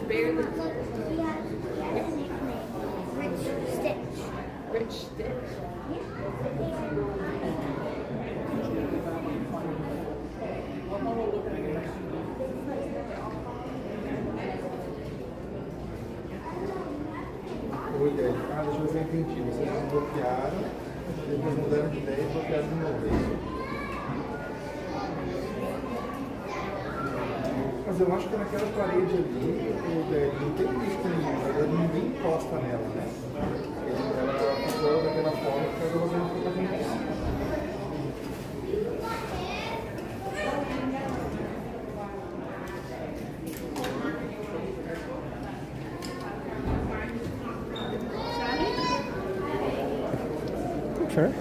barely. He has a nickname, Rich Stitch. Rich Stitch. Oi, Dad. Ah, deixa eu ver se eu entendi. Vocês desbloquearam, depois mudaram de ideia e bloquearam de novo. Mas eu acho que naquela parede ali, não tem risco nenhum, na verdade ninguém encosta nela, né? Ela ficou daquela forma que ela vai ficar fazendo isso. Sure.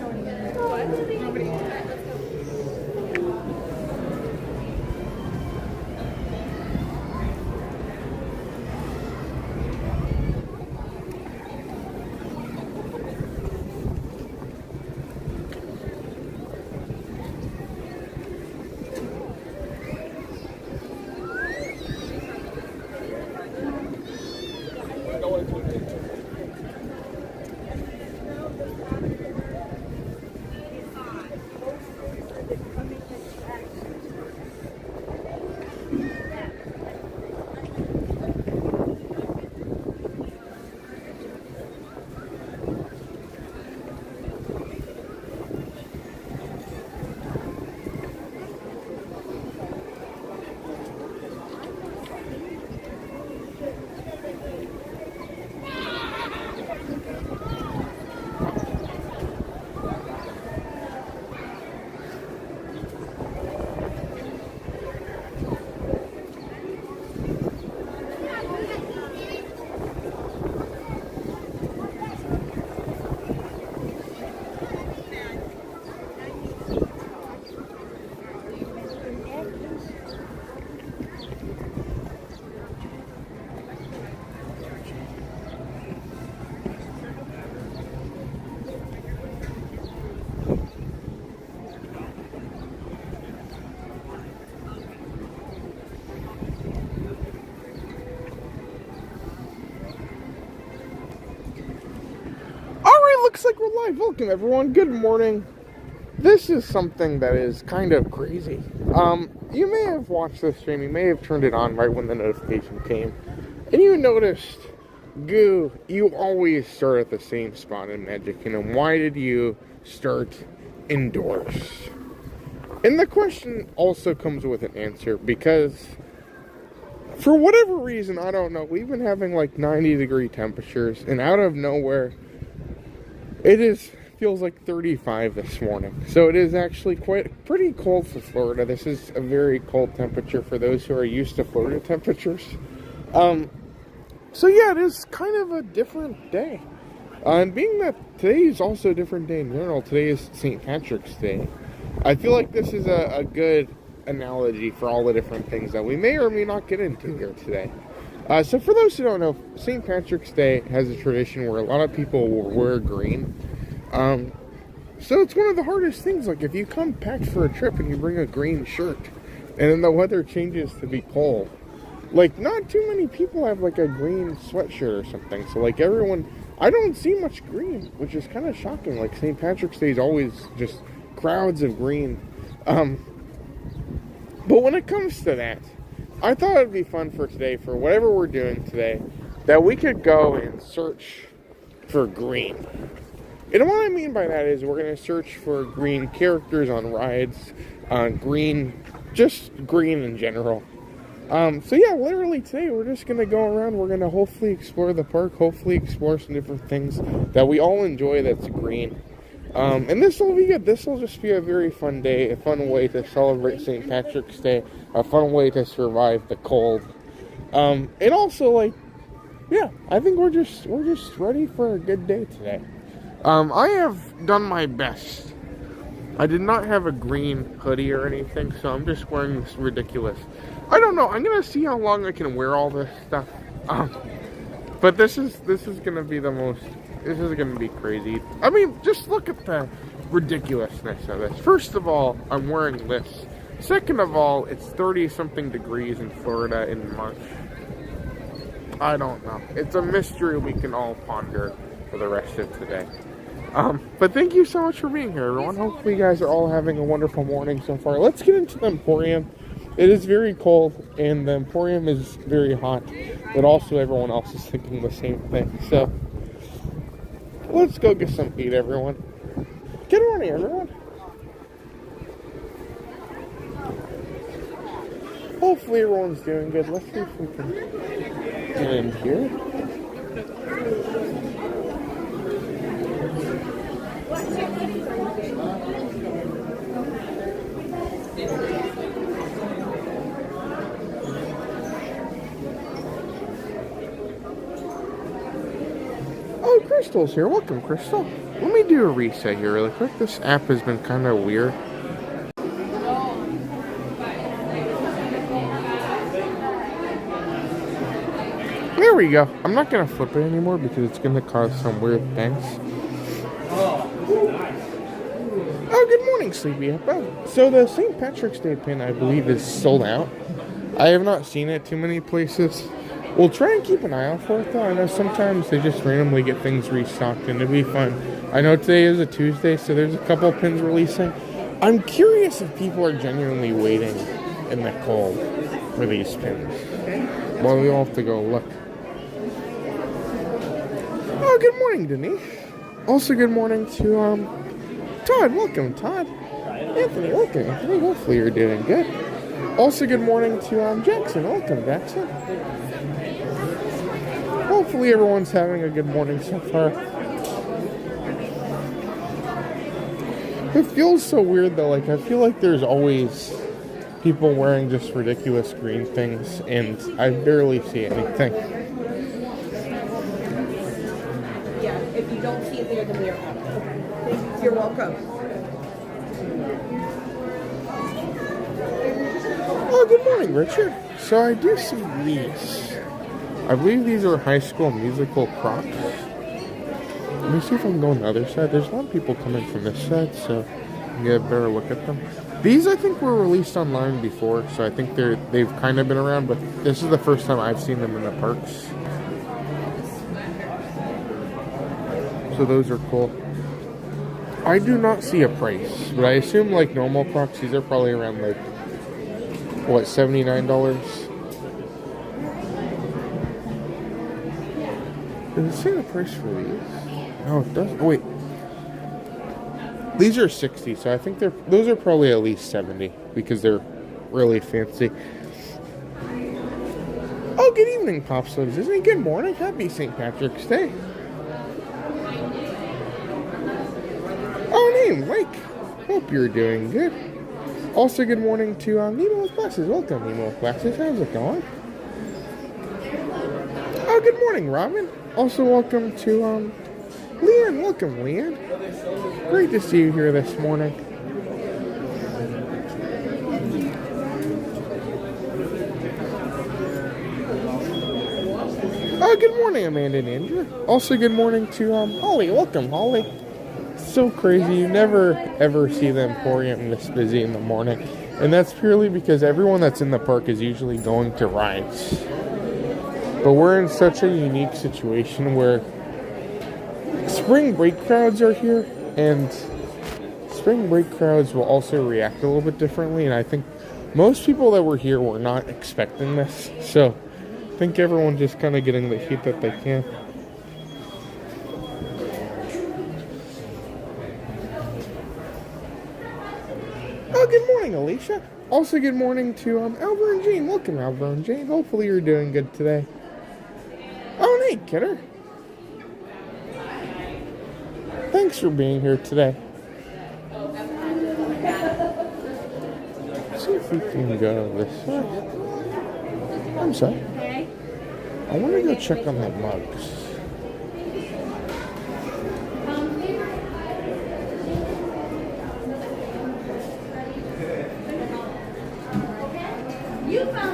Looks like we're live. Welcome everyone. Good morning. This is something that is kind of crazy. You may have watched this stream. You may have turned it on right when the notification came, and you noticed, Goo, you always start at the same spot in Magic Kingdom. Why did you start indoors? And the question also comes with an answer, because for whatever reason, I don't know, we've been having like 90-degree temperatures, and out of nowhere, feels like 35 this morning. So it is actually pretty cold for Florida. This is a very cold temperature for those who are used to Florida temperatures. So yeah, it is kind of a different day. And being that today is also a different day in general, today is St. Patrick's Day, I feel like this is a good analogy for all the different things that we may or may not get into here today. So for those who don't know, St. Patrick's Day has a tradition where a lot of people will wear green. So it's one of the hardest things. Like if you come packed for a trip and you bring a green shirt and then the weather changes to be cold, like not too many people have like a green sweatshirt or something. So like everyone, I don't see much green, which is kind of shocking. Like St. Patrick's Day is always just crowds of green. But when it comes to that, I thought it'd be fun for today, for whatever we're doing today, that we could go and search for green. And what I mean by that is we're going to search for green characters on rides, just green in general. So yeah, literally today we're just going to go around, we're going to hopefully explore the park, hopefully explore some different things that we all enjoy that's green. And this will be good. This will just be a very fun day, a fun way to celebrate St. Patrick's Day, a fun way to survive the cold. And also, like, yeah, I think we're just ready for a good day today. I have done my best. I did not have a green hoodie or anything, so I'm just wearing this ridiculous. I don't know. I'm gonna see how long I can wear all this stuff. But this is gonna be the most. This is going to be crazy. I mean, just look at the ridiculousness of this. First of all, I'm wearing this. Second of all, it's 30-something degrees in Florida in March. I don't know. It's a mystery we can all ponder for the rest of today. But thank you so much for being here, everyone. Hopefully you guys are all having a wonderful morning so far. Let's get into the Emporium. It is very cold, and the Emporium is very hot, but also everyone else is thinking the same thing. So, let's go get some heat, everyone. Good morning, everyone. Hopefully everyone's doing good. Let's see if we can get in here. Oh, Crystal's here. Welcome, Crystal. Let me do a reset here really quick. This app has been kind of weird. There we go. I'm not going to flip it anymore because it's going to cause some weird things. Oh, good morning, Sleepy Hippo. So the St. Patrick's Day pin, I believe, is sold out. I have not seen it too many places. We'll try and keep an eye out for it, though. I know sometimes they just randomly get things restocked, and it'll be fun. I know today is a Tuesday, so there's a couple pins releasing. I'm curious if people are genuinely waiting in the cold for these pins. Well, we all have to go look. Oh, good morning, Denise. Also, good morning to, Todd. Welcome, Todd. Anthony, welcome, Anthony. Hopefully you're doing good. Also, good morning to, Jackson. Welcome, Jackson. Hopefully everyone's having a good morning so far. It feels so weird, though. Like, I feel like there's always people wearing just ridiculous green things, and I barely see anything. If you don't see it there, then we are out. You're welcome. Oh, good morning, Richard. So I do see these. I believe these are High School Musical Crocs. Let me see if I can go on the other side. There's a lot of people coming from this side, so I can get a better look at them. These, I think, were released online before, so I think they've kind of been around, but this is the first time I've seen them in the parks. So those are cool. I do not see a price, but I assume like normal Crocs, these are probably around like, what, $79? Does it say the price for these? No, it doesn't. Oh, wait. These are 60, so I think those are probably at least 70 because they're really fancy. Oh, good evening, Pop Slugs. Isn't it good morning? Happy St. Patrick's Day. Oh, name, Mike. Hope you're doing good. Also, good morning to Nemo with Glasses. Welcome, Nemo with Glasses. How's it going? Oh, good morning, Robin. Also, welcome to Leanne. Welcome, Leanne. Great to see you here this morning. Oh, good morning, Amanda and Andrew. Also, good morning to Holly. Welcome, Holly. So crazy. You never ever see the Emporium this busy in the morning, and that's purely because everyone that's in the park is usually going to rides. But we're in such a unique situation where spring break crowds are here, and spring break crowds will also react a little bit differently, and I think most people that were here were not expecting this, so I think everyone's just kind of getting the heat that they can. Oh, good morning, Alicia. Also, good morning to Albert and Jane. Welcome, Albert and Jane. Hopefully you're doing good today. Oh, Nate Kidder. Thanks for being here today. Let's see if we can go this way. I'm sorry. I want to go check on the mugs.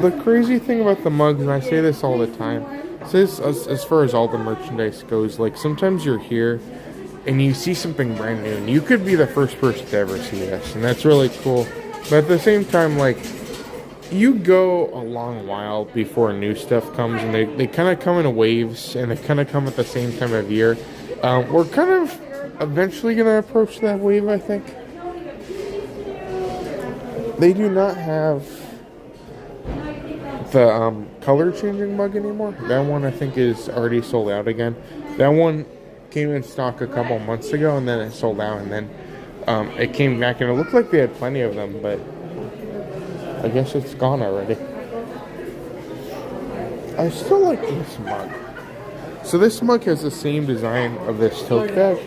The crazy thing about the mugs, and I say this all the time, as far as all the merchandise goes, like sometimes you're here and you see something brand new and you could be the first person to ever see this, and that's really cool. But at the same time, like, you go a long while before new stuff comes, and they kind of come in waves, and they kind of come at the same time of year. We're kind of eventually going to approach that wave, I think. They do not have the color changing mug anymore. That one I think is already sold out again. That one came in stock a couple months ago, and then it sold out, and then it came back, and it looked like they had plenty of them, but I guess it's gone already. I still like this mug. So this mug has the same design of this tote bag,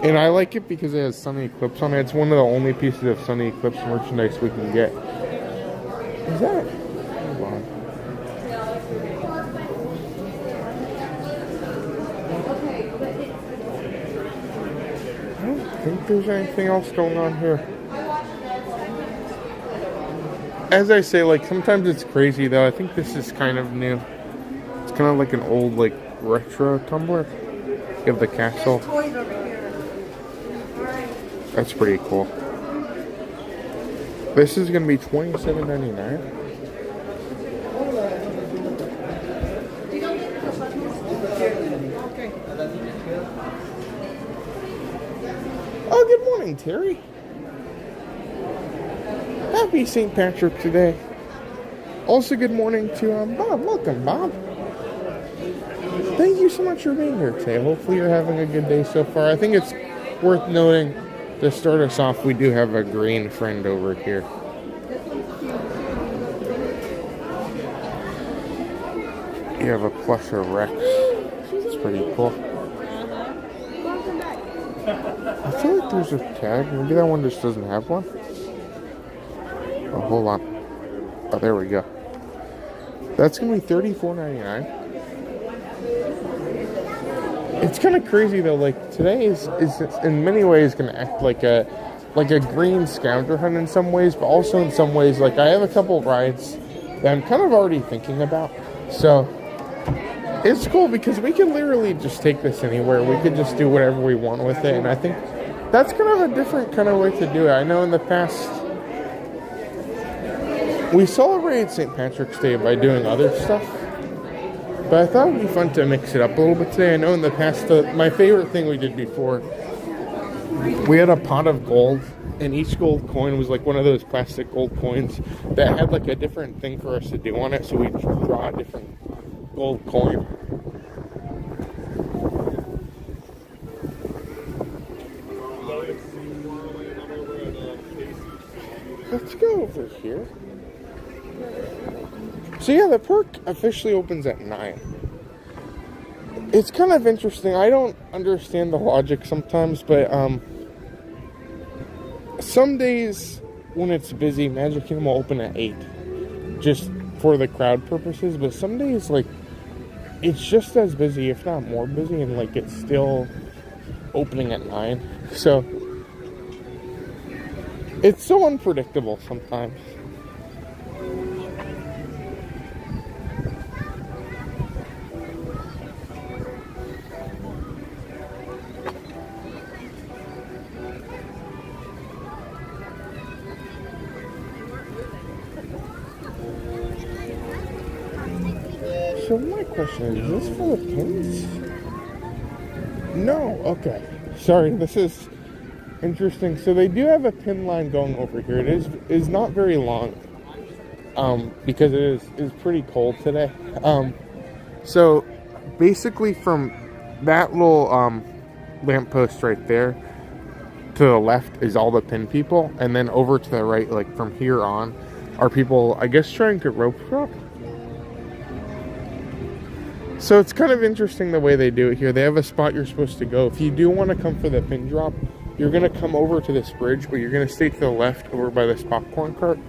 and I like it because it has Sunny Eclipse on it. It's one of the only pieces of Sunny Eclipse merchandise we can get. Is that? Hold on. I don't think there's anything else going on here. As I say, like, sometimes it's crazy, though. I think this is kind of new. It's kind of like an old, like, retro tumbler. You have the castle. That's pretty cool. This is going to be $27.99. Oh, good morning, Terry. Happy St. Patrick today. Also, good morning to Bob. Welcome, Bob. Thank you so much for being here today. Hopefully you're having a good day so far. I think it's worth noting, to start us off, we do have a green friend over here. You have a plush of Rex. It's pretty cool. I feel like there's a tag. Maybe that one just doesn't have one. Oh, hold on. Oh, there we go. That's going to be $34.99. It's kind of crazy, though. Like, today is in many ways going to act like a green scavenger hunt in some ways, but also in some ways, like, I have a couple of rides that I'm kind of already thinking about. So, it's cool because we can literally just take this anywhere. We can just do whatever we want with it. And I think that's kind of a different kind of way to do it. I know in the past, we celebrated St. Patrick's Day by doing other stuff, but I thought it would be fun to mix it up a little bit today. I know in the past, my favorite thing we did before, we had a pot of gold, and each gold coin was like one of those plastic gold coins that had like a different thing for us to do on it, so we draw a different gold coin. Let's go over here. So yeah, the park officially opens at 9. It's kind of interesting. I don't understand the logic sometimes, but some days when it's busy, Magic Kingdom will open at 8, just for the crowd purposes. But some days, like, it's just as busy, if not more busy, and like it's still opening at 9. So it's so unpredictable sometimes. So my question is this for the pins? No, okay. Sorry, this is interesting. So they do have a pin line going over here. It is not very long, because it is pretty cold today. So basically from that little lamppost right there to the left is all the pin people, and then over to the right, like from here on, are people, I guess, trying to rope drop. So it's kind of interesting the way they do it here. They have a spot you're supposed to go. If you do want to come for the pin drop, you're going to come over to this bridge, but you're going to stay to the left over by this popcorn cart.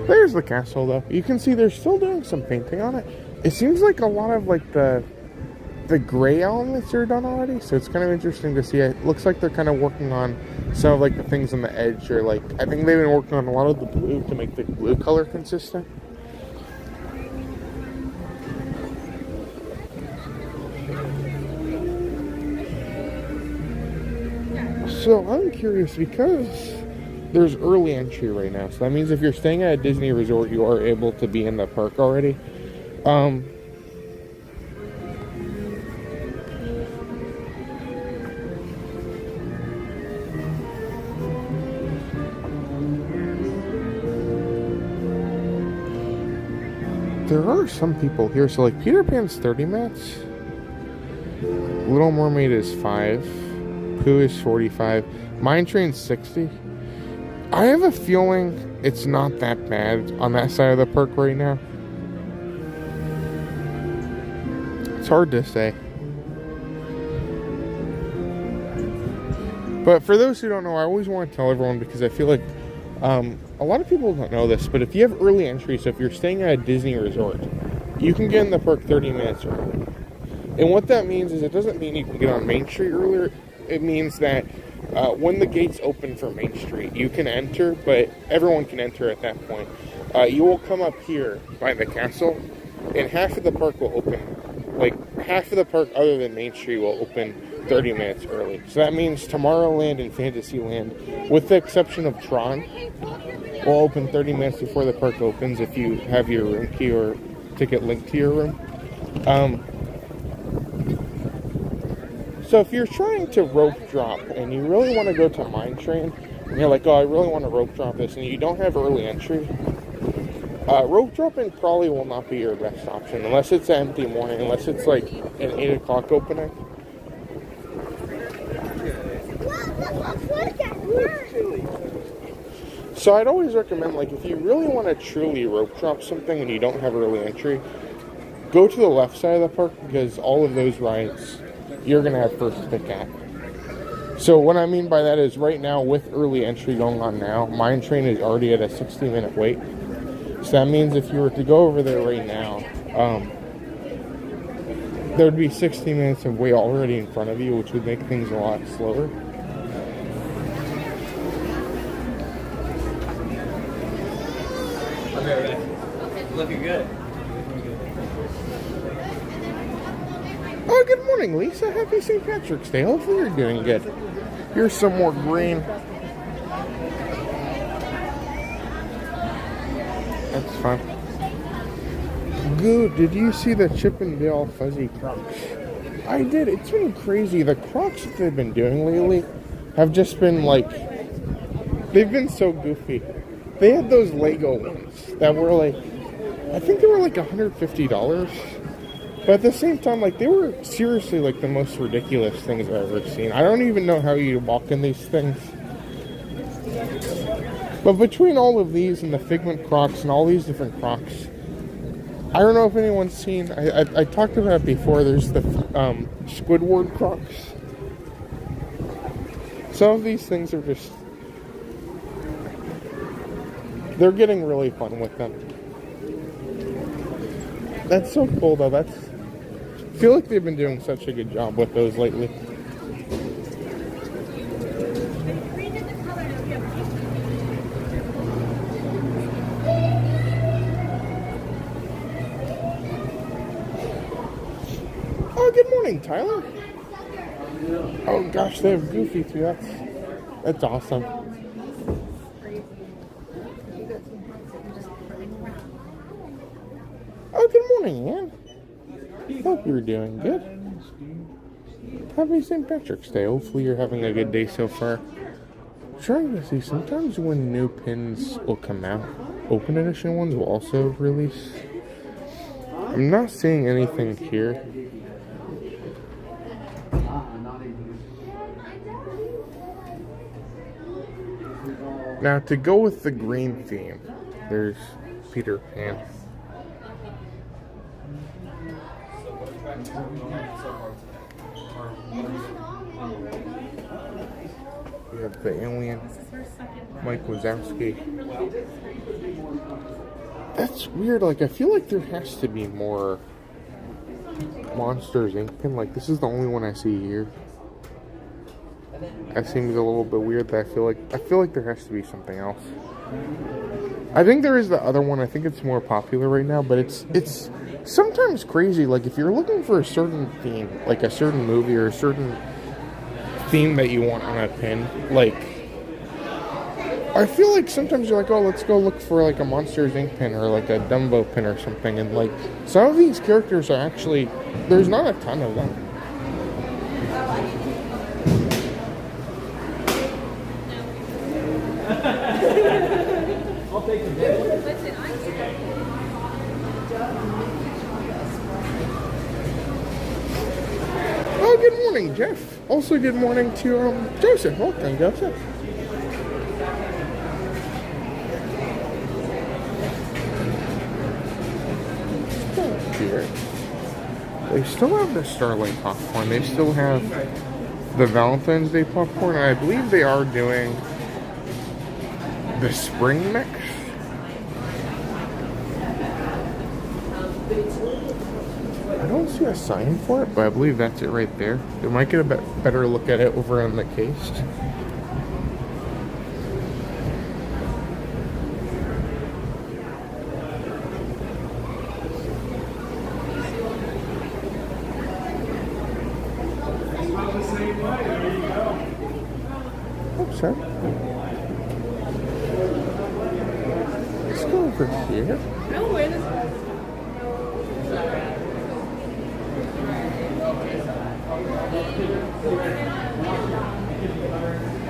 There's the castle, though. You can see they're still doing some painting on it. It seems like a lot of like the gray elements are done already, so it's kind of interesting to see. It looks like they're kind of working on some of like the things on the edge, or like I think they've been working on a lot of the blue to make the blue color consistent. So I'm curious because there's early entry right now. So that means if you're staying at a Disney resort, you are able to be in the park already. There are some people here. So like Peter Pan's 30 minutes. Little Mermaid is 5. Pooh is 45. Mine Train's 60. I have a feeling it's not that bad on that side of the park right now. It's hard to say. But for those who don't know, I always want to tell everyone because I feel like a lot of people don't know this, but if you have early entry, so if you're staying at a Disney resort, you can get in the park 30 minutes early. And what that means is it doesn't mean you can get on Main Street earlier. It means that when the gates open for Main Street, you can enter, but everyone can enter at that point. You will come up here by the castle, and half of the park will open. Like, half of the park other than Main Street will open 30 minutes early. So that means Tomorrowland and Fantasyland, with the exception of Tron, will open 30 minutes before the park opens if you have your room key or ticket linked to your room. So if you're trying to rope drop and you really want to go to Mine Train, and you're like, oh, I really want to rope drop this, and you don't have early entry, rope dropping probably will not be your best option, unless it's an empty morning, unless it's like an 8 o'clock opening. So I'd always recommend, like, if you really want to truly rope drop something and you don't have early entry, go to the left side of the park, because all of those rides you're going to have first pick at. So what I mean by that is right now, with early entry going on now, Mine Train is already at a 60-minute wait. So that means if you were to go over there right now, there would be 60 minutes of wait already in front of you, which would make things a lot slower. Okay, looking good. Oh, good morning, Lisa. Happy St. Patrick's Day. Hopefully you're doing good. Here's some more green. That's fun. Good. Did you see the Chip and Dale Fuzzy Crocs? I did. It's been crazy. The Crocs that they've been doing lately have just been like, they've been so goofy. They had those Lego ones that were like, I think they were like $150. But at the same time, like, they were seriously like the most ridiculous things I've ever seen. I don't even know how you walk in these things. But between all of these and the Figment Crocs and all these different Crocs, I don't know if anyone's seen, I talked about it before, there's the Squidward Crocs. Some of these things are just, they're getting really fun with them. That's so cool though. I feel like they've been doing such a good job with those lately. Oh, good morning, Tyler. Oh gosh, they have Goofy too. That's awesome. Oh, good morning, Ann. Hope you're doing good. Happy St. Patrick's Day. Hopefully you're having a good day so far. I'm trying to see, sometimes when new pins will come out, open edition ones will also release. I'm not seeing anything here. Now, to go with the green theme, there's Peter Pan. We have the alien, Mike Wazowski. That's weird, like, I feel like there has to be more Monsters Inc. pin. Like, this is the only one I see here. That seems a little bit weird. That I feel like there has to be something else. I think there is the other one. I think it's more popular right now, but it's sometimes crazy. Like, if you're looking for a certain theme, like a certain movie or a certain theme that you want on a pin. Like, I feel like sometimes you're like, oh, let's go look for like a Monsters Inc. pin or like a Dumbo pin or something. And like, some of these characters are actually, there's not a ton of them. I'll take the bid. Oh, good morning, Jeff. Also, good morning to Joseph. Welcome, Joseph. Here. They still have the Starlight popcorn. They still have the Valentine's Day popcorn. I believe they are doing the spring mix. I don't see a sign for it, but I believe that's it right there. We might get a better look at it over on the case. Oops, sorry. Let's go over here. No, where this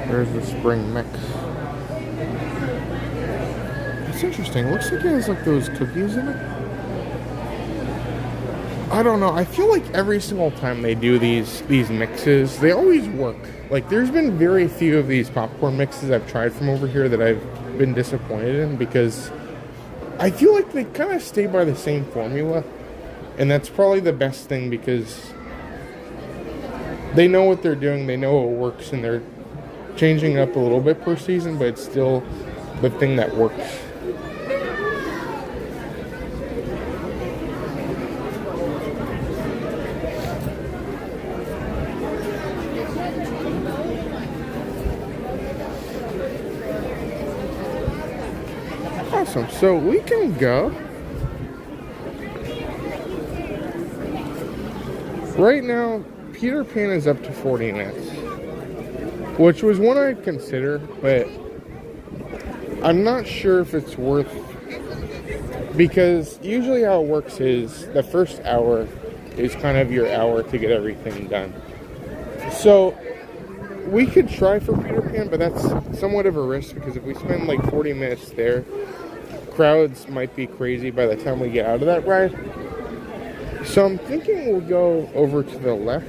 There's the spring mix. It's interesting. It looks like it has like those cookies in it. I don't know. I feel like every single time they do these mixes, they always work. Like, there's been very few of these popcorn mixes I've tried from over here that I've been disappointed in, because I feel like they kind of stay by the same formula. And that's probably the best thing, because they know what they're doing, they know it works, and they're changing it up a little bit per season, but it's still the thing that works. Awesome, so we can go. Right now, Peter Pan is up to 40 minutes, which was one I'd consider, but I'm not sure if it's worth, because usually how it works is the first hour is kind of your hour to get everything done. So we could try for Peter Pan, but that's somewhat of a risk, because if we spend like 40 minutes there, crowds might be crazy by the time we get out of that ride. So I'm thinking we'll go over to the left.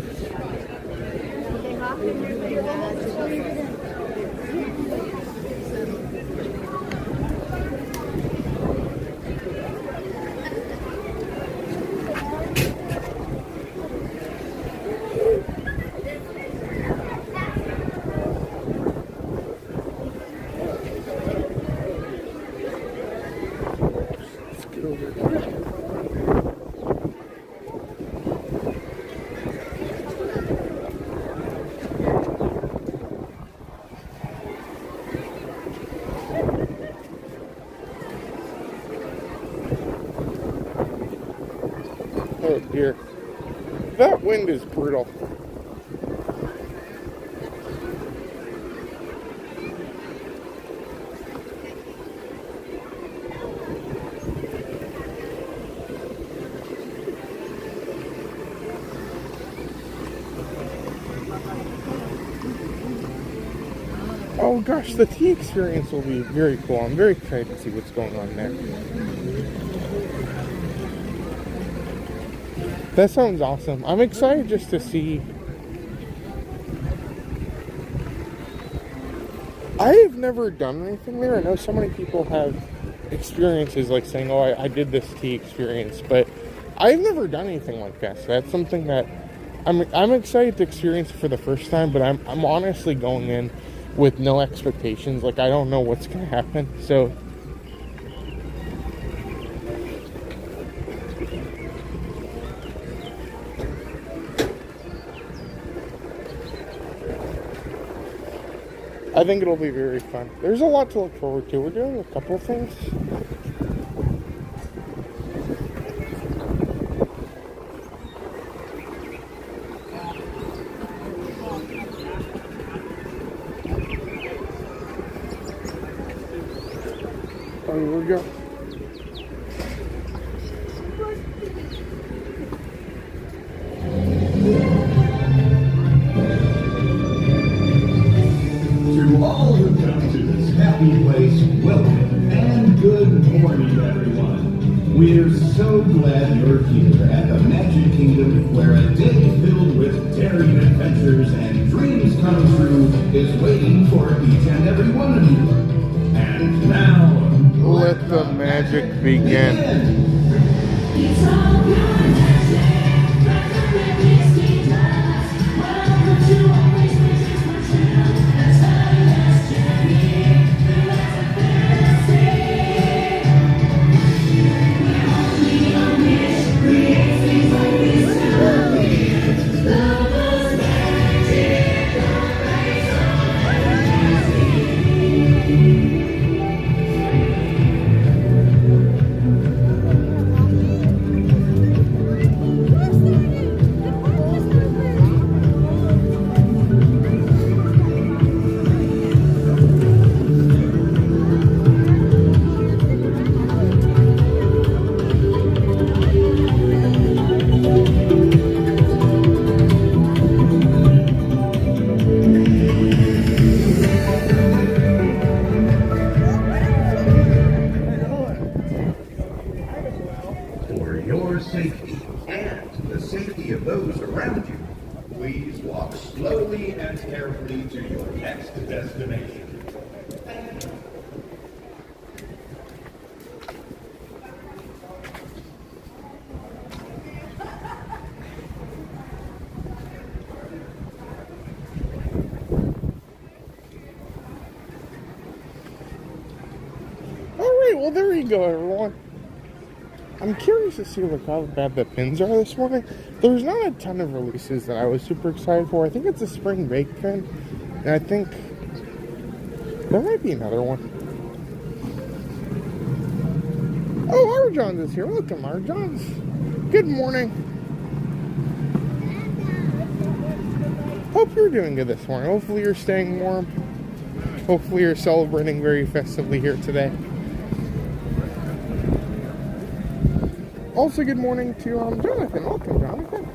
Let's get over here. Oh dear. That wind is brutal. Oh gosh, the tea experience will be very cool. I'm very excited to see what's going on there. That sounds awesome. I'm excited just to see. I have never done anything there. I know so many people have experiences like saying, oh, I did this tea experience, but I've never done anything like that. So that's something that I'm excited to experience for the first time, but I'm honestly going in with no expectations. Like, I don't know what's going to happen. So I think it'll be very fun. There's a lot to look forward to. We're doing a couple of things. Oh, here we go. To all who come to this happy place, welcome and good morning, everyone. We're so glad you're here at the Magic Kingdom, where a day filled with daring adventures and dreams come true is waiting for each and every one of you. And now, Let the magic begin. It's all good magic, let the magic be done. Welcome to our places for chill. Let's have this journey, and let's have fantasy. Where only a wish creates things like this happy. Love us magic, embrace our fantasy. for your safety and the safety of those around you, please walk slowly and carefully to your next destination. Alright, well there you go, everyone. I'm curious to see how bad the pins are this morning. There's not a ton of releases that I was super excited for. I think it's a spring bake pin, and I think there might be another one. Oh, Arjohn's is here. Welcome, Arjohn's. Good morning. Hope you're doing good this morning. Hopefully you're staying warm. Hopefully you're celebrating very festively here today. Also, good morning to Jonathan. Welcome, Jonathan.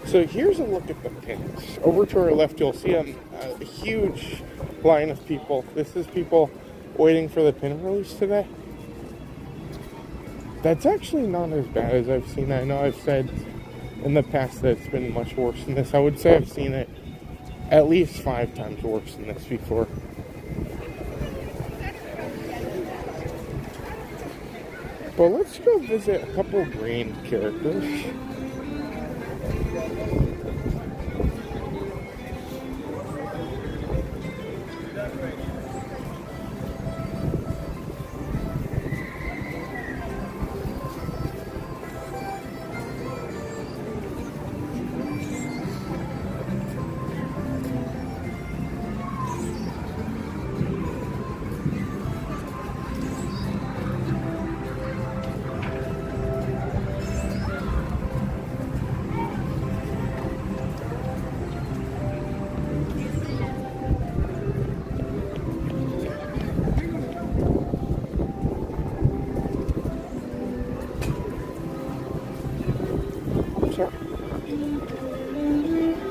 So here's a look at the pins. Over to our left, you'll see a huge line of people. This is people waiting for the pin release today. That's actually not as bad as I've seen. I know I've said in the past that it's been much worse than this. I would say I've seen it at least 5 times worse than this before. But let's go visit a couple green characters.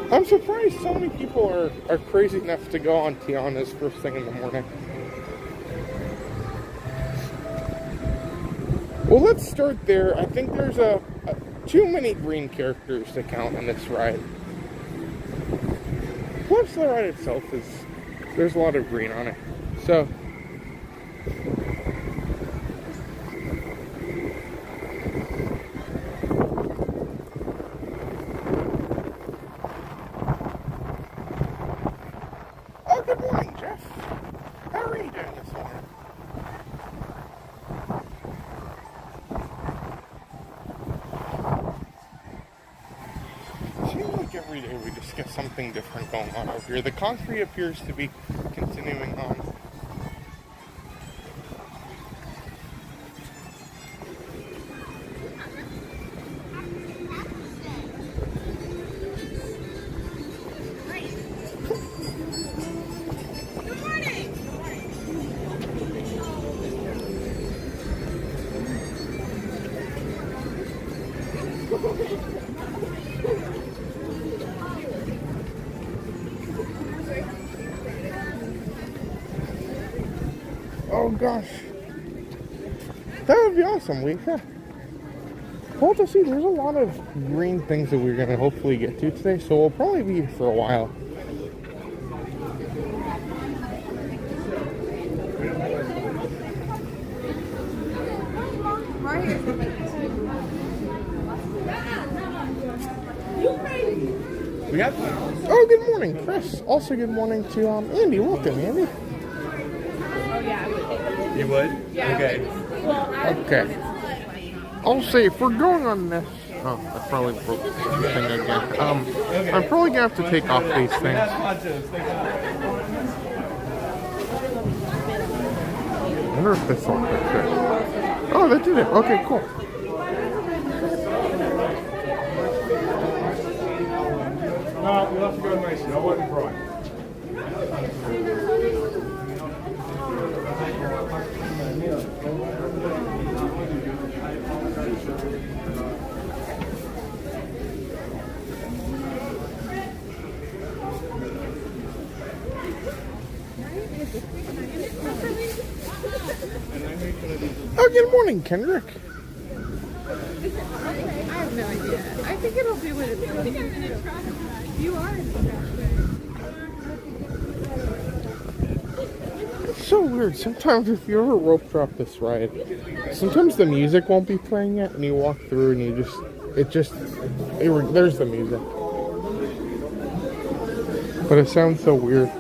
I'm surprised so many people are crazy enough to go on Tiana's first thing in the morning. Well, let's start there. I think there's too many green characters to count in this ride. Plus, the ride itself there's a lot of green on it. So, good morning, Jeff. How are you doing this morning? Seems like every day we just get something different going on over here. The concrete appears to be continuing on. Oh gosh. That would be awesome, Lisa. Well, to see, there's a lot of green things that we're going to hopefully get to today, so we'll probably be here for a while. We have Oh, good morning, Chris. Also, good morning to Andy. Welcome, Andy. You would? Yeah. Okay. Okay. I'll say if we're going on this. Oh, I probably broke the thing again. I'm probably gonna have to take off these things. I wonder if this will fix it. Oh, that did it. Okay, cool. No, you'll have to go nice. I wasn't crying. Oh, good morning, Kendrick. I have no idea. I think it'll do what it's going to do. You are in the It's so weird. Sometimes if you ever rope drop this ride, sometimes the music won't be playing yet, and you walk through and there's the music. But it sounds so weird.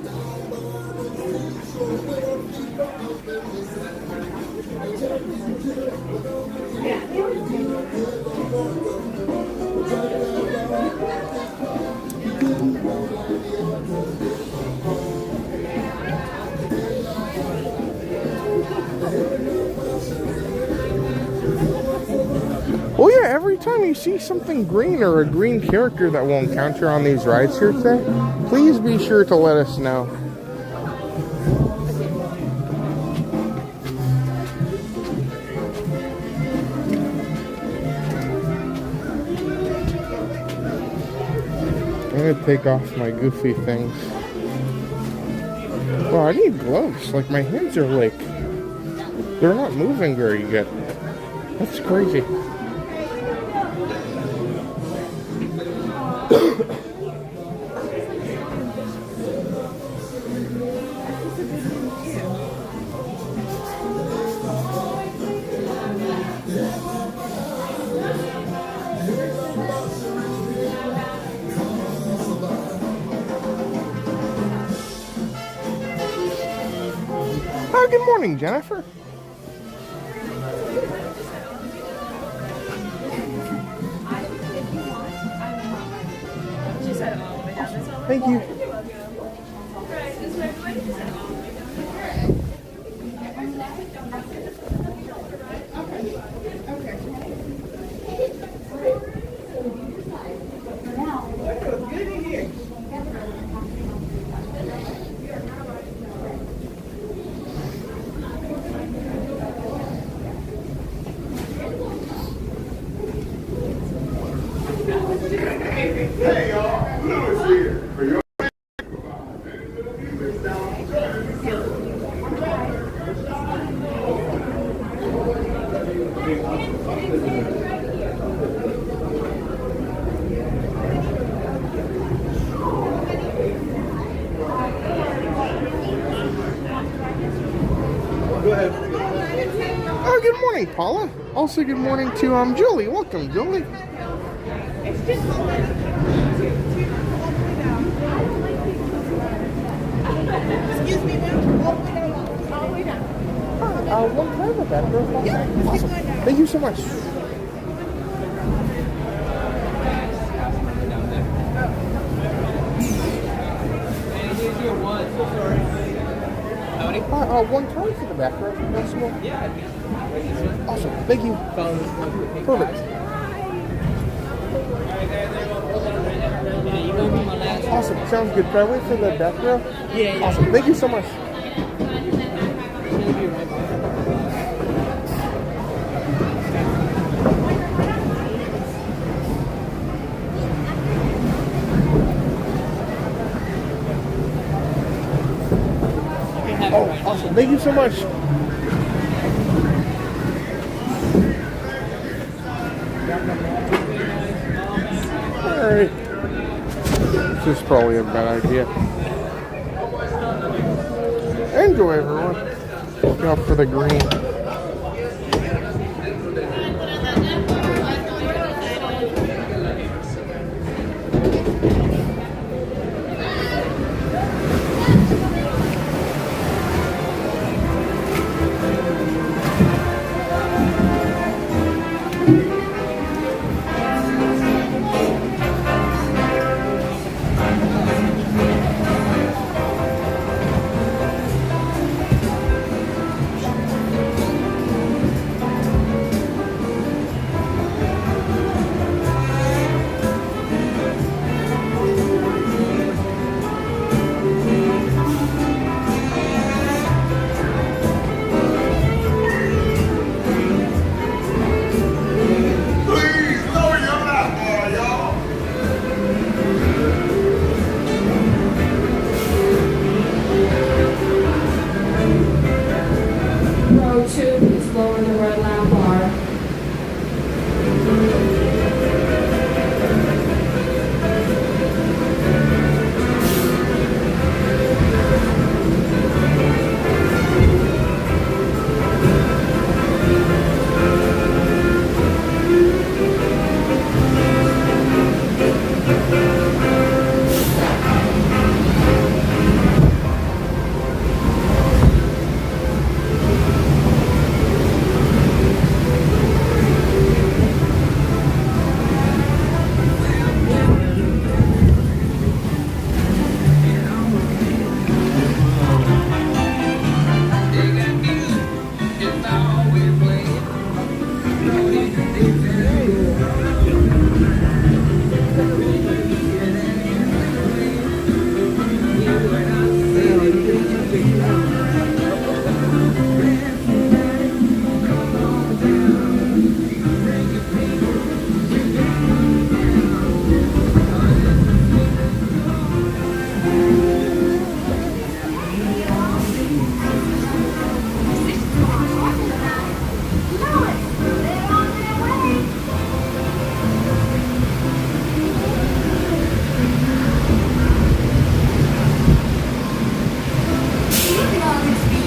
Well, yeah, every time you see something green or a green character that we'll encounter on these rides here today, please be sure to let us know. I'm gonna take off my goofy things. Well, I need gloves. Like, my hands are like, they're not moving very good. That's crazy. Oh, good morning, Jennifer. Thank you. Hey, y'all. Louis here. For your Oh, good morning, Paula. Also, good morning to Julie. Welcome, Julie. Excuse me, ma'am. All the way down. All the way down. Hi, one time with that girl. Awesome. Thank you so much. One time for the back row, if possible. Yeah. Awesome. Thank you. Perfect. Awesome. Sounds good. Can I wait for the back row? Yeah. Awesome. Thank you so much. Oh, awesome. Thank you so much. Alright. This is probably a bad idea. Enjoy, everyone. Look out for the green. Row 2, please lower the red lamp bar.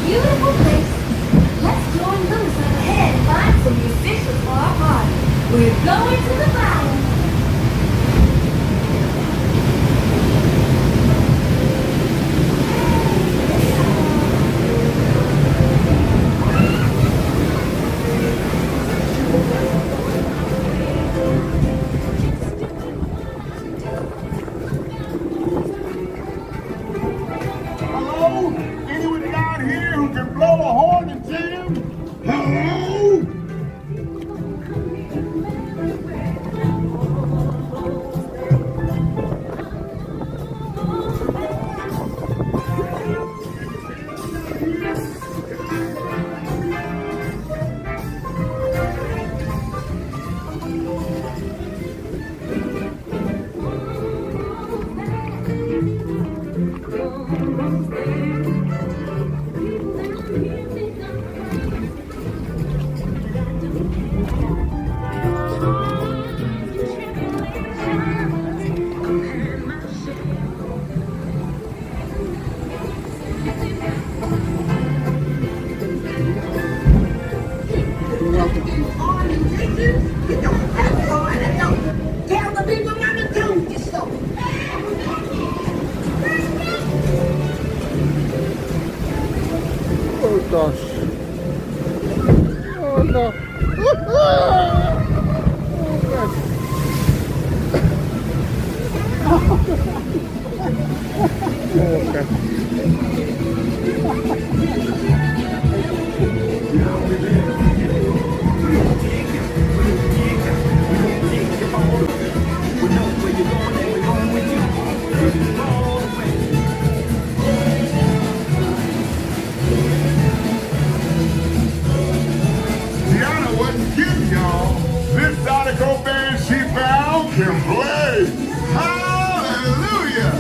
Beautiful place. Let's join Lewis on ahead and find some musicians for our party. We're going to the Bayou. Hello? Anyone out here who can blow a horn and jam? Hello? Tell the people not to do this stuff. Oh gosh. Oh no. Oh gosh. Tiana wasn't kidding, y'all. This Zydeco band she found can play. Hallelujah!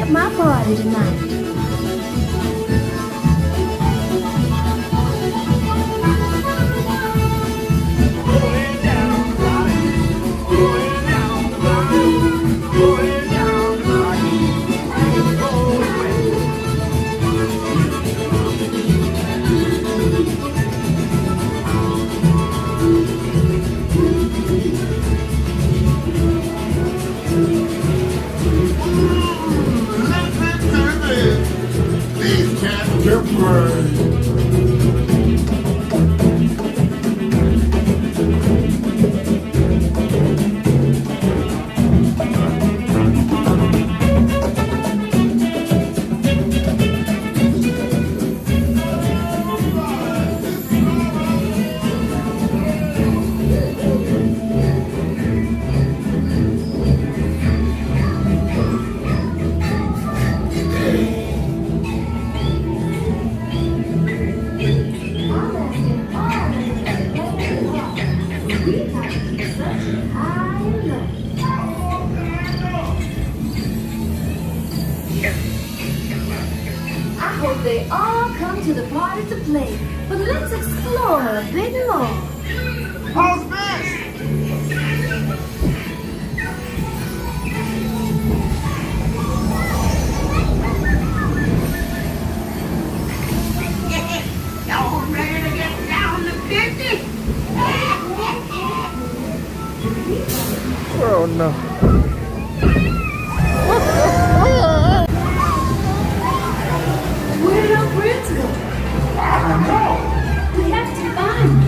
at my party tonight. These cats different. I hope they all come to the party to play, but let's explore a bit more. How's this? Y'all ready to get down to 50? Oh no. Where did our friends go? I don't know. We have to find them.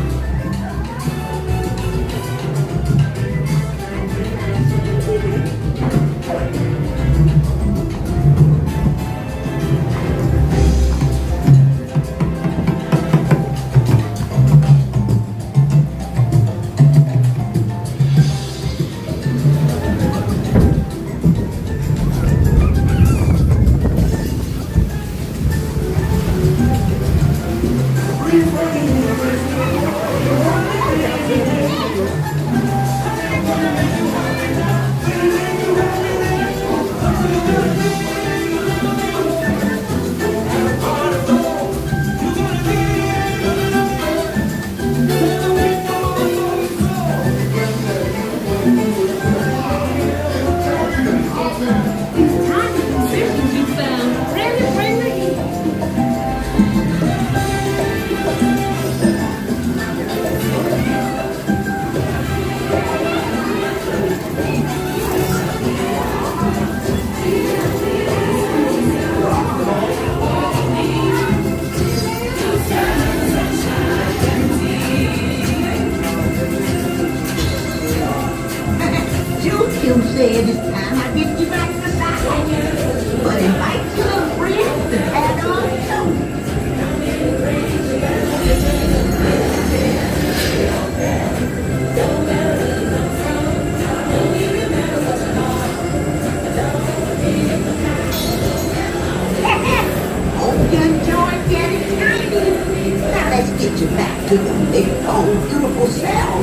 You said it's time I get you back to side. But invite your friends and add on too. Hope you enjoyed getting tiny. Now let's get you back to your big old beautiful self.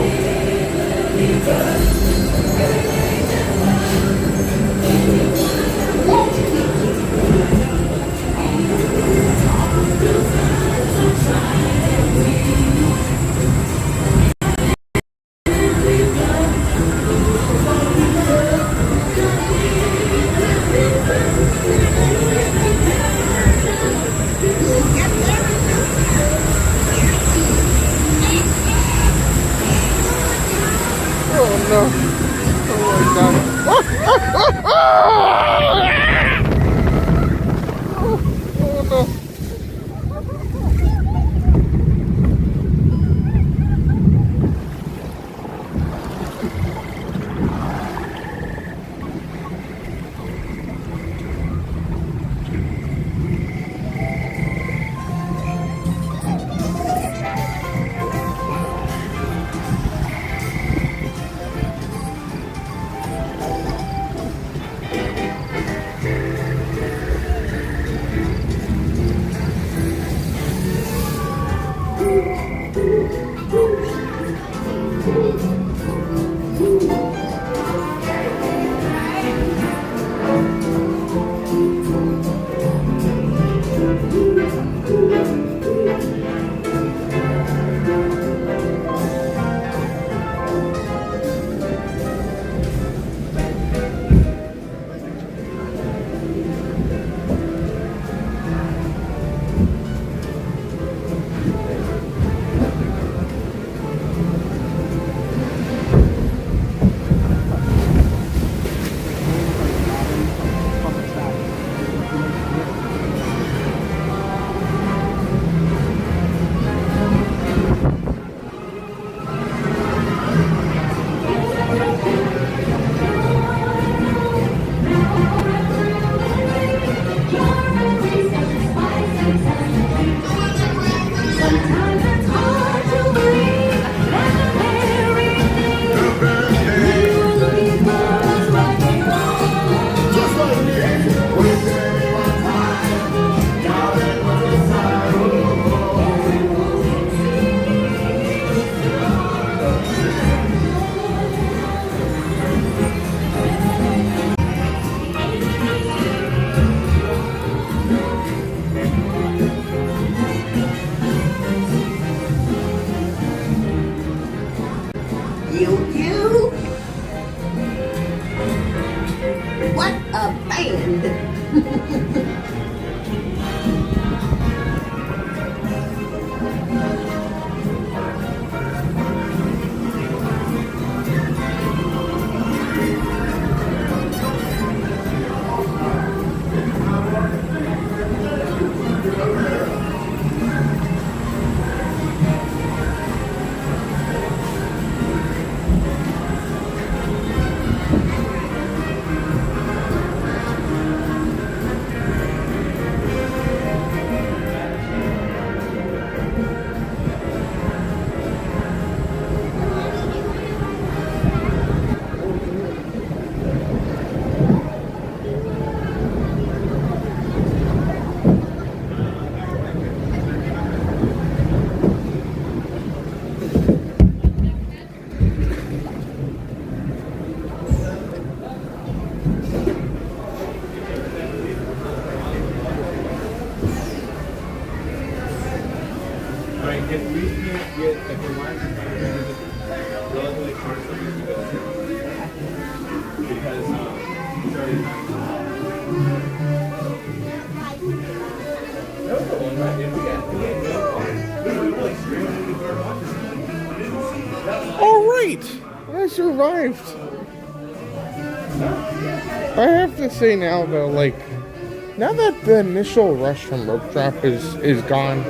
Like, if we can't get, if we want to get relatively short, because it's already that was the one, right? Yeah, All right, I survived. I have to say now though, like, now that the initial rush from rope drop is gone,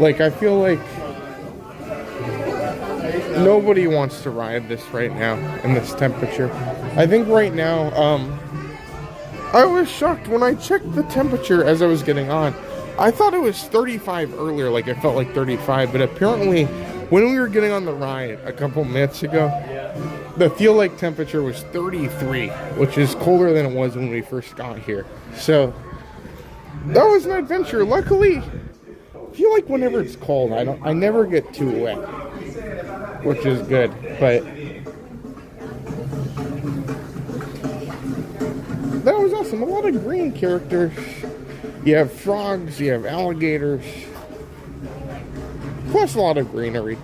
like, I feel like nobody wants to ride this right now in this temperature. I think right now, I was shocked when I checked the temperature as I was getting on. I thought it was 35 earlier, like it felt like 35, but apparently when we were getting on the ride a couple minutes ago, the feel like temperature was 33, which is colder than it was when we first got here. So that was an adventure. Luckily, I feel like whenever it's cold, I never get too wet, which is good. But that was awesome. A lot of green characters. You have frogs, you have alligators, plus a lot of greenery.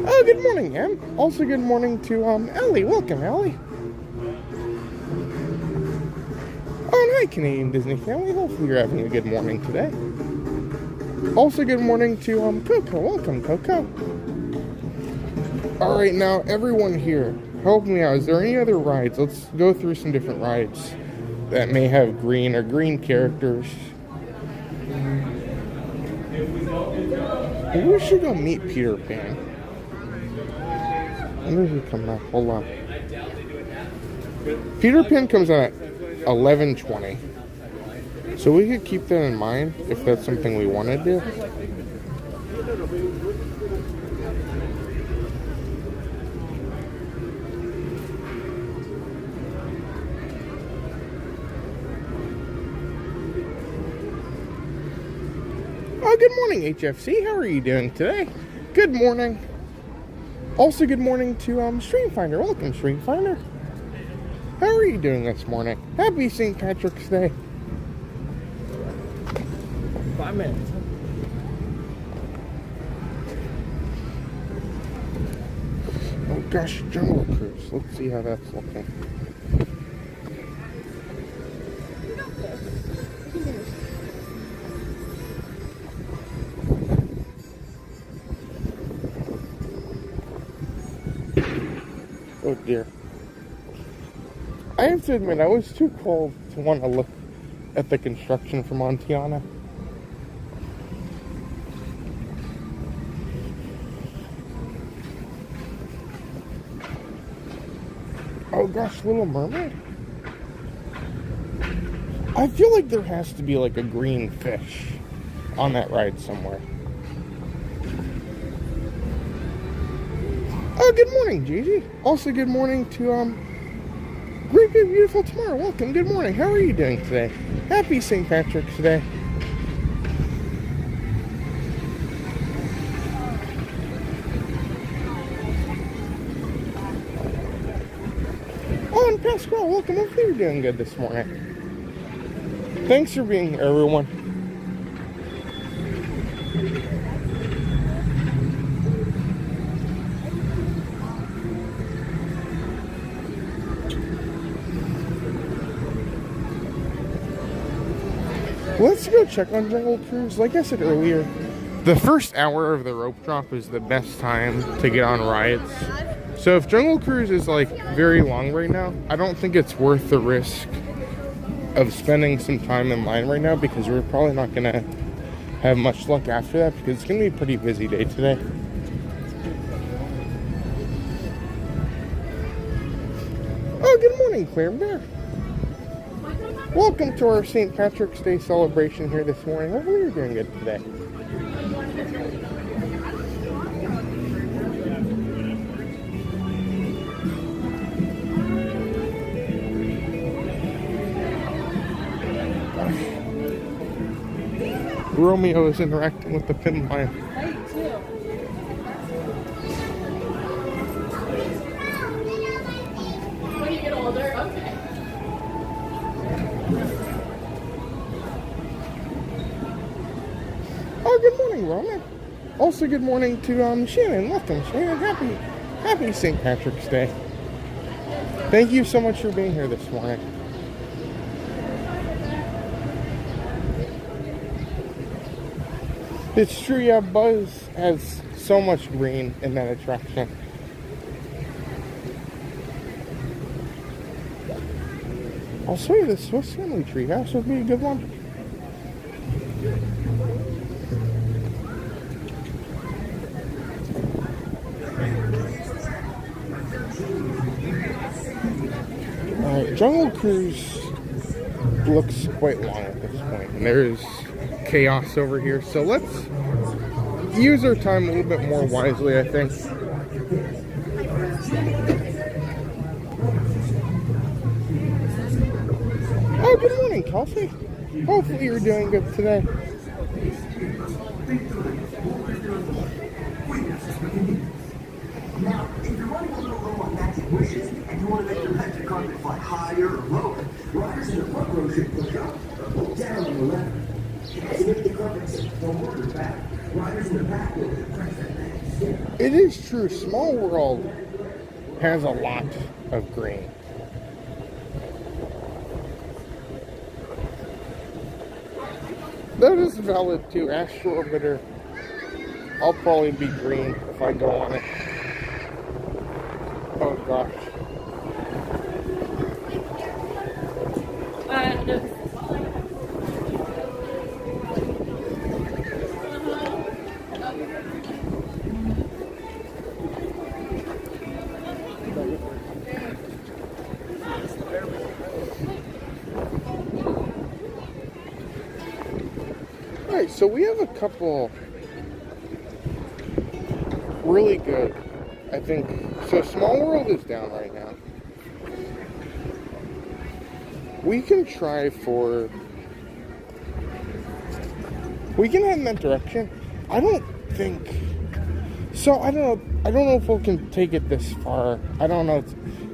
Oh, good morning, Em. Also, good morning to Ellie. Welcome, Ellie. Oh, and hi, Canadian Disney family. Hopefully, you're having a good morning today. Also, good morning to Coco. Welcome, Coco. All right, now everyone here, help me out. Is there any other rides? Let's go through some different rides that may have green or green characters. Maybe we should go meet Peter Pan. When does he come up? Hold on. Peter Pan comes out at 11:20. So we could keep that in mind if that's something we want to do. Oh, good morning, HFC. How are you doing today? Good morning. Also, good morning to Streamfinder. Welcome, Streamfinder. How are you doing this morning? Happy St. Patrick's Day. 5 minutes. Oh gosh, Jungle Cruise. Let's see how that's looking. Oh dear. I have to admit, I was too cold to want to look at the construction from on Tiana. Oh gosh, Little Mermaid? I feel like there has to be like a green fish on that ride somewhere. Oh, good morning, Gigi. Also, good morning to, Great Big Beautiful Tomorrow. Welcome, good morning. How are you doing today? Happy St. Patrick's Day. Oh, and Pascal, welcome. Hopefully you're doing good this morning. Thanks for being here, everyone. Let's go check on Jungle Cruise. Like I said earlier, the first hour of the rope drop is the best time to get on rides. So if Jungle Cruise is like very long right now, I don't think it's worth the risk of spending some time in line right now, because we're probably not going to have much luck after that, because it's going to be a pretty busy day today. Oh, good morning, Claire Bear. Welcome to our St. Patrick's Day celebration here this morning. Hopefully you're doing good today. Romeo is interacting with the pin line. When you get older, okay. Also, good morning to Shannon. Welcome, Shannon. Happy St. Patrick's Day. Thank you so much for being here this morning. It's true, yeah, Buzz has so much green in that attraction. I'll show you the Swiss Family Treehouse would be a good one. Jungle Cruise looks quite long at this point, and there's chaos over here, so let's use our time a little bit more wisely, I think. Oh, good morning, Kelsey. Hopefully you're doing good today. Now, if you're running a little low on magic wishes and you want to make your magic carpet fly higher or lower, riders in the front row should push up or pull down on the lever. And if the carpet tips forward or back, riders in the back will press that magic stick. It is true, Small World has a lot of green. That is valid too. Astro Orbiter, I'll probably be green if I go on it. Oh gosh. No. Alright, so we have a couple really good, I think. So Small World is down right now. We can try for... We can head in that direction. I don't think... So, I don't know if we can take it this far. I don't know.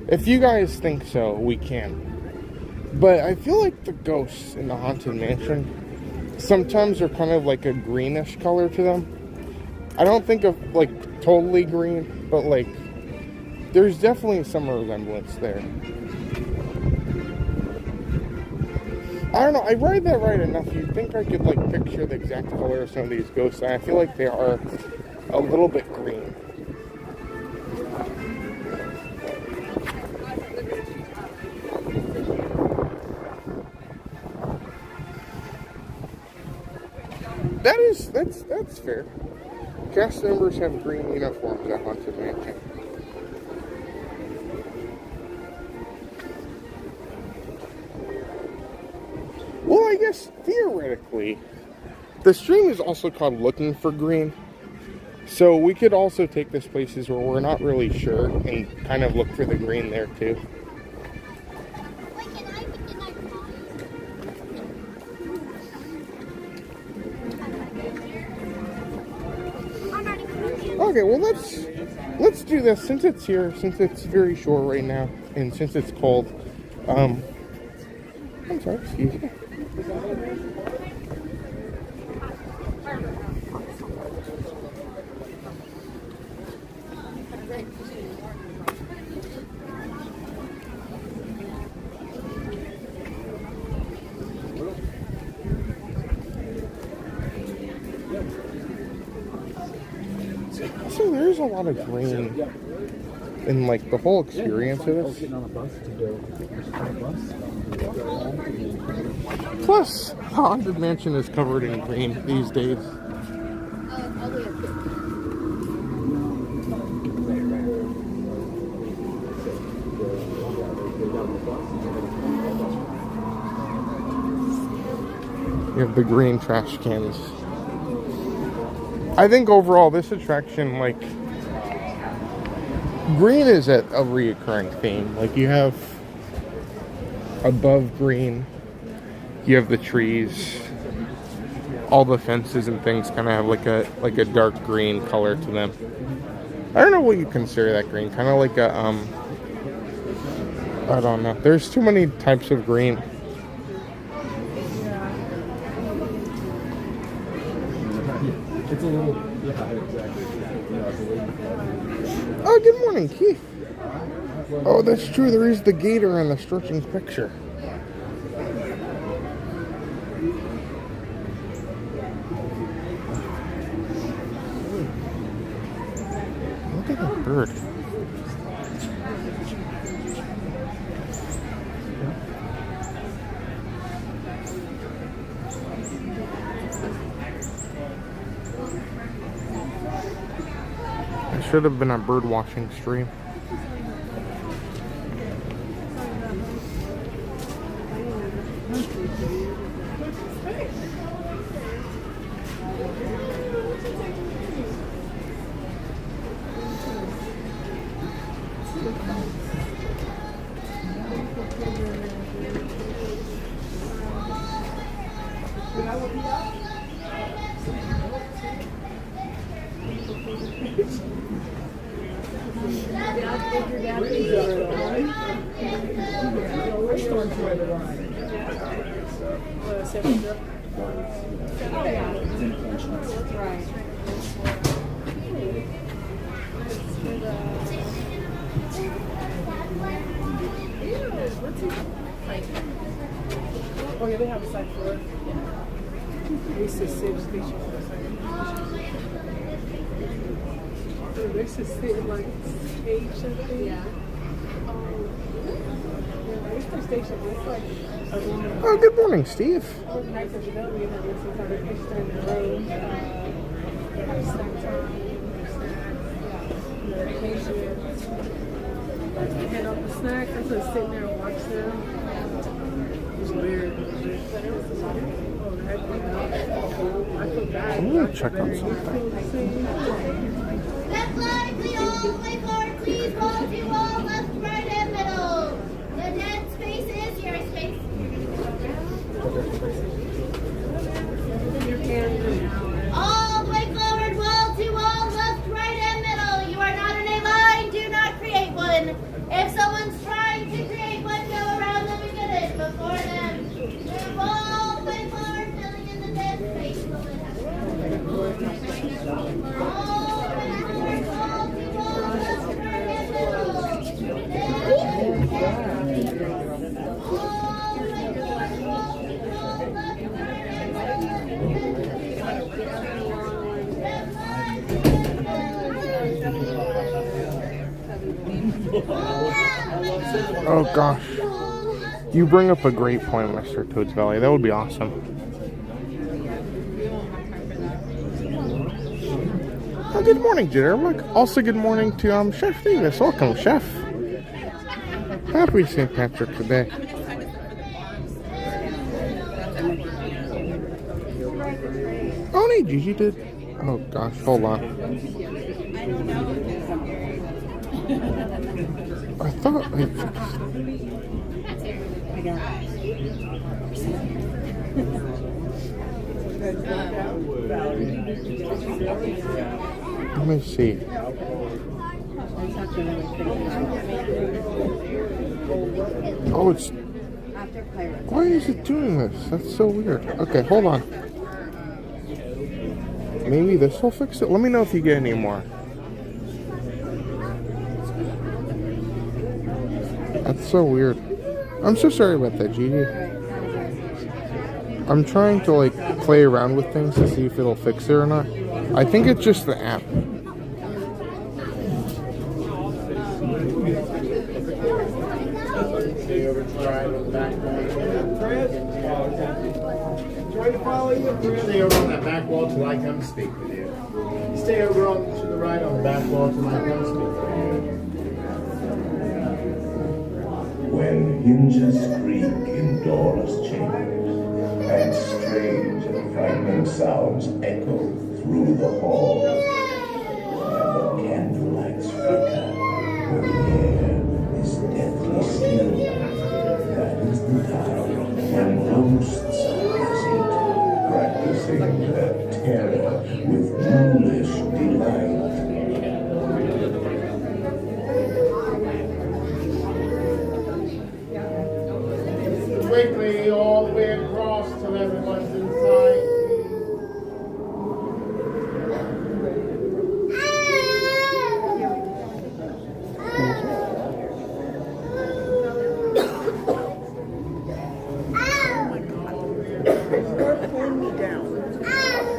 If you guys think so, we can. But I feel like the ghosts in the Haunted Mansion sometimes are kind of like a greenish color to them. I don't think of like totally green, but like there's definitely some resemblance there. I don't know, I read that right enough. You'd think I could like picture the exact color of some of these ghosts, and I feel like they are a little bit green. That's fair. Cast members have green uniforms at Haunted Mansion. Well, I guess theoretically, the stream is also called Looking for Green. So we could also take this places where we're not really sure and kind of look for the green there too. Okay, well let's do this since it's here, since it's very short right now, and since it's cold. I'm sorry, excuse me. So there's a lot of green in like the whole experience of this. Plus, the Haunted Mansion is covered in green these days. You have the green trash cans. I think overall this attraction, like, green is a reoccurring theme. Like, you have above green, you have the trees, all the fences and things kind of have like a dark green color to them. I don't know what you consider that green. Kind of like a I don't know. There's too many types of green. It's a little, yeah, good morning, Keith. Oh, that's true. There is the gator in the stretching picture. Look at that bird. It should have been a bird watching stream. Oh yeah, they have a side floor. We used to sit station for a second. They used to sit in like cage and thing. Yeah. Yeah, it's the station. It's like a room. Oh, good morning, Steve. It was nice as you know. We had some kind of picture in the room. They have snack time, snacks, medication. They hand out the snacks. I could sit there and watch them. It was weird. But it was I feel bad. I'm gonna check on something. Left line, please, all the way forward, please. Wall to wall, left, right, and middle. The dead space is your space. All the way forward, wall to wall, left, right, and middle. You are not in a line. Do not create one. If someone's trying to create one, go around them and get it before them. Move all the way forward, filling in the dead space. All the way forward, wall to wall, left, right, and middle. All the way forward, wall to wall, left, Oh gosh. You bring up a great point, Mr. Toad's Valley. That would be awesome. Oh, good morning, Jitter. Also, good morning to Chef Davis. Welcome, Chef. Happy St. Patrick's Day. Oh, nee, Gigi did. Oh gosh, hold on. I thought I fixed. Let me see. Oh, it's. Why is it doing this? That's so weird. Okay, hold on. Maybe this will fix it. Let me know if you get any more. That's so weird. I'm so sorry about that, Gigi. I'm trying to like play around with things to see if it'll fix it or not. I think it's just the app. Stay over on that back wall till I come speak with you. Stay over on to the right on the back wall till I come speak with you. When hinges creak in doorless chambers, and strange and frightening sounds echo through the hall, and the candlelights flicker, when the air is deathly still, that is the time when ghosts are present, practicing their terror with ghoulish delight. Quickly, all the way across till everyone's inside.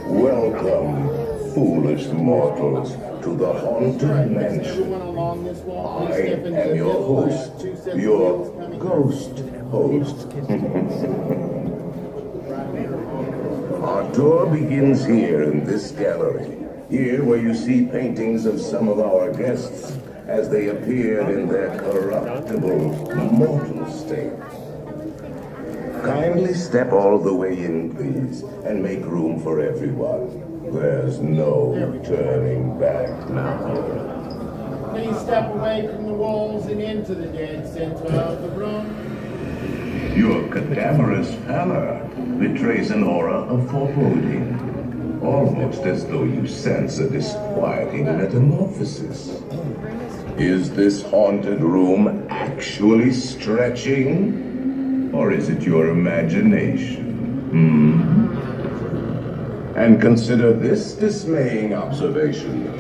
Welcome, foolish mortals, to the haunted mansion. Everyone along this wall, I please step into am the your middle. There's host, two sets of your wheels coming ghost host. Our tour begins here in this gallery. Here where you see paintings of some of our guests as they appeared in their corruptible, mortal state. Kindly step all the way in, please, and make room for everyone. There's no turning back now. Please step away from the walls and into the dead center of the room. Your cadaverous pallor betrays an aura of foreboding, almost as though you sense a disquieting metamorphosis. Is this haunted room actually stretching? Or is it your imagination? And consider this dismaying observation.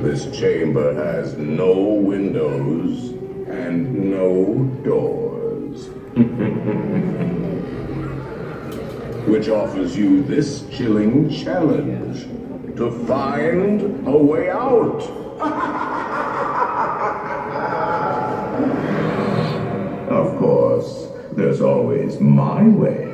This chamber has no windows and no doors. Which offers you this chilling challenge to find a way out. Of course, there's always my way.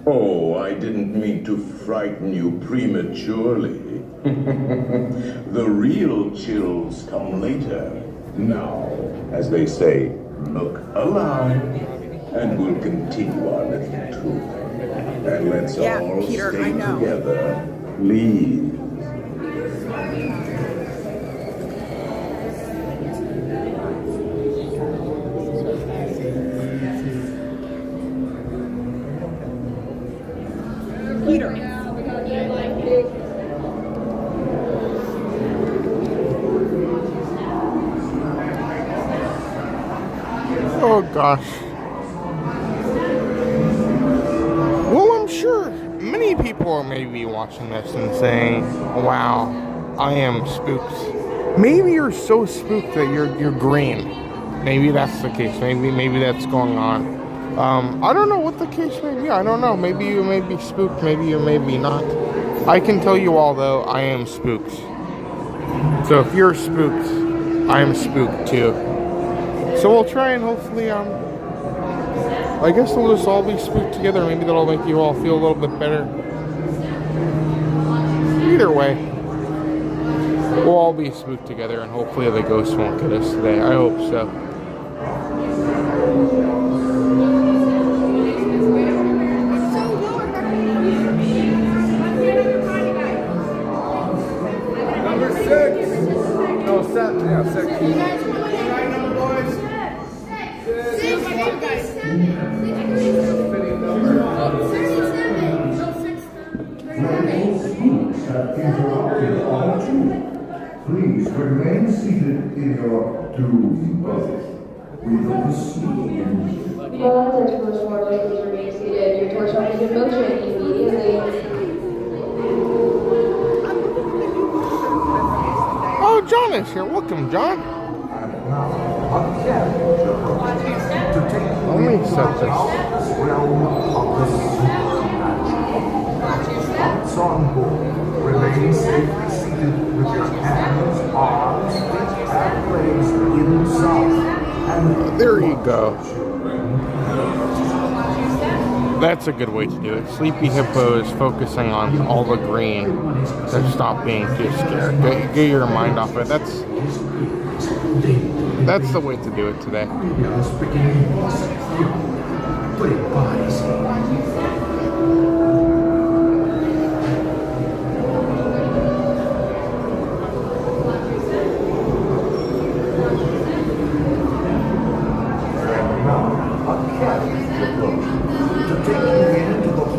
Oh, I didn't mean to frighten you prematurely. The real chills come later. Now, as they say, look alive, and we'll continue our little tour. And let's all Peter, stay I know. together, please. Peter. Oh gosh. Well, I'm sure many people may be watching this and saying, wow, I am spooked. Maybe you're so spooked that you're green. Maybe that's the case. Maybe that's going on. I don't know what the case may be. I don't know. Maybe you may be spooked. Maybe you may be not. I can tell you all, though, I am spooked. So if you're spooked, I am spooked too. So we'll try and hopefully, I guess we'll just all be spooked together. Maybe that'll make you all feel a little bit better. Either way, we'll all be spooked together, and hopefully the ghosts won't get us today. I hope so. Number 6. No, 7. Yeah, 6. Right number, boys. 6. Fitting number. Have interrupted all two. Please remain seated in your doom boat. We will proceed. All attention mortals, please remain seated. Your torch will be in motion immediately. Oh, John is here. Welcome, John. Let me set this. Realm of the supernatural. On board, remain safely seated with your hands, arms, feet, and legs inside. And There you go. That's a good way to do it. Sleepy Hippo is focusing on all the green to stop being too scared. Get your mind off it. That's the way to do it today.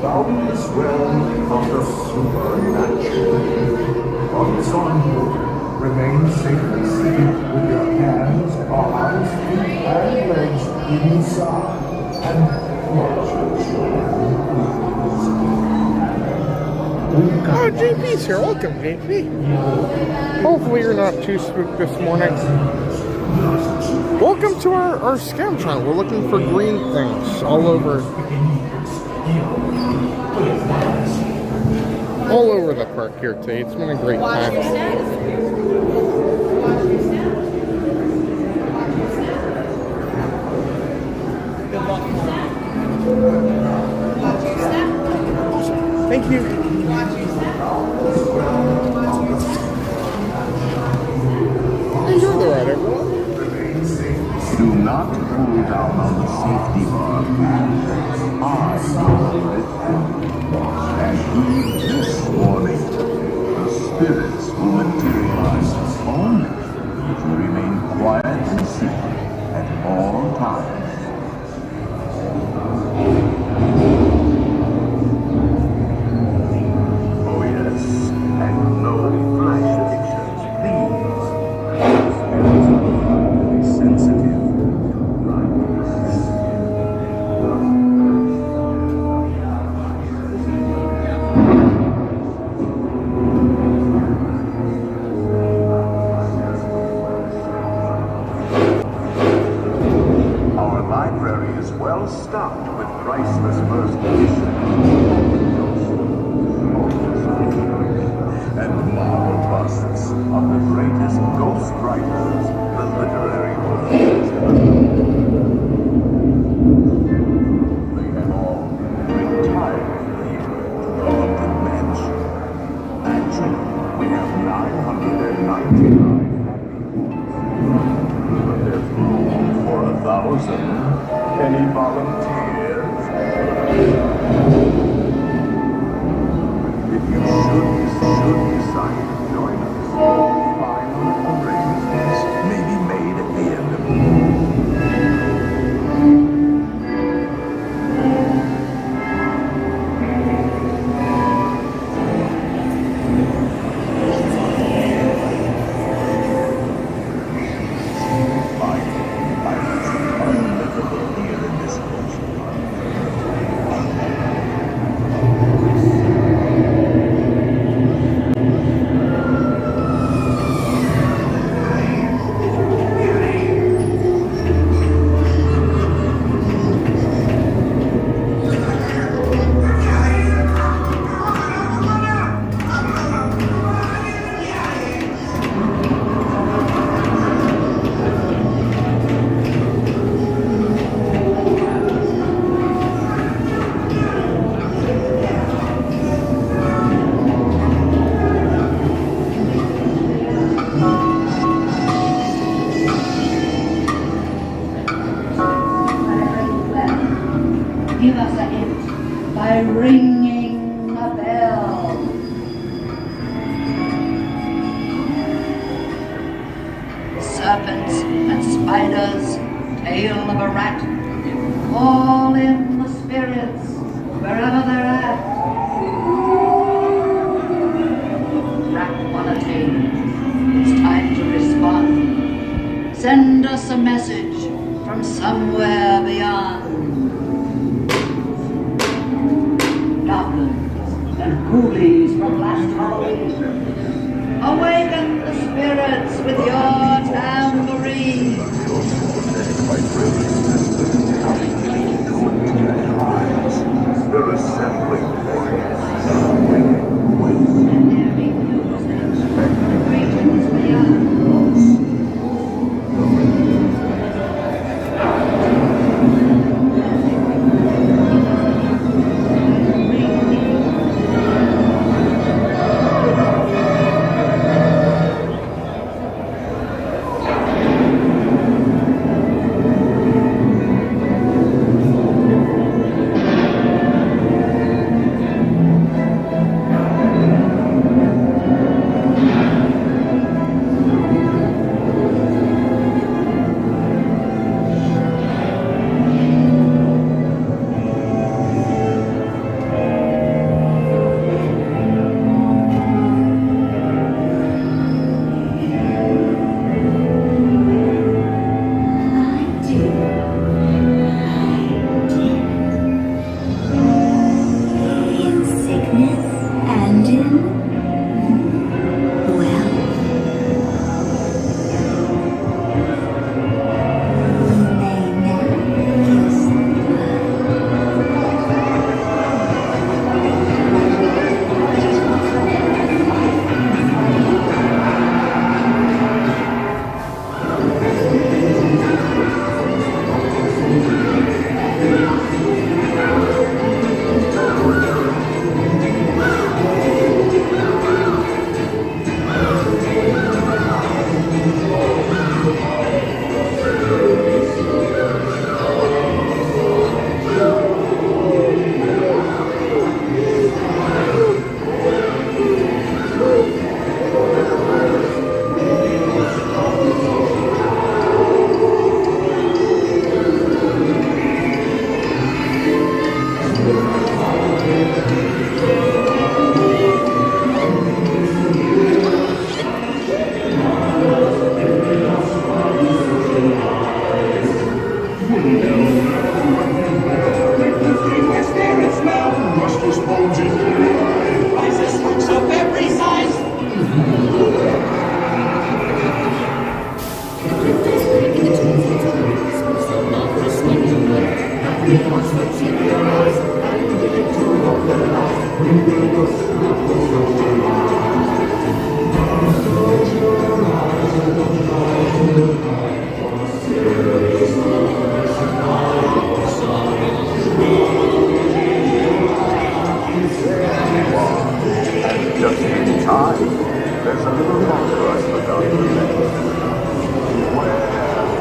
boundless realm of the supernatural. On this onboard, remain safely seated with your hands, arms, feet, and legs inside, and watch as your hand moves. Oh, JP's here. Welcome, JP. Hopefully you're not too spooked this morning. Welcome to our Scamtron. We're looking for green things all over the park here today. It's been a great time. Thank you. Enjoy the ride, everyone. Do not pull down on the safety bar. I know it. And heed this warning. The spirits will materialize only if you remain quiet and secret at all times. Oh yes, and no flash addictions, please. Spirits are highly sensitive to brightness. Our library is well stocked with priceless first editions and marble busts of the greatest ghost writers the literary world has ever known. They have all retired here to go up the bench. Actually, we have 999 happy ones. But there's room for 1,000. Any volunteers? If you should decide to join us, final arrangements may be made at the end of the Give us a hint by ringing a bell. Serpents and spiders, tail of a rat, call in the spirits wherever they're at. Rat one attained. It's time to respond. Send us a message from somewhere beyond. Goblins and ghoulies from last Halloween, awaken the spirits with your tambourine. They're assembling for you. Just in time. There's a little longer I forgot to mention. Beware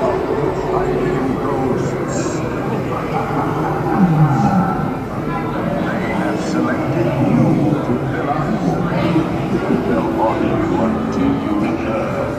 of hiding ghosts. They have selected you to fill us. They'll haunt you until you return.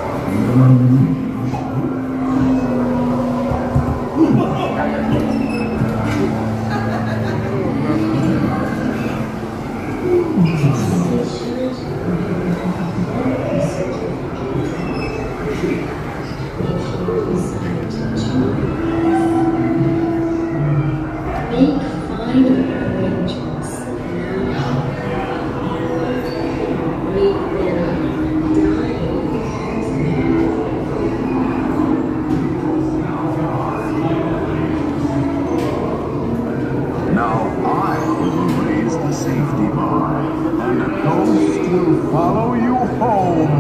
Make final arrangements now. We will die. Now I will raise the safety bar, and a ghost will follow you home.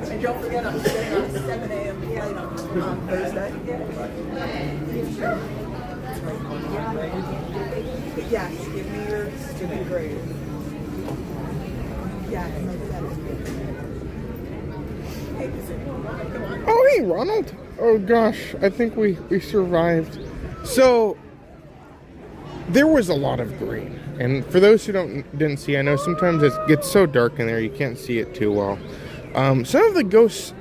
And don't forget, I'm staying on 7 a.m. flight on Thursday. Yes, give me your stupid grade. Yeah, hey, come on. Oh, hey, Ronald. Oh, gosh. I think we survived. So, there was a lot of green. And for those who didn't see, I know sometimes it gets so dark in there you can't see it too well. Some of the ghosts,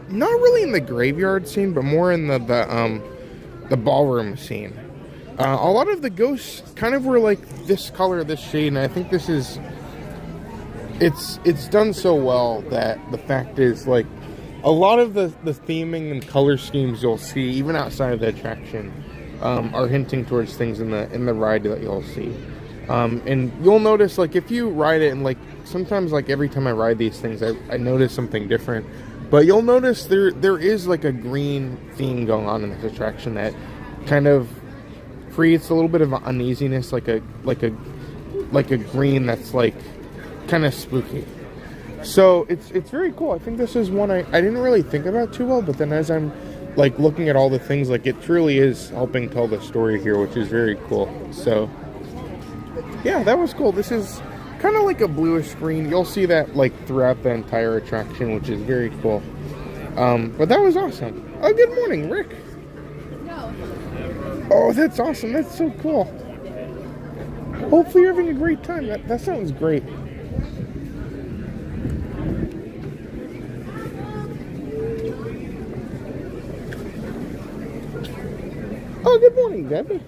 not really in the graveyard scene, but more in the ballroom scene. A lot of the ghosts kind of were like this color, this shade, and I think this is... It's done so well that the fact is, like, a lot of the theming and color schemes you'll see, even outside of the attraction, are hinting towards things in the ride that you'll see. And you'll notice, like, if you ride it, and, like, sometimes, like, every time I ride these things, I notice something different. But you'll notice there is, like, a green theme going on in this attraction that kind of creates a little bit of uneasiness, like a green that's, like, kind of spooky. So it's very cool. I think this is one I didn't really think about too well, but then as I'm like looking at all the things, like, it truly is helping tell the story here, which is very cool. So yeah, that was cool. This is kind of like a bluish green. You'll see that like throughout the entire attraction, which is very cool. But that was awesome. Oh, good morning, Rick. Oh, that's awesome. That's so cool. Hopefully you're having a great time. That sounds great. Oh, good morning, Debbie.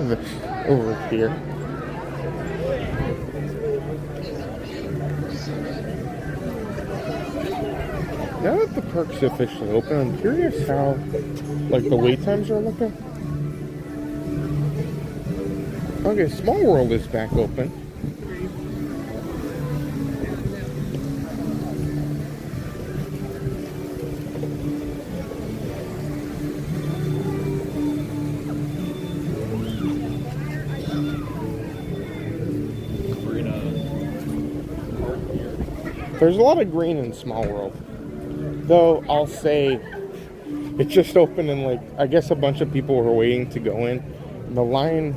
Let's go over here. Now that the park's officially open, I'm curious how, like, the wait times are looking. Okay, Small World is back open. There's a lot of green in Small World. Though, I'll say, it just opened and, like, I guess a bunch of people were waiting to go in. The line,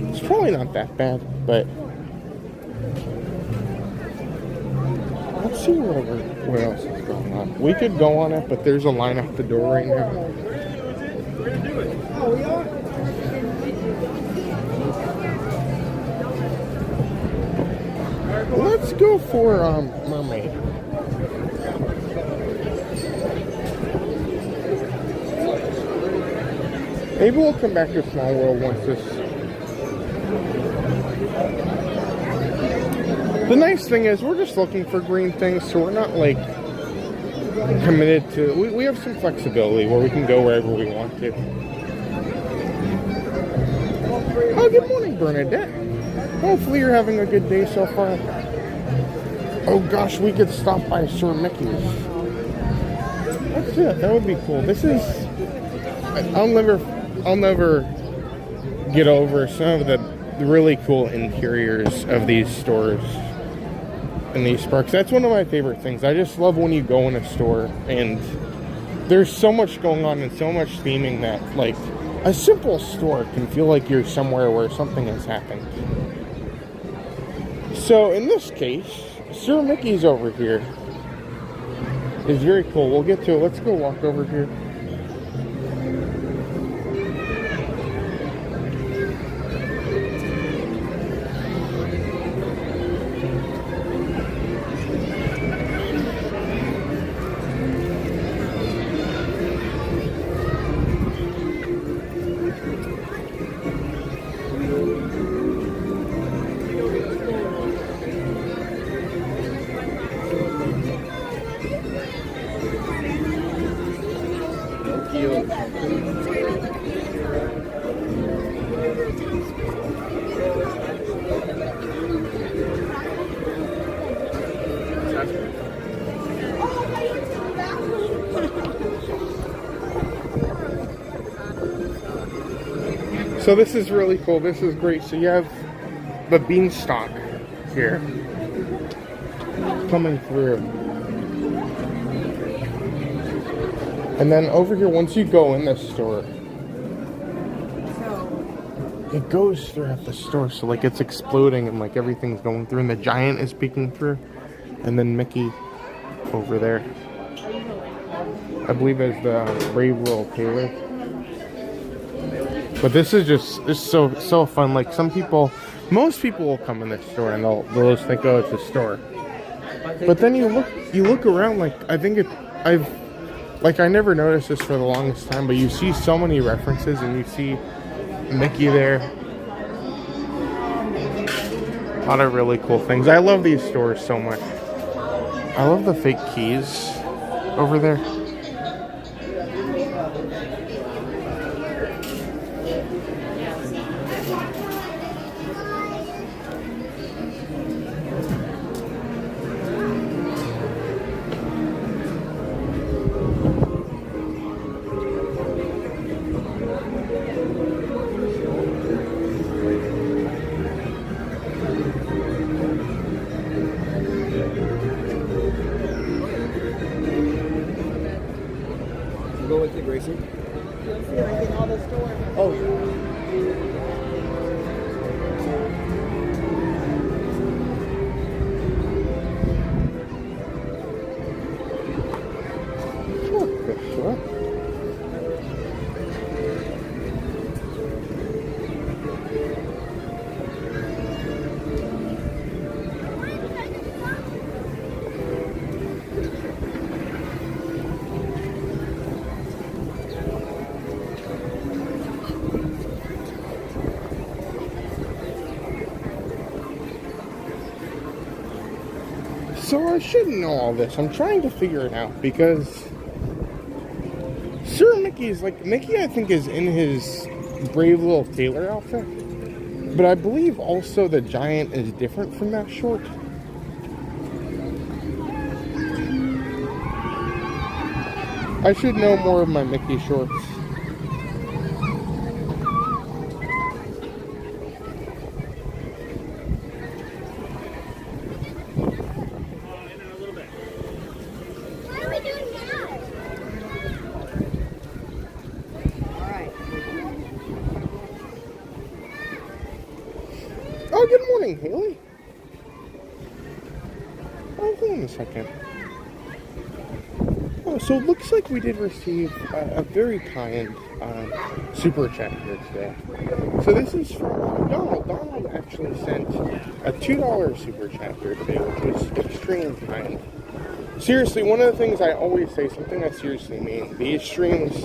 it's probably not that bad, but Let's see what else is going on. We could go on it, but there's a line out the door right now. Let's go for Mermaid. Maybe we'll come back to Small World once this. The nice thing is we're just looking for green things, so we're not like committed to. We have some flexibility where we can go wherever we want to. Oh, good morning, Bernadette. Hopefully you're having a good day so far. Oh gosh, we could stop by Sir Mickey's. That's it. That would be cool. This is. I'll never get over some of the really cool interiors of these stores in these parks. That's one of my favorite things. I just love when you go in a store and there's so much going on and so much theming that like a simple store can feel like you're somewhere where something has happened. So in this case, Sir Mickey's over here is very cool. We'll get to it. Let's go walk over here. So this is really cool. This is great. So you have the beanstalk here coming through. And then over here, once you go in the store, it goes throughout the store. So like it's exploding and like everything's going through and the giant is peeking through. And then Mickey over there. I believe as the brave little tailor. But this is so fun. Like most people will come in this store and they'll just think, oh, it's a store. But then you look around, like I never noticed this for the longest time, but you see so many references and you see Mickey there. A lot of really cool things. I love these stores so much. I love the fake keys over there. Go with you, Gracie. Let's see, like in all the stores. Oh, So I shouldn't know all this. I'm trying to figure it out because Sir Mickey's like Mickey, I think, is in his brave little tailor outfit, but I believe also the giant is different from that short. I should know more of my Mickey shorts. Oh, good morning, Haley. Oh, good on a second. Oh, so it looks like we did receive a very kind super chat here today. So this is from Donald. Donald actually sent a $2 super chat here today, which was extremely kind. Seriously, one of the things I always say, something I seriously mean, these streams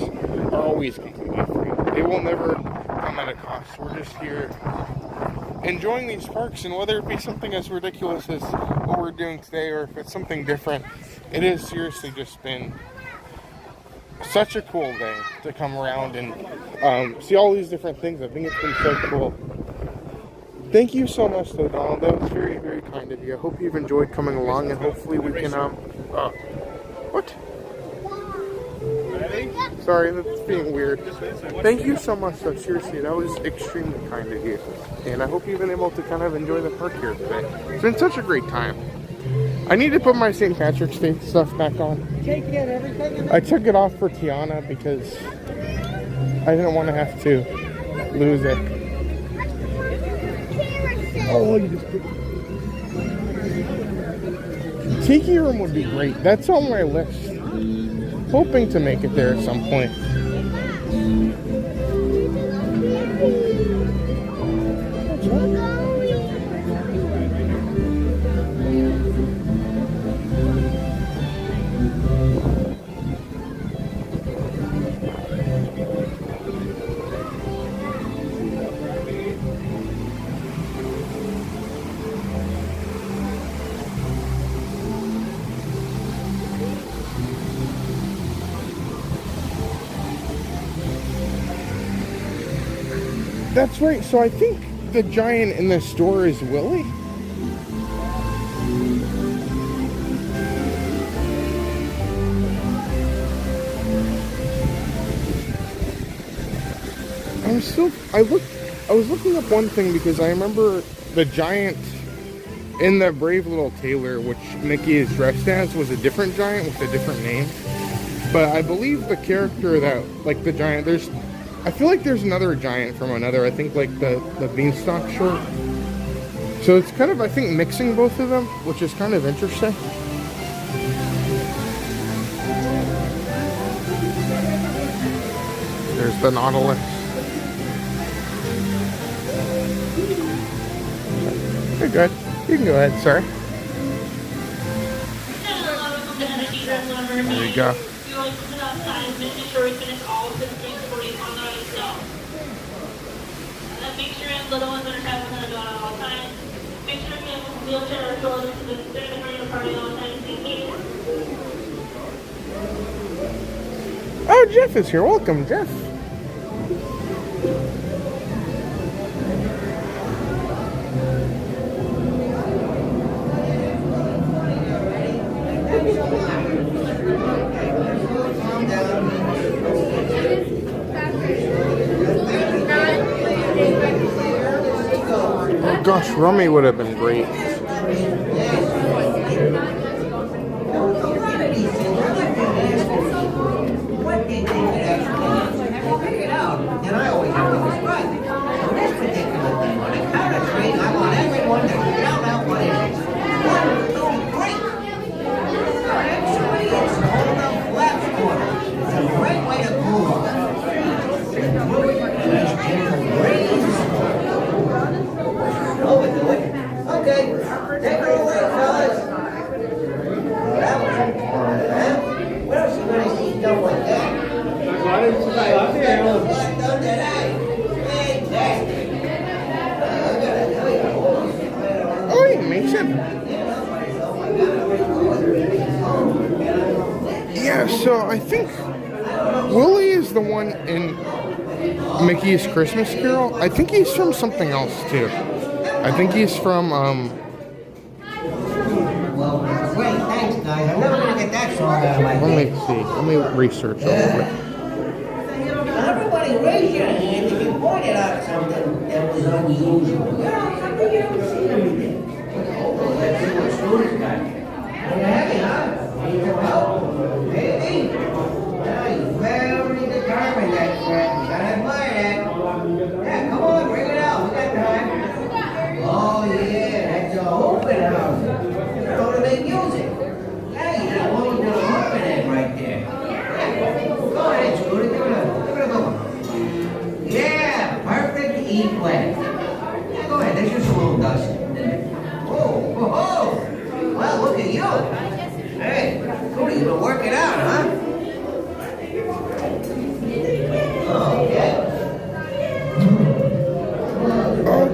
are always completely free. They will never come at a cost. We're just here enjoying these parks, and whether it be something as ridiculous as what we're doing today or if it's something different, it has seriously just been such a cool day to come around and see all these different things. I think it's been so cool. Thank you so much, though, Donald. That was very, very kind of you. I hope you've enjoyed coming along, and hopefully we can, what? Sorry, that's being weird. Thank you so much, though. Seriously, that was extremely kind of you. And I hope you've been able to kind of enjoy the park here today. It's been such a great time. I need to put my St. Patrick's Day stuff back on. I took it off for Tiana because I didn't want to have to lose it. Oh, you just Tiki room would be great. That's on my list. Hoping to make it there at some point. That's right, so I think the giant in the store is Willie. I was looking up one thing because I remember the giant in the Brave Little Tailor, which Mickey is dressed as, was a different giant with a different name. But I believe the character that, like the giant, I feel like there's another giant from another, I think like the Beanstalk short. So it's kind of, I think, mixing both of them, which is kind of interesting. There's the Nautilus. You're good. You can go ahead, sir. There you go. Make sure you have little ones that are traveling on the door at all times. Make sure you have a wheelchair or stroller to the center of the party all the time. Thank you. Oh, Jeff is here. Welcome, Jeff. Oh gosh, Rummy would have been great. And I always have to describe it. So this particular thing, on a count of three, I want everyone to shout out what it is. 1, 2, 3. Actually, it's called a flaps corner. It's a great way to cool off. Let's jingle brains. Overdo it. Okay, take her away, fellas. Well, that was important, huh? What else you gonna see done like that? Oh, he makes it. Yeah, so I think Willie is the one in Mickey's Christmas Carol. I think he's from something else too. I think he's from Well, great, thanks guys. I'm never gonna get that song out of my head. let me see. Let me research a little bit. Everybody raise your hand if you pointed out something that was unusual. You know, something you don't see every day. Oh, let's see what Stuart's got. Hey, huh? Need some help? Maybe. Now, you're very determined, that friend. You gotta admire that. Yeah, come on, bring it out. We got time. Oh, yeah, that's your open house. You know to make music.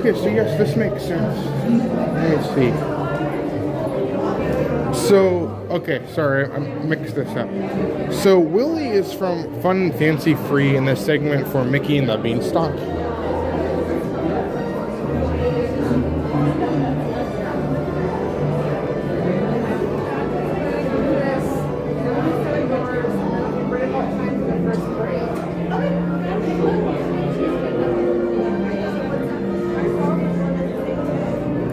Okay, so yes, this makes sense. Let me see. So, okay, sorry, I mixed this up. So Willie is from Fun and Fancy Free in the segment for Mickey and the Beanstalk.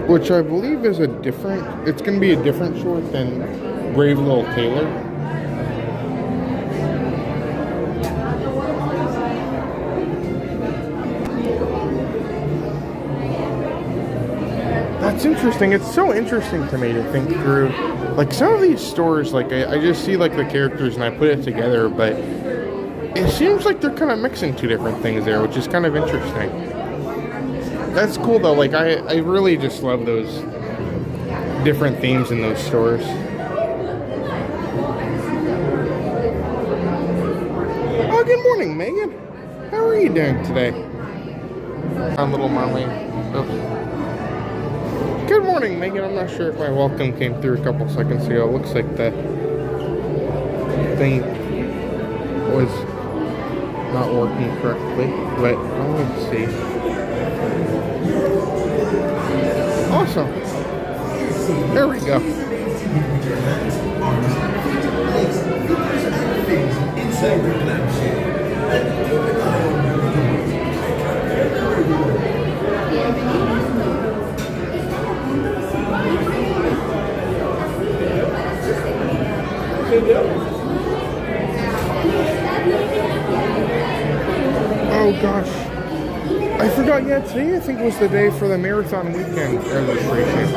Which I believe is it's going to be a different short than Brave Little Taylor. That's interesting. It's so interesting to me to think through. Like some of these stores, like I just see like the characters and I put it together, but it seems like they're kind of mixing two different things there, which is kind of interesting. That's cool though, like I really just love those different themes in those stores. Oh, good morning, Megan. How are you doing today? I'm Little Marley. Oops. Good morning, Megan. I'm not sure if my welcome came through a couple seconds ago. It looks like the thing was not working correctly, but let's see. Awesome. There we go. Oh gosh. I forgot, yeah, today I think was the day for the marathon weekend registration.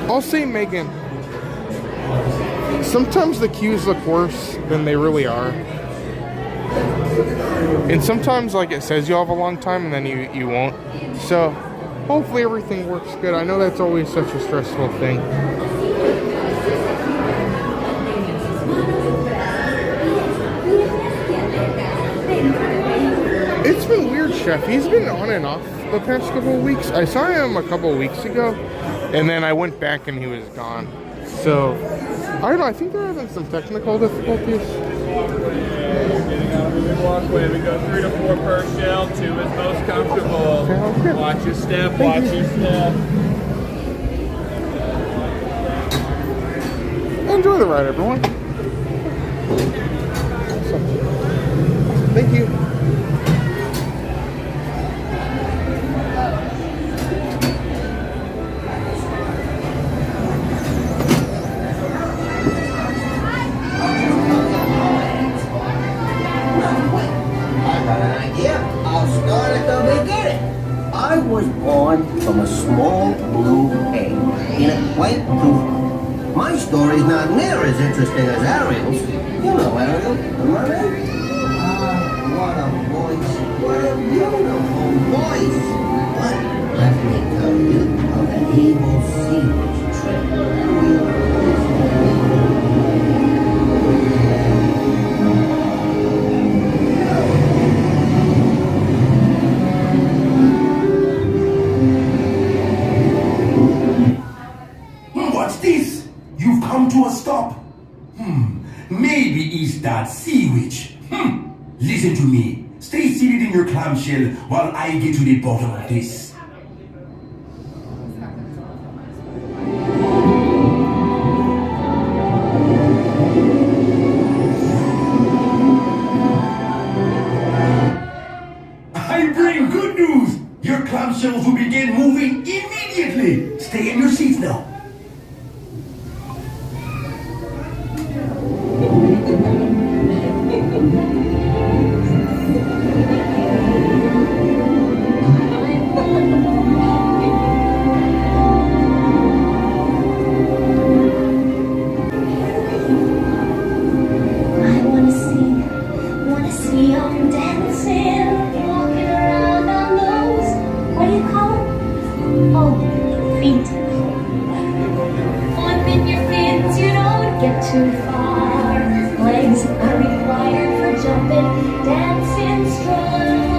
I'll say, Megan, sometimes the queues look worse than they really are. And sometimes, like, it says you'll have a long time and then you won't. So, hopefully everything works good. I know that's always such a stressful thing. It's been weird, Chef. He's been on and off the past couple of weeks. I saw him a couple of weeks ago, and then I went back and he was gone. So, I don't know. I think they're having some technical difficulties. Getting out of the walkway. We go 3 to 4 per shell. 2 is most comfortable. Okay. Watch your step. Watch your step. Enjoy the ride, everyone. Awesome. Thank you. I was born from a small blue egg in a white roof. My story's not near as interesting as Ariel's. You know Ariel, the mermaid? Ah, what a voice. What a beautiful voice. But let me tell you of an evil sea's trick. What's this? You've come to a stop. Maybe it's that sea witch. Listen to me. Stay seated in your clamshell while I get to the bottom of this. I bring good news. Your clamshells will begin moving immediately. Stay in your seats now. Too far. Legs are required for jumping, dancing strong.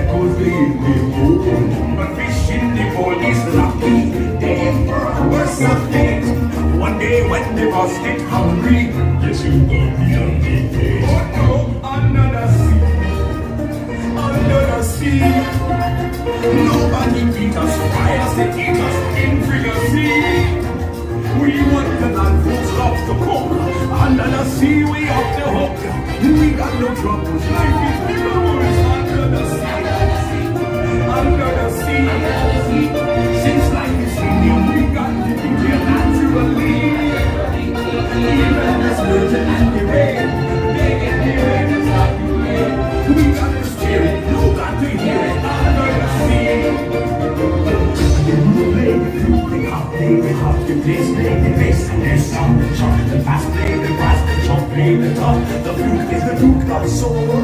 'cause they in the pool. But fish in the pool is lucky. They ain't for a worse of things. One day when they must get hungry, yes, you got the hungry face. Oh no, under the sea, under the sea. Nobody beat us, fry us, and eat us in the sea. We want the land folks love to cook. Under the sea, we off the hook. We got no troubles, life is below. Under the sea, under the sea. Since life is medium, we got to be here naturally. Even the sturgeon and the rain, they get the rain and start to rain. We got to steer it, you got to hear it. Under the sea. Play the flute, they hop, the hop, the bass, play the bass, and there's some the chop, the bass, play the brass, the chop, play the top. The flute is the duke of soul.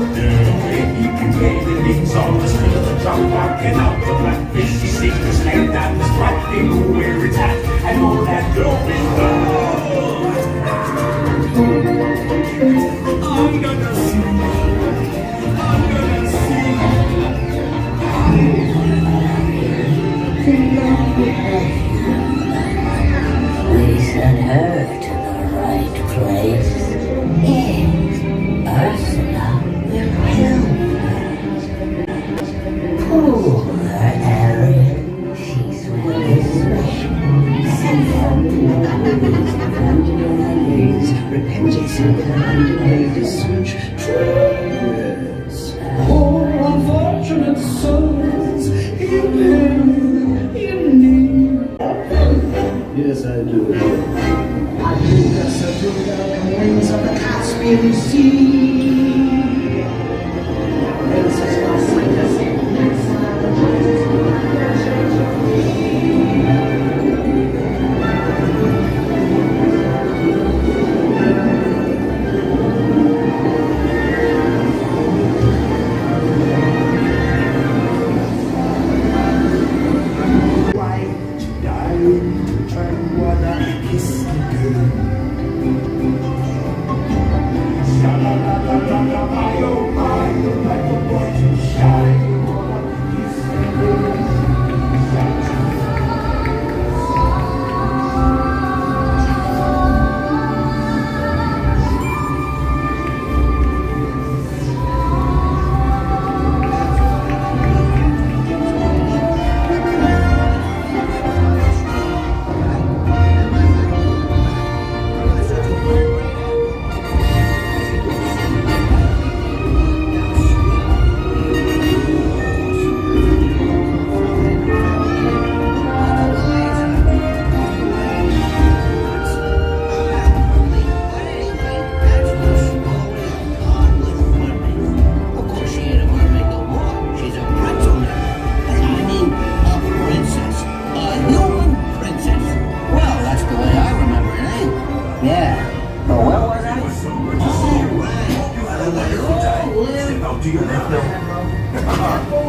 He can play the names on the string of the drum, rocking out the blackfish. He sings the slave and the strap, they know where it's at, and all that glow is gold. Under the sea, under the sea. We sent her to the right place. Yes, Ursula will help us. Poor Ariel, she's really special. Send her to the companies and repentance and the search treasures. Poor unfortunate souls in need. Yes, I do. I think I subdued the winds of the Caspian Sea. Princess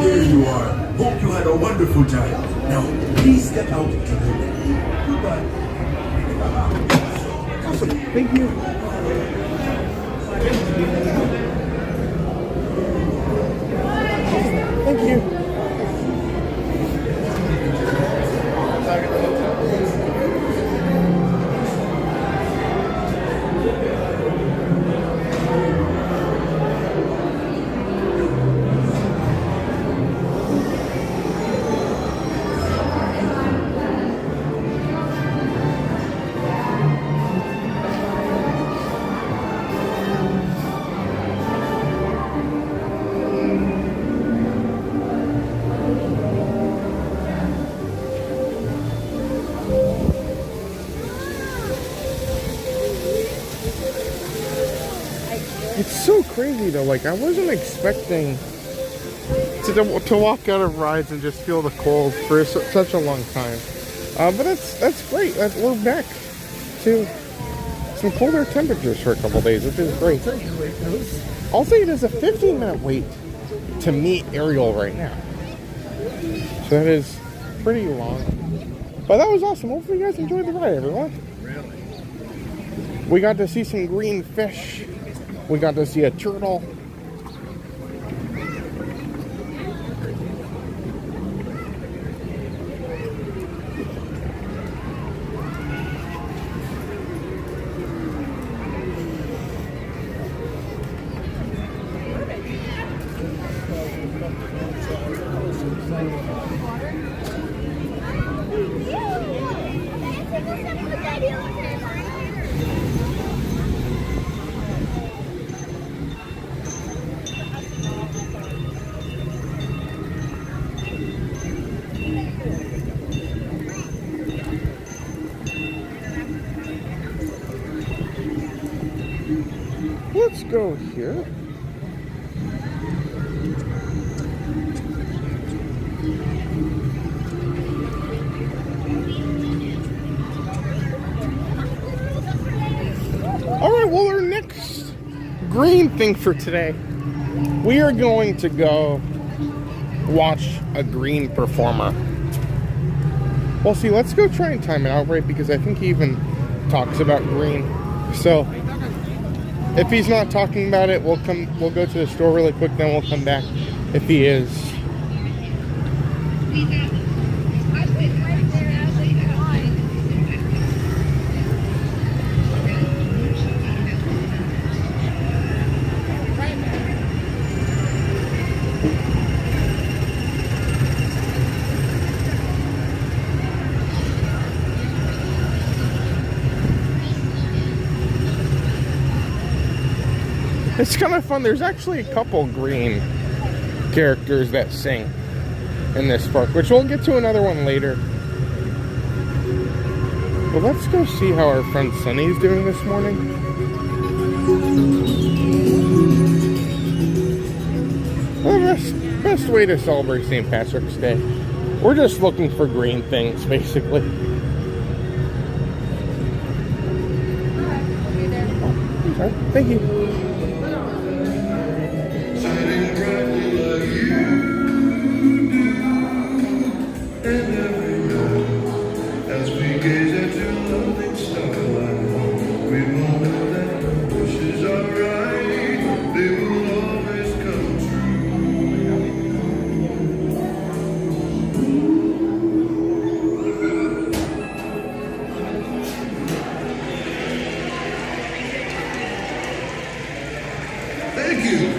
There you are. Hope you had a wonderful time. Now, please step out to the lady. Goodbye. Awesome. Thank you. Thank you. It's so crazy though, like I wasn't expecting to walk out of rides and just feel the cold for such a long time. But that's great. We're back to some colder temperatures for a couple days, which is great. I'll say it is a 15-minute wait to meet Ariel right now. So that is pretty long. But that was awesome. Hopefully you guys enjoyed the ride, everyone. Really? We got to see some green fish. We got to see a turtle. Let's go here. Alright, well, our next green thing for today, we are going to go watch a green performer. Well, see, let's go try and time it out right, because I think he even talks about green. So if he's not talking about it, we'll go to the store really quick, then we'll come back if he is. It's kind of fun. There's actually a couple green characters that sing in this park, which we'll get to another one later. Well, let's go see how our friend Sunny's doing this morning. Well, best way to celebrate St. Patrick's Day. We're just looking for green things, basically. Oh, sorry. Thank you.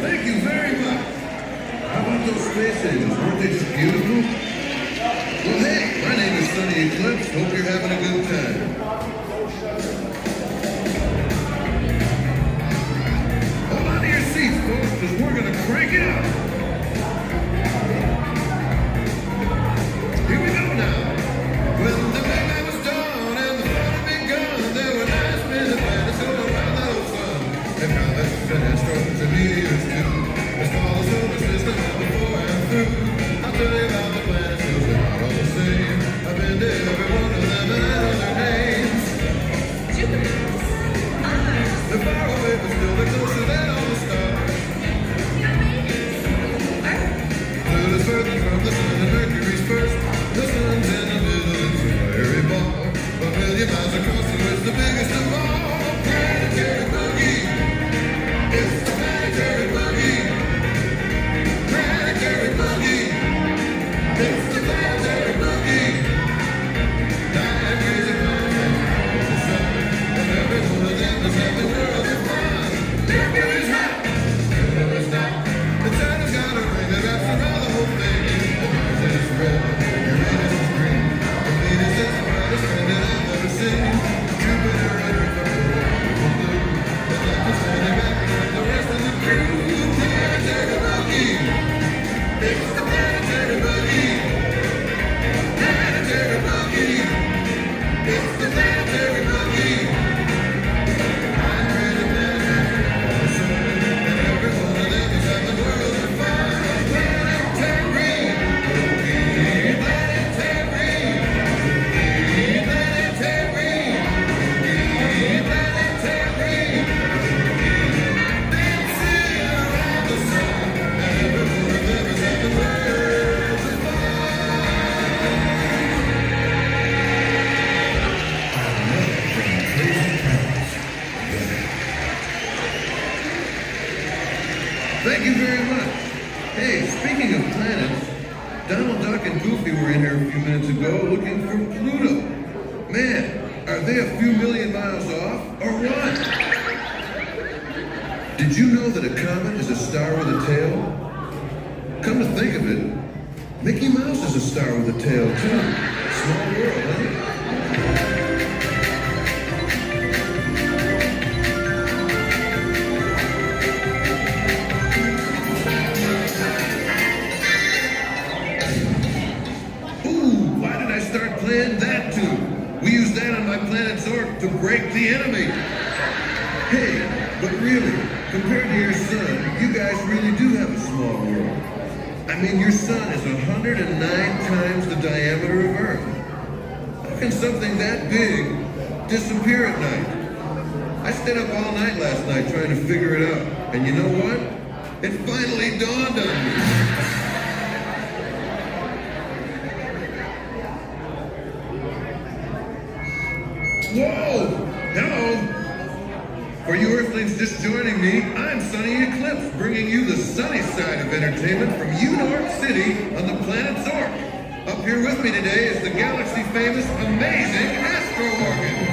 Thank you very much. How about those space angels? Weren't they just beautiful? Well, hey, my name is Sunny Eclipse. Hope you're having a good time. Hold on to your seats, folks, because we're going to crank it up. Here we go now. When the big night was dawn and the fun had begun, there were nice men and planets all around the old sun. And now that's finished, strokes and years too. As far as solar system and before and through, I'll tell you about the planets, cause they're not all the same. I've been to every one of them and I know their names. Jupiter, Mars, they're far away but still they're closer than all the stars. Pluto's further from the sun and Mercury's first. The sun's in the middle, it's a fiery ball. 1 million miles across the earth, the biggest of all. Planetary boogie. It's the planetary boogie. Planetary boogie. It's the planetary boogie. 9 crazy planets around the sun, and every one of them is having world of fun. Mercury's hot, Pluto's not. The Saturn's got a ring that wraps around the whole thing. The Mars is red, Uranus is green. The Venus is the brightest planet I've ever seen. Jupiter and Earth are beautiful blue. The Neptune's standing back from the rest of the crew. Planetary boogie. It's the planetary boogie. Planetary boogie. It's the planetary boogie. 9 crazy planets around the sun, and every one of them is having world of fun. Planetary boogie. Planetary boogie. Planetary boogie. Planetary boogie. Dancing around the sun, and every one of them is having world of fun. Thank you very much. Hey, speaking of planets, Donald Duck and Goofy were in here a few minutes ago looking for Pluto. Man, are they a few million miles off, or what? Did you know that a comet is a star with a tail? Come to think of it, Mickey Mouse is a star with a tail, too. Small world, huh? Start playing that tune. We use that on my planet Zork to break the enemy. Hey, but really, compared to your sun, you guys really do have a small world. I mean, your sun is 109 times the diameter of Earth. How can something that big disappear at night? I stayed up all night last night trying to figure it out. And you know what? It finally dawned on me. Whoa! Hello! For you Earthlings just joining me, I'm Sunny Eclipse, bringing you the sunny side of entertainment from York City on the planet Zork. Up here with me today is the galaxy-famous, amazing Astro Organ.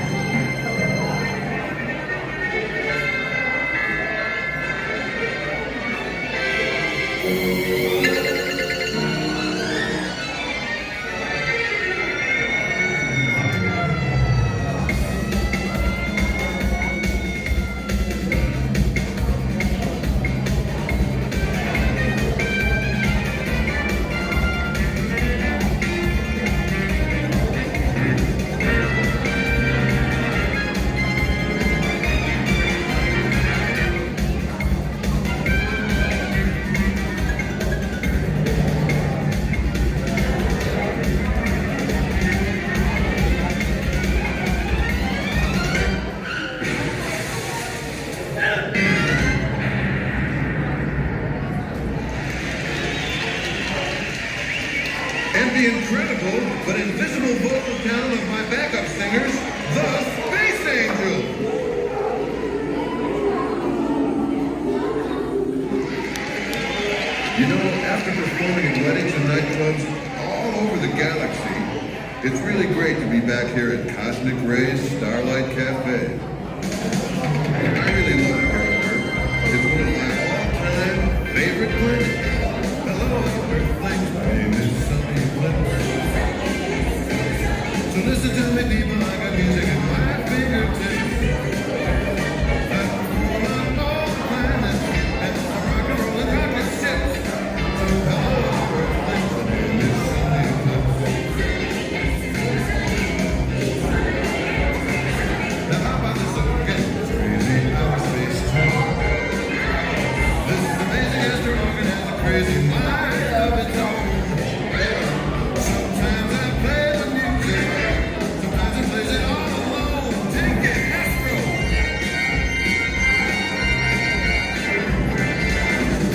Incredible but invisible vocal talent of my backup singers, the Space Angels. You know, after performing in weddings and nightclubs all over the galaxy, it's really great to be back here at Cosmic Ray's Starlight Cafe. I really love it here on Earth. It's one of my all-time favorite places. Hello, Earthlings. My name is Sunny. So listen to me, people, I got music in my fingertips. I'm on all the planets, and I'm rock and rollin' rocket ships. So hello, Earthlings, my name is Sunny Eclipse. Now how about this organ? Crazy outer space talk. This amazing Astro organ has a crazy mind of its own. Sometimes I play the music. Sometimes it plays it all alone. Take it, Astro!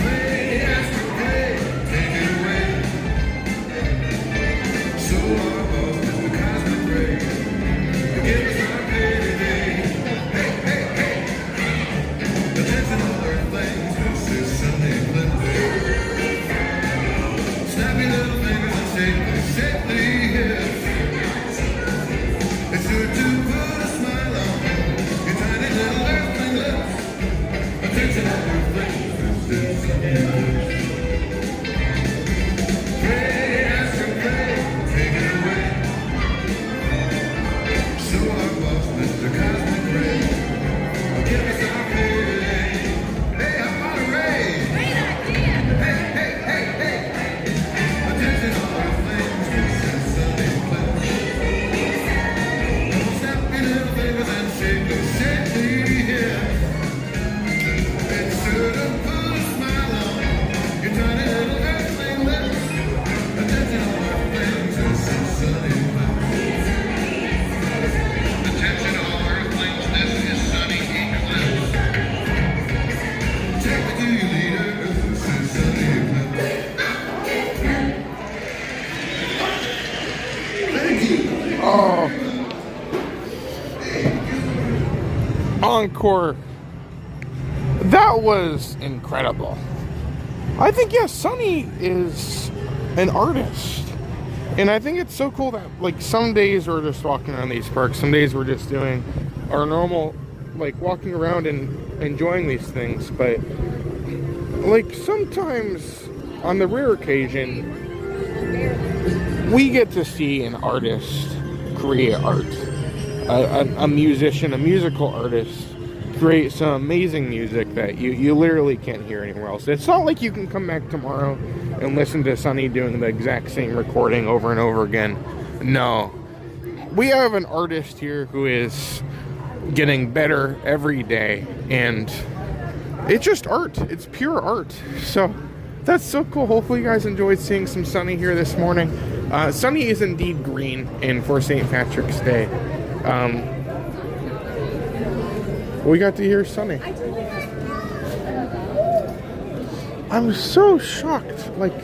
Play, Astro, play. Take it away. So our boss is the cosmic ray. Give us our play today. Hey, hey, hey! Attention all Earthlings, this is Sunny Eclipse. Snappy little fingers and shapely hips. It's sure to put a smile on your tiny little Earthling lips. Attention all Earthlings, this is Sunny Eclipse. Pray, Astro, pray, take it away. So our boss, Mr. Cosmic Ray, give us our play today. Hey, how about a raise? Great idea! Hey, hey, hey, hey! Attention all Earthlings, this is Sunny Eclipse. Snappy little fingers and shapely hips. It's sure to put a smile on your tiny little Earthling lips. Attention all Earthlings, this is Sunny Eclipse. Attention all Earthlings, this is Sunny Eclipse. Take me to your leader, this is Sunny Eclipse. Thank you. Oh. Encore. That was incredible. I think, yeah, Sunny is an artist. And I think it's so cool that, like, some days we're just walking around these parks, some days we're just doing our normal, like, walking around and enjoying these things. But, like, sometimes, on the rare occasion, we get to see an artist create art. A musician, a musical artist, create some amazing music that you literally can't hear anywhere else. It's not like you can come back tomorrow and listen to Sunny doing the exact same recording over and over again. No. We have an artist here who is getting better every day, and it's just art. It's pure art. So that's so cool. Hopefully you guys enjoyed seeing some Sunny here this morning. Sunny is indeed green, and for St. Patrick's Day, we got to hear Sunny. I'm so shocked. Like,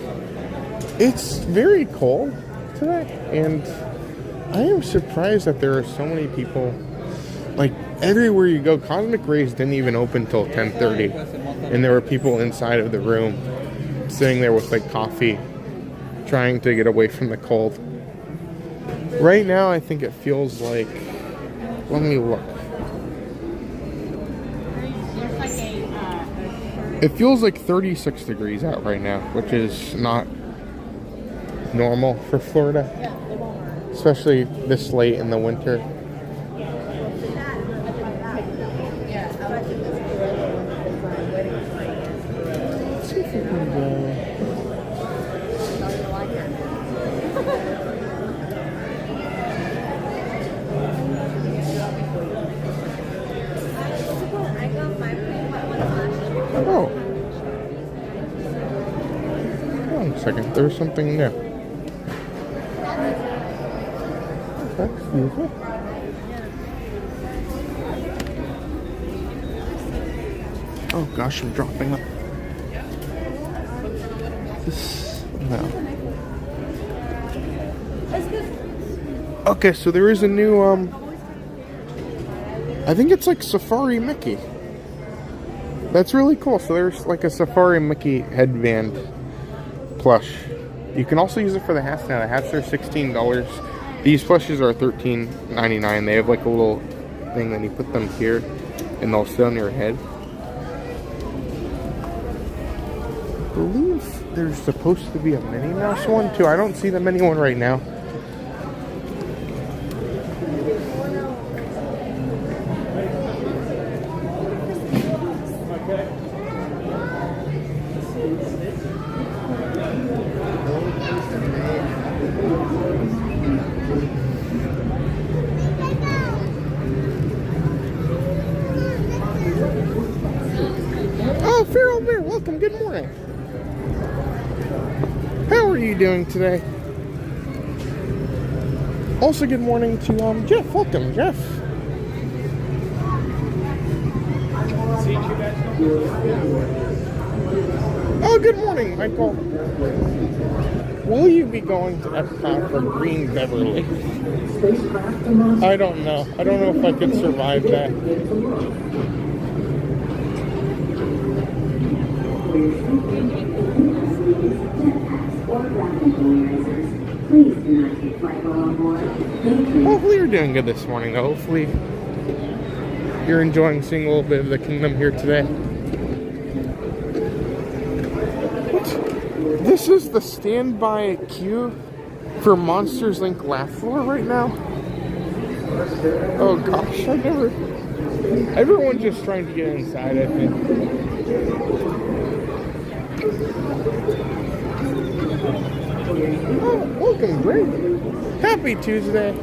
it's very cold today, and I am surprised that there are so many people. Like, everywhere you go, Cosmic Rays didn't even open till 10:30, and there were people inside of the room sitting there with like coffee, trying to get away from the cold. Right now, I think it feels like, let me look. It feels like 36 degrees out right now, which is not normal for Florida, especially this late in the winter. Let's see if we can go. Oh. Hold on a second, there's something new. Okay, excuse me. Oh gosh, I'm dropping up. This, no. Okay, so there is a new, I think it's like Safari Mickey. That's really cool. So there's like a Safari Mickey headband plush. You can also use it for the hats now. The hats are $16. These plushes are $13.99. They have like a little thing that you put them here and they'll sit on your head. I believe there's supposed to be a Minnie Mouse one too. I don't see the Minnie one right now. Welcome, good morning. How are you doing today? Also, good morning to Jeff. Welcome, Jeff. Oh, good morning, Michael. Will you be going to Epcot for Green Beverly? I don't know. I don't know if I could survive that. Hopefully you're doing good this morning though. Hopefully you're enjoying seeing a little bit of the kingdom here today. What? This is the standby queue for Monsters Inc. Laugh Floor right now? Oh gosh, everyone's just trying to get inside, I think. Oh, welcome, Greg. Happy Tuesday.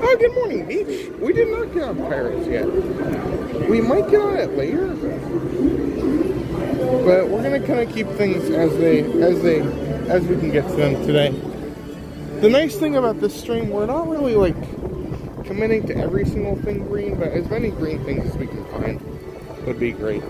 Oh, good morning, Beach. We did not get on Pirates yet. We might get on it later, but we're gonna kind of keep things as we can get to them today. The nice thing about this stream, we're not really like committing to every single thing green, but as many green things as we can find would be great.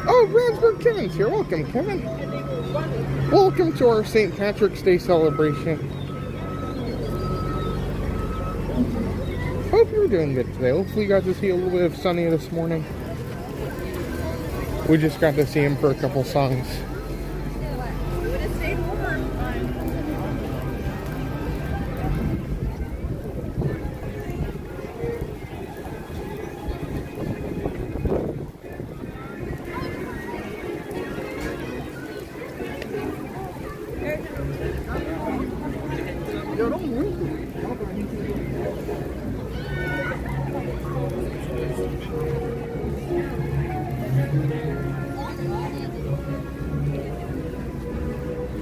Oh, Brandsburg Kevin's here. Welcome, Kevin. Welcome to our St. Patrick's Day celebration. Hope you're doing good today. Hopefully you got to see a little bit of Sunny this morning. We just got to see him for a couple songs.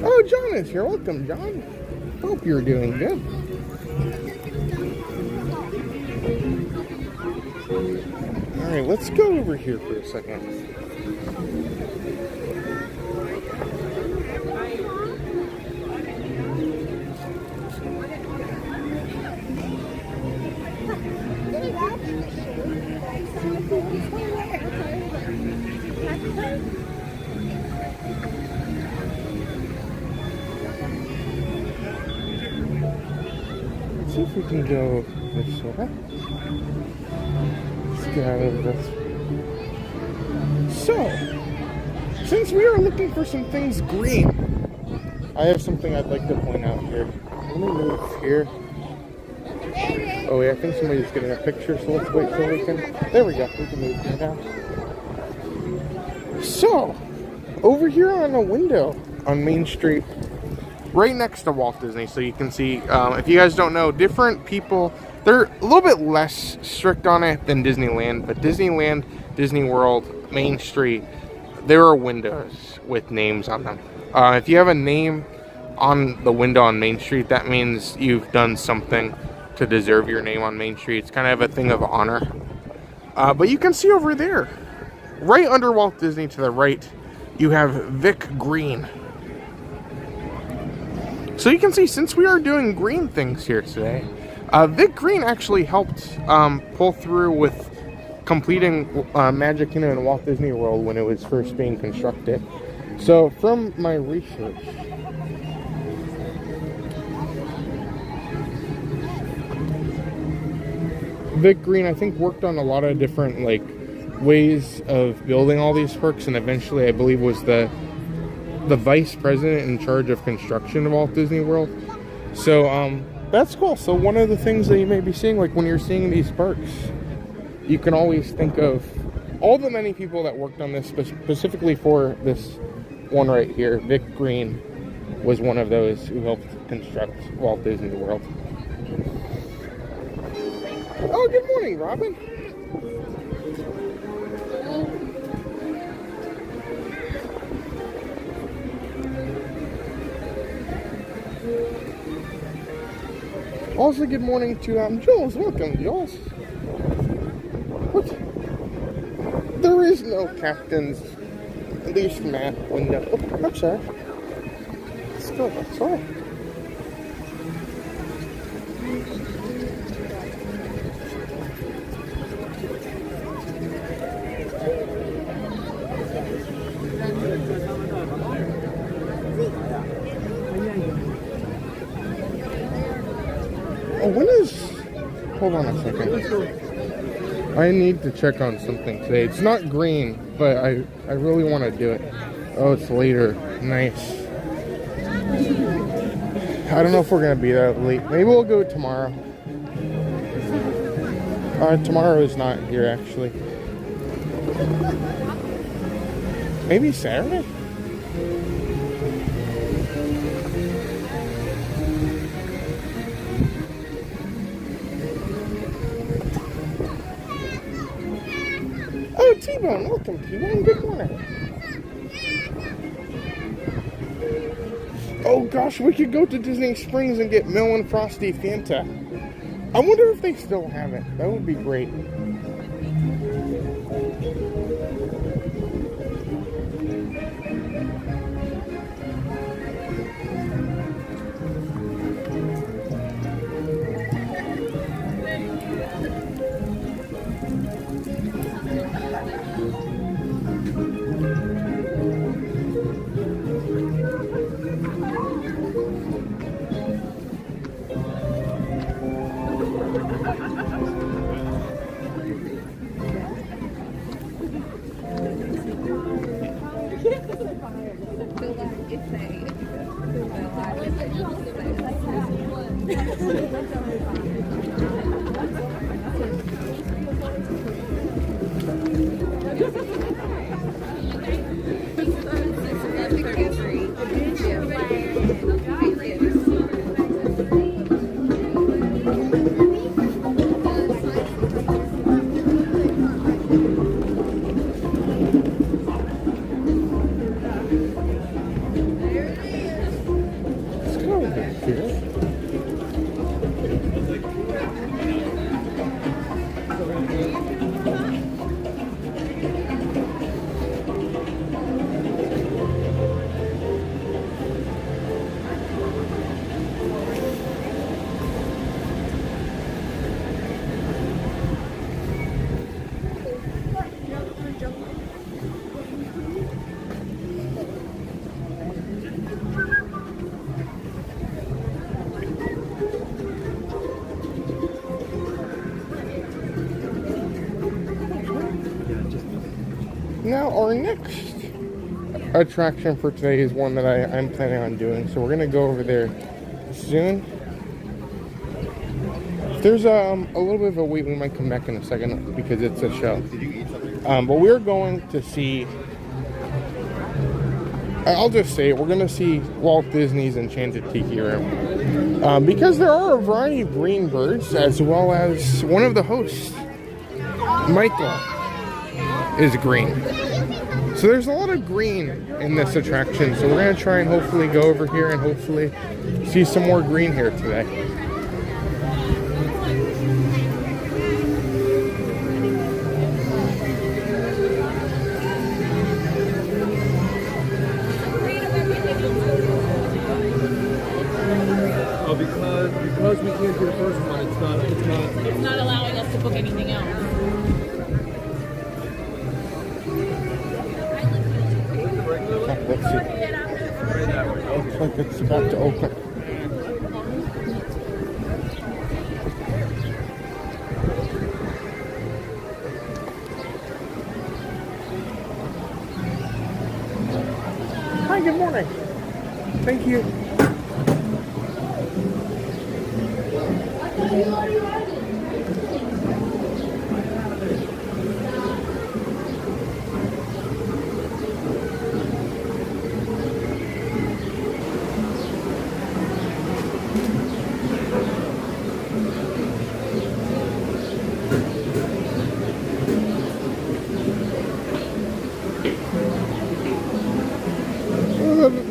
Oh, John is here. Welcome, John. Hope you're doing good. Alright, let's go over here for a second. See if we can go this way. Let's get out of this. So, since we are looking for some things green, I have something I'd like to point out here. Let me move here. Oh yeah, I think somebody's getting a picture, so let's wait till we can. There we go, we can move here now. So, over here on a window on Main Street, right next to Walt Disney, so you can see, if you guys don't know, different people, they're a little bit less strict on it than Disneyland, but Disneyland, Disney World, Main Street, there are windows with names on them. If you have a name on the window on Main Street, that means you've done something to deserve your name on Main Street. It's kind of a thing of honor. But you can see over there, right under Walt Disney to the right, you have Vic Green. So you can see, since we are doing green things here today, Vic Green actually helped pull through with completing Magic Kingdom and Walt Disney World when it was first being constructed. So from my research, Vic Green, I think, worked on a lot of different ways of building all these parks, and eventually I believe was the vice president in charge of construction of Walt Disney World. So that's cool. So one of the things that you may be seeing, like when you're seeing these parks, you can always think of all the many people that worked on this, specifically for this one right here. Vic Green was one of those who helped construct Walt Disney World. Oh, good morning, Robin. Also, good morning to Jules. Welcome, Jules. What? There is no captain's, at least map window. Oh, I'm sorry. Let's go. Sorry. Oh, when is... Hold on a second. I need to check on something today. It's not green, but I really want to do it. Oh, it's later. Nice. I don't know if we're going to be that late. Maybe we'll go tomorrow. Tomorrow is not here, actually. Maybe Saturday? Oh, T-Bone, welcome, T-Bone. Good morning. gosh, we could go to Disney Springs and get Mill and Frosty Fanta. I wonder if they still have it. That would be great. Now, our next attraction for today is one that I'm planning on doing, so we're going to go over there soon. If there's a little bit of a wait, we might come back in a second because it's a show. But we're going to see, I'll just say it, we're going to see Walt Disney's Enchanted Tiki Room. Because there are a variety of green birds, as well as one of the hosts, Michael, is green. So there's a lot of green in this attraction. So we're going to try and hopefully go over here and hopefully see some more green here today. Oh, because we can't do the first one, it's not allowing us to book anything else. Let's see. Looks like it's about to open. Hi, good morning. Thank you.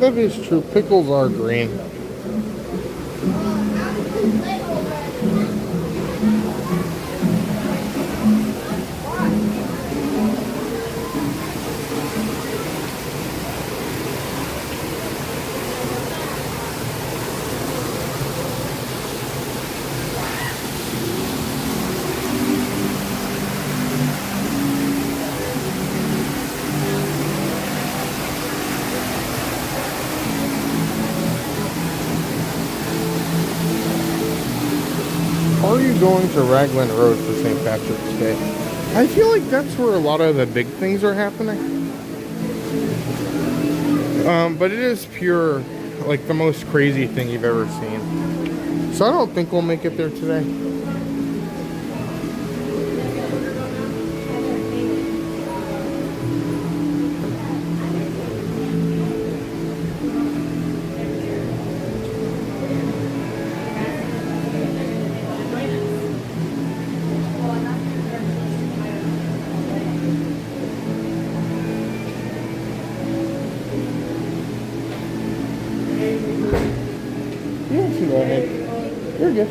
That is true. Pickles are green. Are you going to Raglan Road for St. Patrick's Day? I feel like that's where a lot of the big things are happening. But it is pure, like the most crazy thing you've ever seen. So I don't think we'll make it there today. can go ahead. You're good.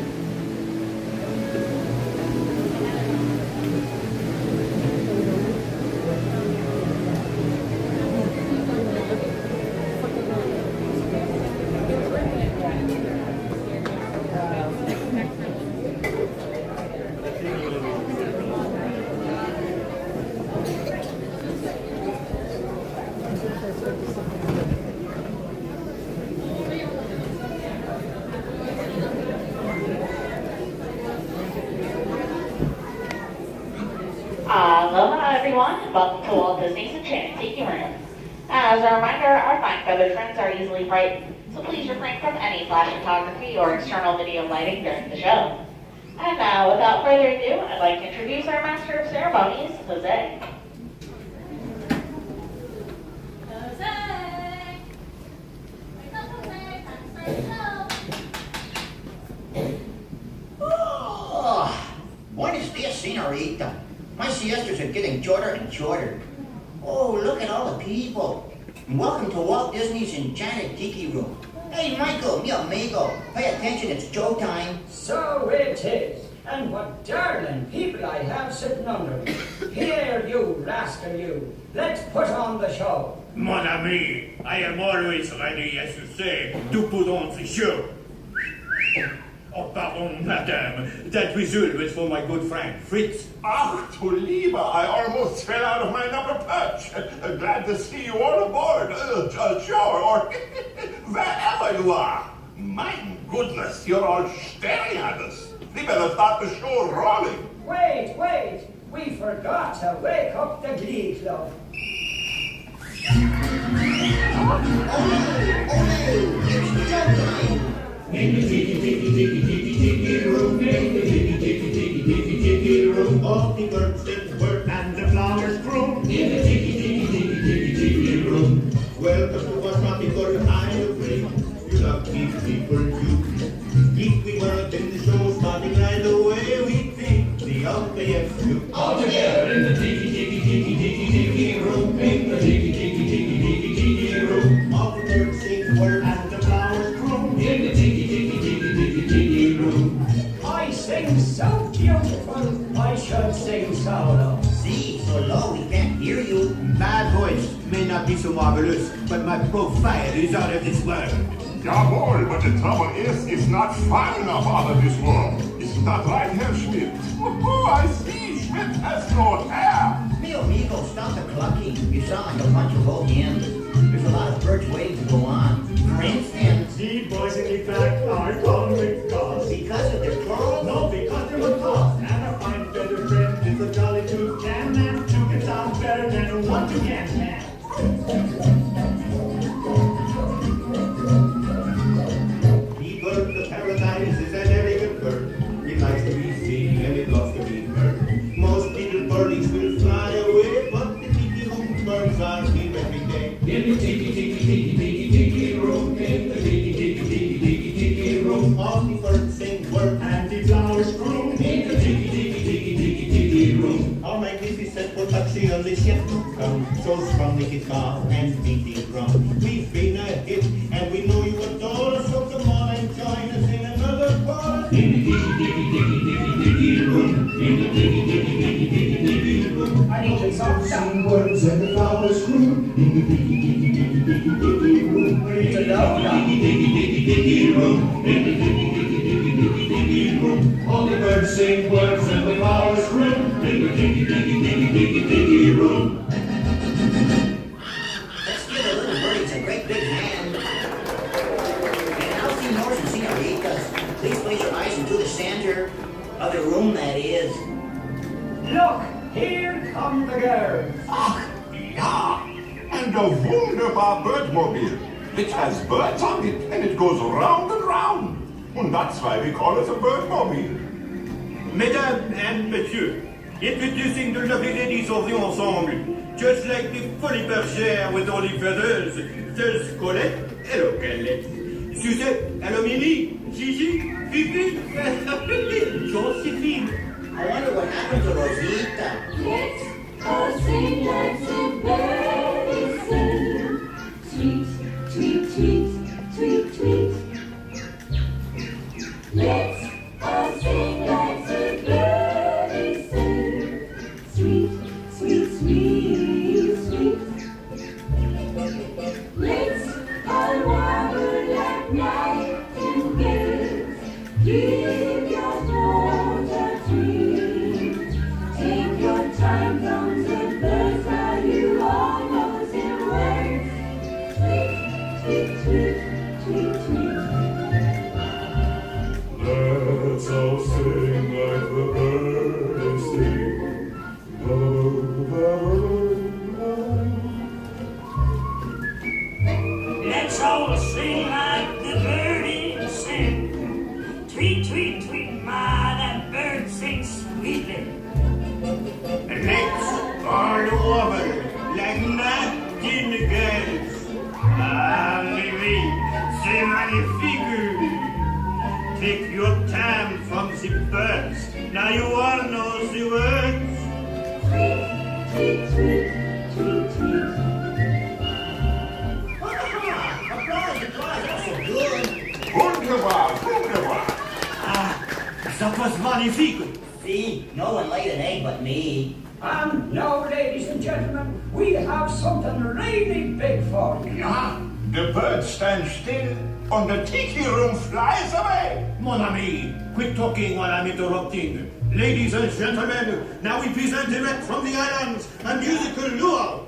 Aloha everyone, and welcome to Walt Disney's Enchanted Tiki Room. As a reminder, our fine feathered friends are easily frightened, so please refrain from any flash photography or external video lighting during the show. And now, without further ado, I'd like to introduce our Master of Ceremonies, Jose. Oh, buenos dias, señorita. My siestas are getting shorter and shorter. Oh, look at all the people. And welcome to Walt Disney's Enchanted Tiki Room. Hey, Michael, mi amigo, pay attention, it's showtime. So it is. And what darling people I have sitting under me. Here, you rascal, you. Let's put on the show. Mon ami, I am always ready, as you say, to put on the show. Oh, pardon, madame. That whistle was for my good friend, Fritz. Ach, du Lieber, I almost fell out of my number perch. Glad to see you all aboard. Sure, or wherever you are. My goodness, you're all staring at us. We better start the show rolling. Wait. We forgot to wake up the Glee Club. In the tiki room, in the tiki room, all the birds sing word and the flowers bloom. In the tiki room. Welcome to our tropical isle of dreams. You lucky people, you. If we weren't in the show, starting right away, we'd think the obvious you. All together in the tiki room, in the tiki room, all the birds sing word and the flowers bloom. In the tiki room. I sing so beautiful, I should sing so low. See, so low we can't hear you. My voice may not be so marvelous, but my profile is out of this world. Jawohl, but the trouble is, it's not fine enough out of this world. It's not right, Herr Schmidt. Oh, I see, Schmidt has no hair. Mi amigo, stop the clucking. You sound like a bunch of old hens. There's a lot of birds waiting to go on. For instance, The boys in the back are calling cause. because of their clothes. No, because they're a cause. And a fine feathered friend is a jolly two-can man. Two can sound better than one two-can man. The bird of paradise is an elegant bird. It likes to be seen and it loves to be heard. Most little birdies will fly away, but the tiki room birds are here every day. In the tiki room, in the tiki room, all the birds sing word and the flowers bloom. In the tiki room, our magnificent production is yet to come. So strongly guitar and beating drum. We've been a hit and we know you adore us, so come on and join us in another part. In the tiki room, in the tiki room, I need to stop sing words and the flowers bloom. In the tiki room, We need to know now. tiki room, in the tiki room, all the birds sing words and the flowers bloom. In the tiki room. Let's give the little birdies a great big hand. And now, senors and senoritas, please place your eyes into the center of the room, that is. Look, here come the girls. Ach, ja. And a wunderbar Birdmobile. It has birds on it, and it goes round and round. And that's why we call it a Birdmobile. Mesdames and messieurs, introducing the lovely ladies of the ensemble. Just like the funny bergère with all the feathers, there's Colette, hello Colette. Suzette, hello Mimi, Gigi, Fifi, Josephine. I wonder what happened to Rosita. Let's all sing, let's sing, very sing. Tweet, tweet, tweet, tweet, tweet. Let's all sing like the birdies sing. Tweet, tweet, tweet, my, that bird sings sweetly. Let's all wobble like nightingales. Ah, Livy, c'est magnifique. Take your time from the birds. Now you all know the words. Tweet, tweet, tweet, tweet, tweet. Wunderbar, wunderbar. That was magnifique. See, no one laid an egg but me. And now, ladies and gentlemen, we have something really big for you. Yeah, the birds stand still and the Tiki room flies away. Mon ami, quit talking while I'm interrupting. Ladies and gentlemen, now we present direct from the islands a musical lure.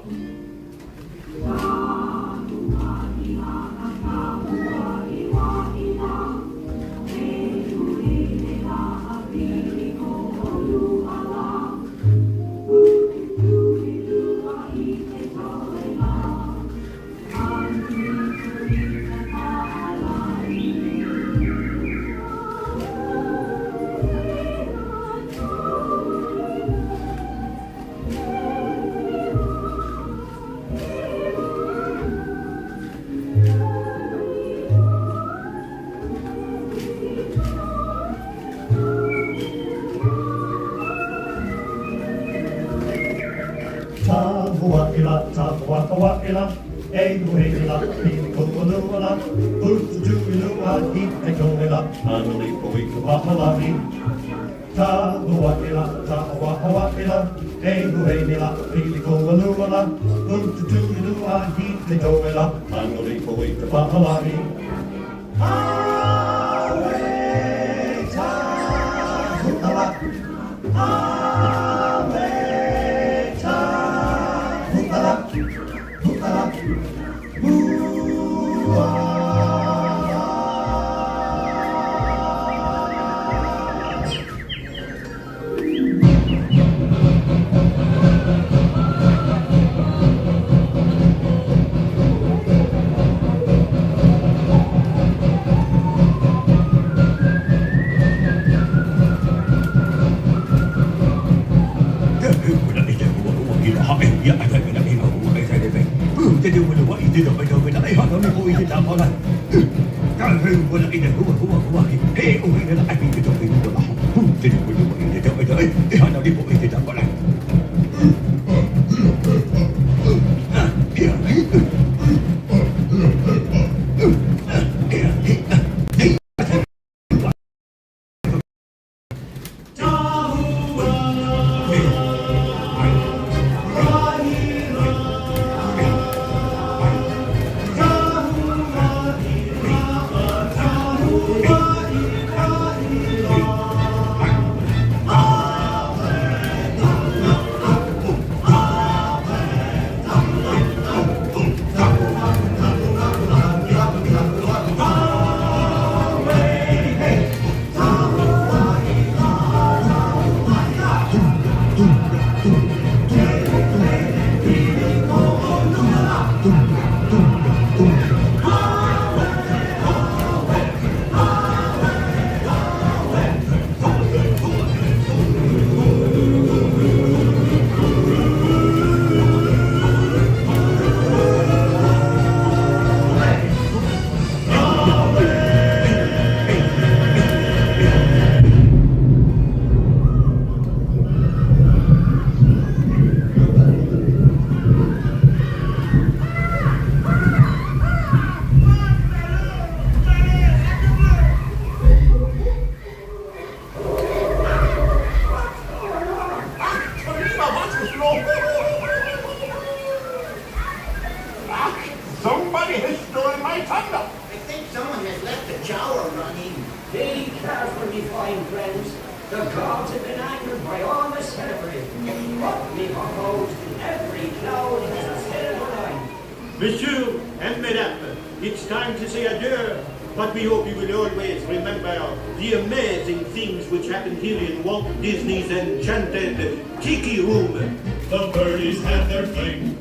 Wa'ila, Eguela, Picola, Utuila, Ecola, Anali, Poika, Wahalani, Wa'ila, Eguela, Picola, Utuila, Ecola, Anali, Poika, Wahalani. Somebody has stolen my thunder. I think someone has left the shower running. Be careful, me fine friends. The gods have been angered by all the celebrating. But me propose to every cloud has a silver line. Monsieur and Mesdames, it's time to say adieu. But we hope you will always remember the amazing things which happened here in Walt Disney's Enchanted Tiki room. The birdies had their fling.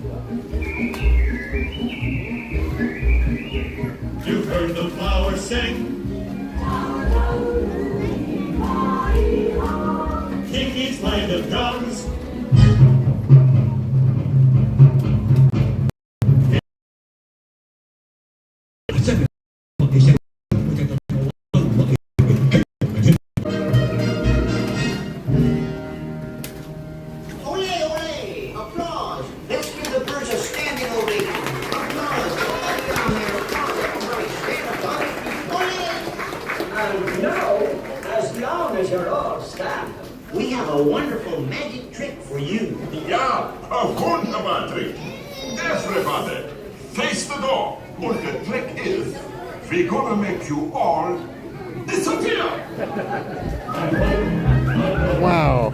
a wonderful magic trick for you. Yeah, a wunderbar trick. Everybody, face the door. And the trick is, we're gonna make you all disappear. Wow.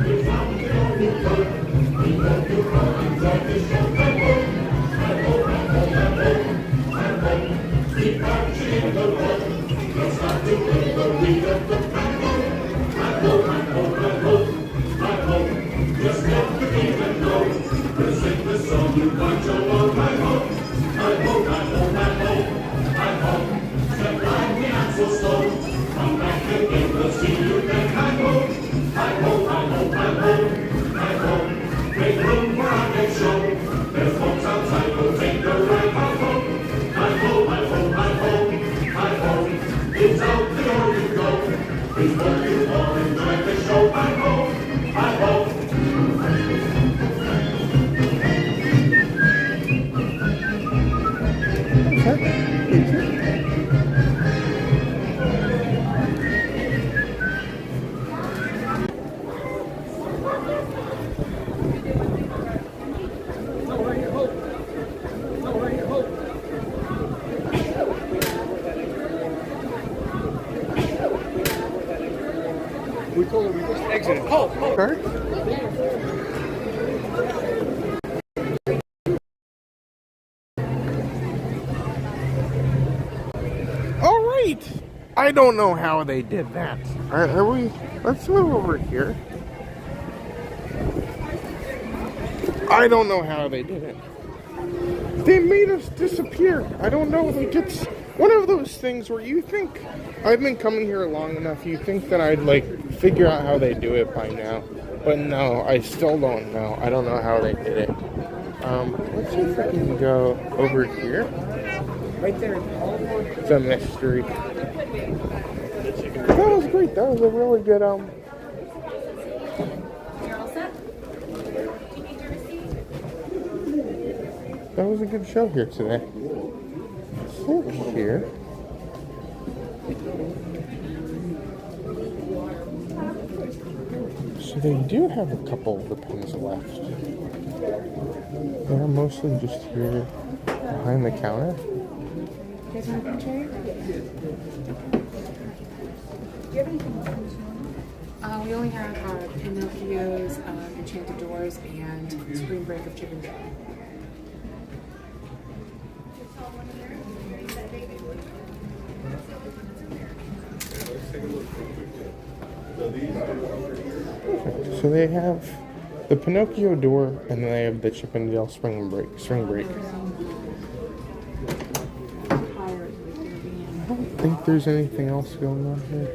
We told her we just exited. Oh, oh. All right. I don't know how they did that. Are we? Let's move over here. I don't know how they did it. They made us disappear. I don't know. Like, it's one of those things where you think, I've been coming here long enough, you think that I'd like figure out how they do it by now. But no, I still don't know. I don't know how they did it. Let's see if I can go over here. Right there. It's a mystery. That was great. That was a really good, You're all set? that was a good show here today. Let's look here. So they do have a couple of the pens left. They're mostly just here behind the counter. You guys want a picture? We only have Pinocchio's, Enchanted Doors, and Spring Break of Chicken Joe. So they have the Pinocchio door, and then they have the Chip and Dale Spring Break. I don't think there's anything else going on here.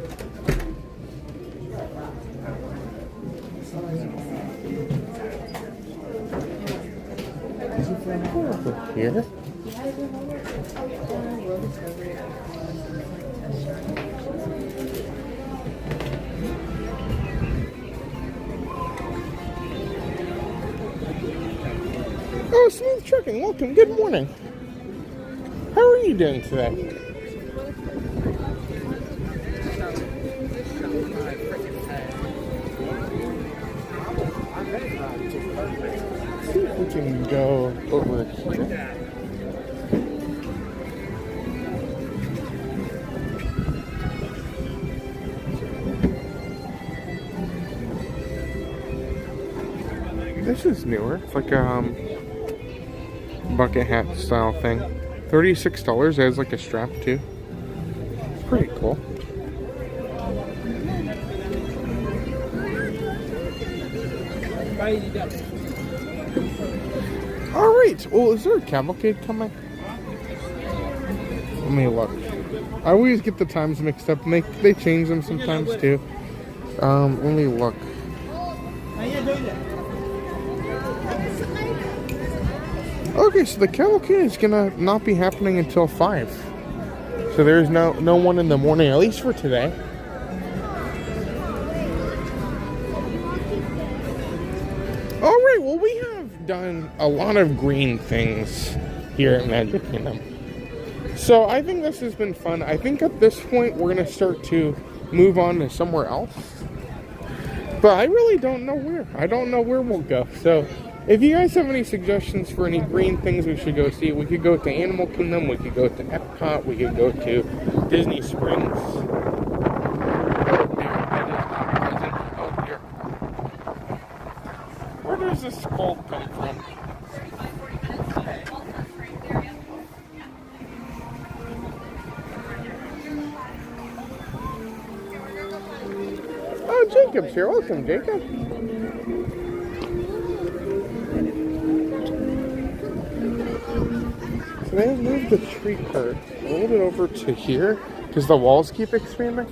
Over here. Oh, Smooth Trucking, welcome, good morning. How are you doing today? See if we can go over here. This is newer. It's like a bucket hat style thing. $36. It has like a strap too. It's pretty cool. Alright, well, is there a cavalcade coming? Let me look. I always get the times mixed up, and they change them sometimes too. Let me look. Okay, so the cavalcade is gonna not be happening until 5. So there's no one in the morning, at least for today. Alright, well, we have done a lot of green things here at Magic Kingdom. So I think this has been fun. I think at this point we're gonna start to move on to somewhere else. But I really don't know where. I don't know where we'll go. So if you guys have any suggestions for any green things we should go see, we could go to Animal Kingdom, we could go to Epcot, we could go to Disney Springs. Oh dear, that is not present. Oh dear. Where does this skull come from? Oh, Jacob's here. Welcome, Jacob. So they moved the tree cart a little bit over to here because the walls keep expanding.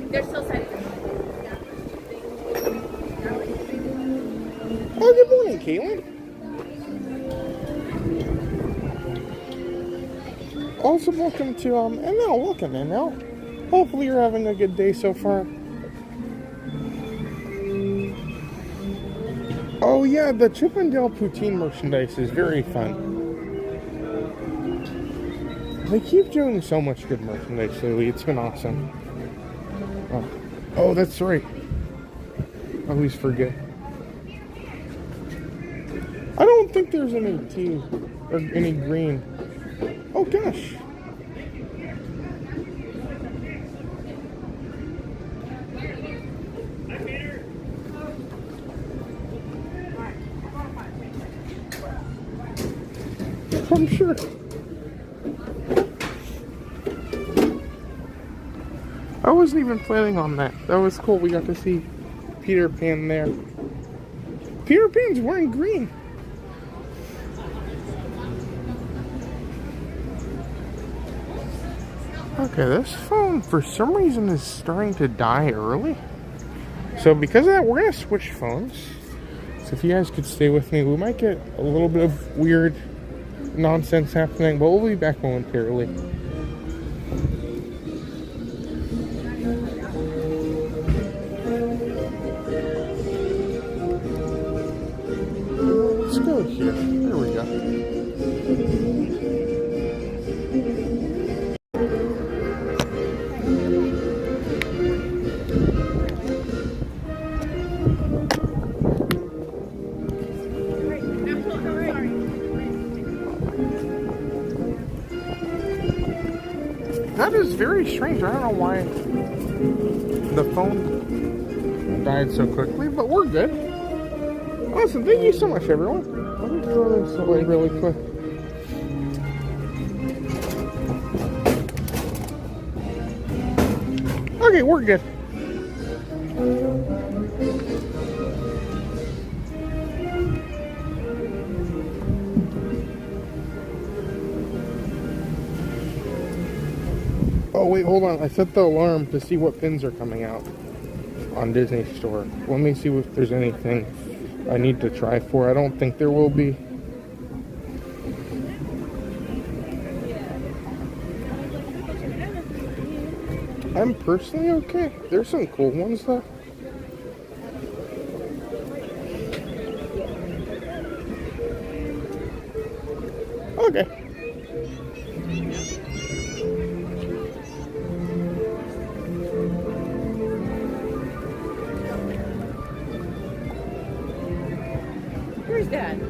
They're still setting. Oh, good morning, Caitlin. Also, welcome to, NL. Welcome, NL. Hopefully you're having a good day so far. Oh, yeah, the Chip and Dale Poutine merchandise is very fun. They keep doing so much good merchandise lately. It's been awesome. Oh, that's right. I always forget. I don't think there's any tea or any green. Oh gosh. I'm sure. I wasn't even planning on that. That was cool. We got to see Peter Pan there. Peter Pan's wearing green. Okay, this phone for some reason is starting to die early. So because of that, we're going to switch phones. So if you guys could stay with me, we might get a little bit of weird nonsense happening, but we'll be back momentarily. Let's go here. There we go. That is very strange. I don't know why the phone died so quickly, but we're good. Awesome. Thank you so much, everyone. Let me throw this away really quick. Okay, we're good. Oh wait, hold on. I set the alarm to see what pins are coming out on Disney Store. Let me see if there's anything I need to try for. I don't think there will be. I'm personally okay. There's some cool ones though. Okay. Where's Dad?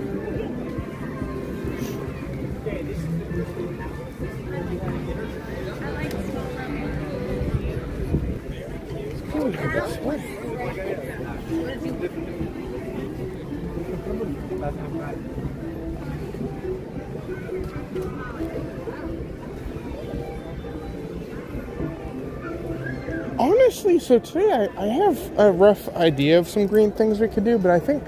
Honestly, so today I have a rough idea of some green things we could do, but I think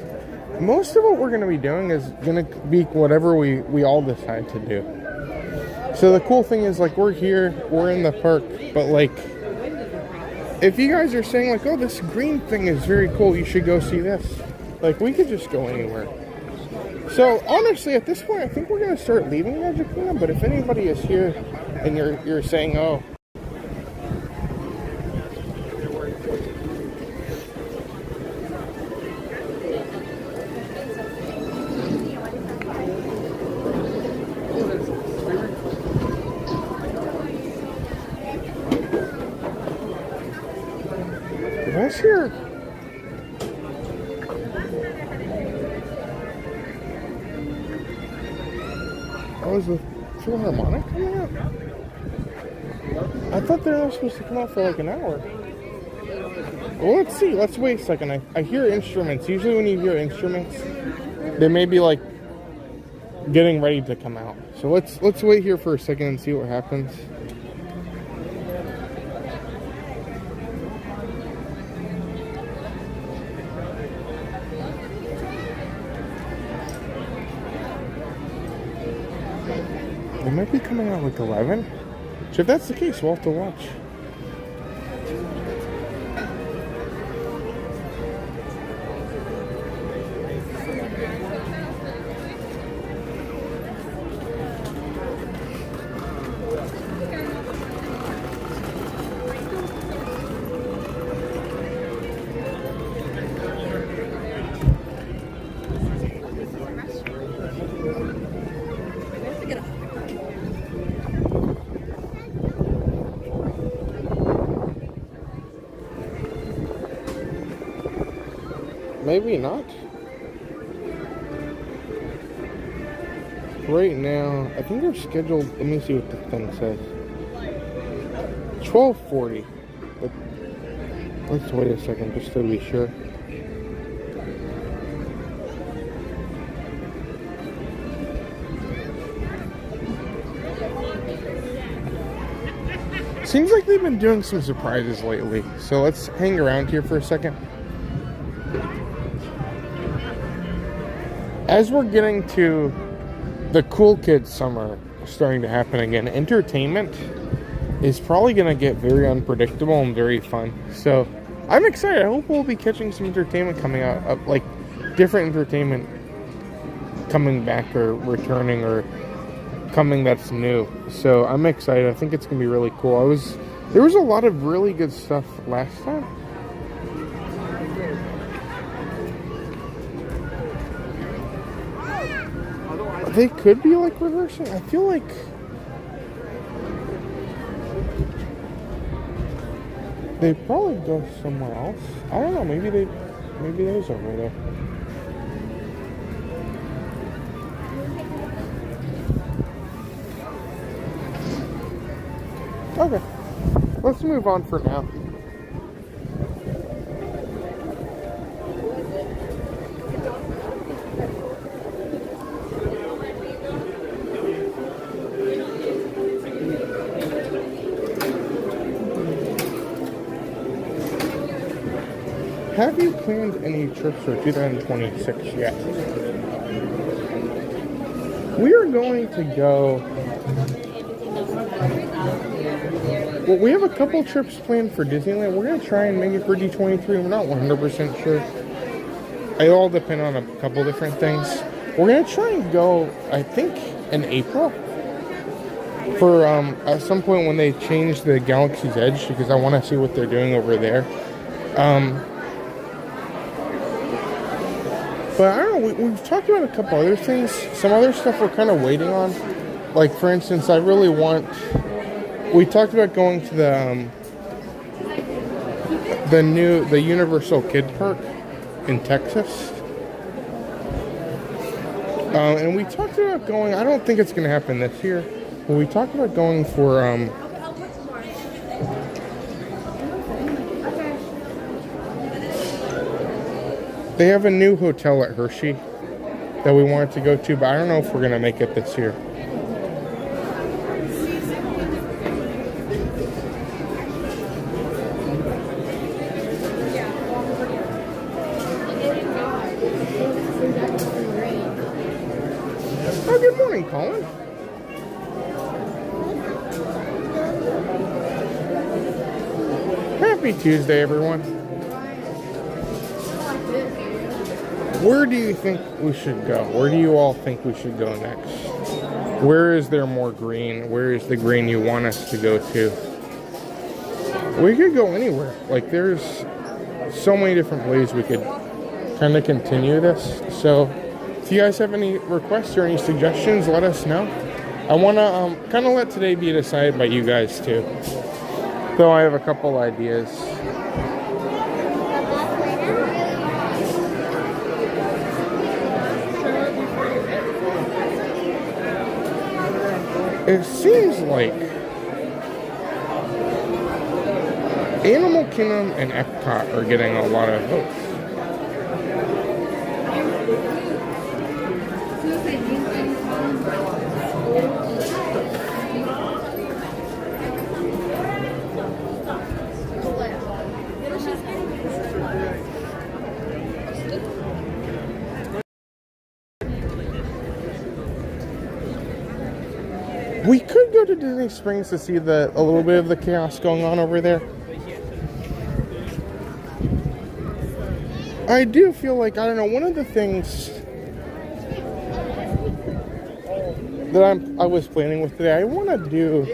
most of what we're going to be doing is going to be whatever we all decide to do. So the cool thing is, like, we're here, we're in the park, but like, if you guys are saying like, oh, this green thing is very cool, you should go see this, like, we could just go anywhere. So honestly, at this point, I think we're going to start leaving Magic Kingdom, but if anybody is here and you're saying, oh, here. Oh, is the Philharmonic coming out? I thought they were supposed to come out for like an hour. Well, let's see. Let's wait a second. I hear instruments. Usually when you hear instruments, they may be like getting ready to come out. So let's wait here for a second and see what happens. They might be coming out like 11. So if that's the case, we'll have to watch. Maybe not. Right now, I think they're scheduled. Let me see what the thing says. 12:40. But let's wait a second just to be sure. Seems like they've been doing some surprises lately. So let's hang around here for a second. As we're getting to the cool kids summer starting to happen again, entertainment is probably going to get very unpredictable and very fun. So I'm excited. I hope we'll be catching some entertainment coming out, like different entertainment coming back or returning or coming that's new. So I'm excited. I think it's going to be really cool. There was a lot of really good stuff last time. They could be like reversing. I feel like they probably go somewhere else. I don't know. Maybe those over there. Okay, let's move on for now. Have you planned any trips for 2026 yet? We are going to go. Well, we have a couple trips planned for Disneyland. We're going to try and make it for D23. We're not 100% sure. It all depends on a couple different things. We're going to try and go, I think, in April. For at some point when they change the Galaxy's Edge, because I want to see what they're doing over there. But I don't know, we've talked about a couple other things. Some other stuff we're kind of waiting on. Like, for instance, I really want... We talked about going to the Universal Kid Park in Texas. And we talked about going... I don't think it's going to happen this year. But we talked about going for... They have a new hotel at Hershey that we wanted to go to, but I don't know if we're going to make it this year. Oh, good morning, Colin. Happy Tuesday, everyone. Where do you think we should go? Where do you all think we should go next? Where is there more green? Where is the green you want us to go to? We could go anywhere. Like, there's so many different ways we could kind of continue this. So if you guys have any requests or any suggestions, let us know. I want to kind of let today be decided by you guys too. Though I have a couple ideas. It seems like Animal Kingdom and Epcot are getting a lot of votes. We could go to Disney Springs to see a little bit of the chaos going on over there. I do feel like, I don't know, one of the things that I was planning with today, I want to do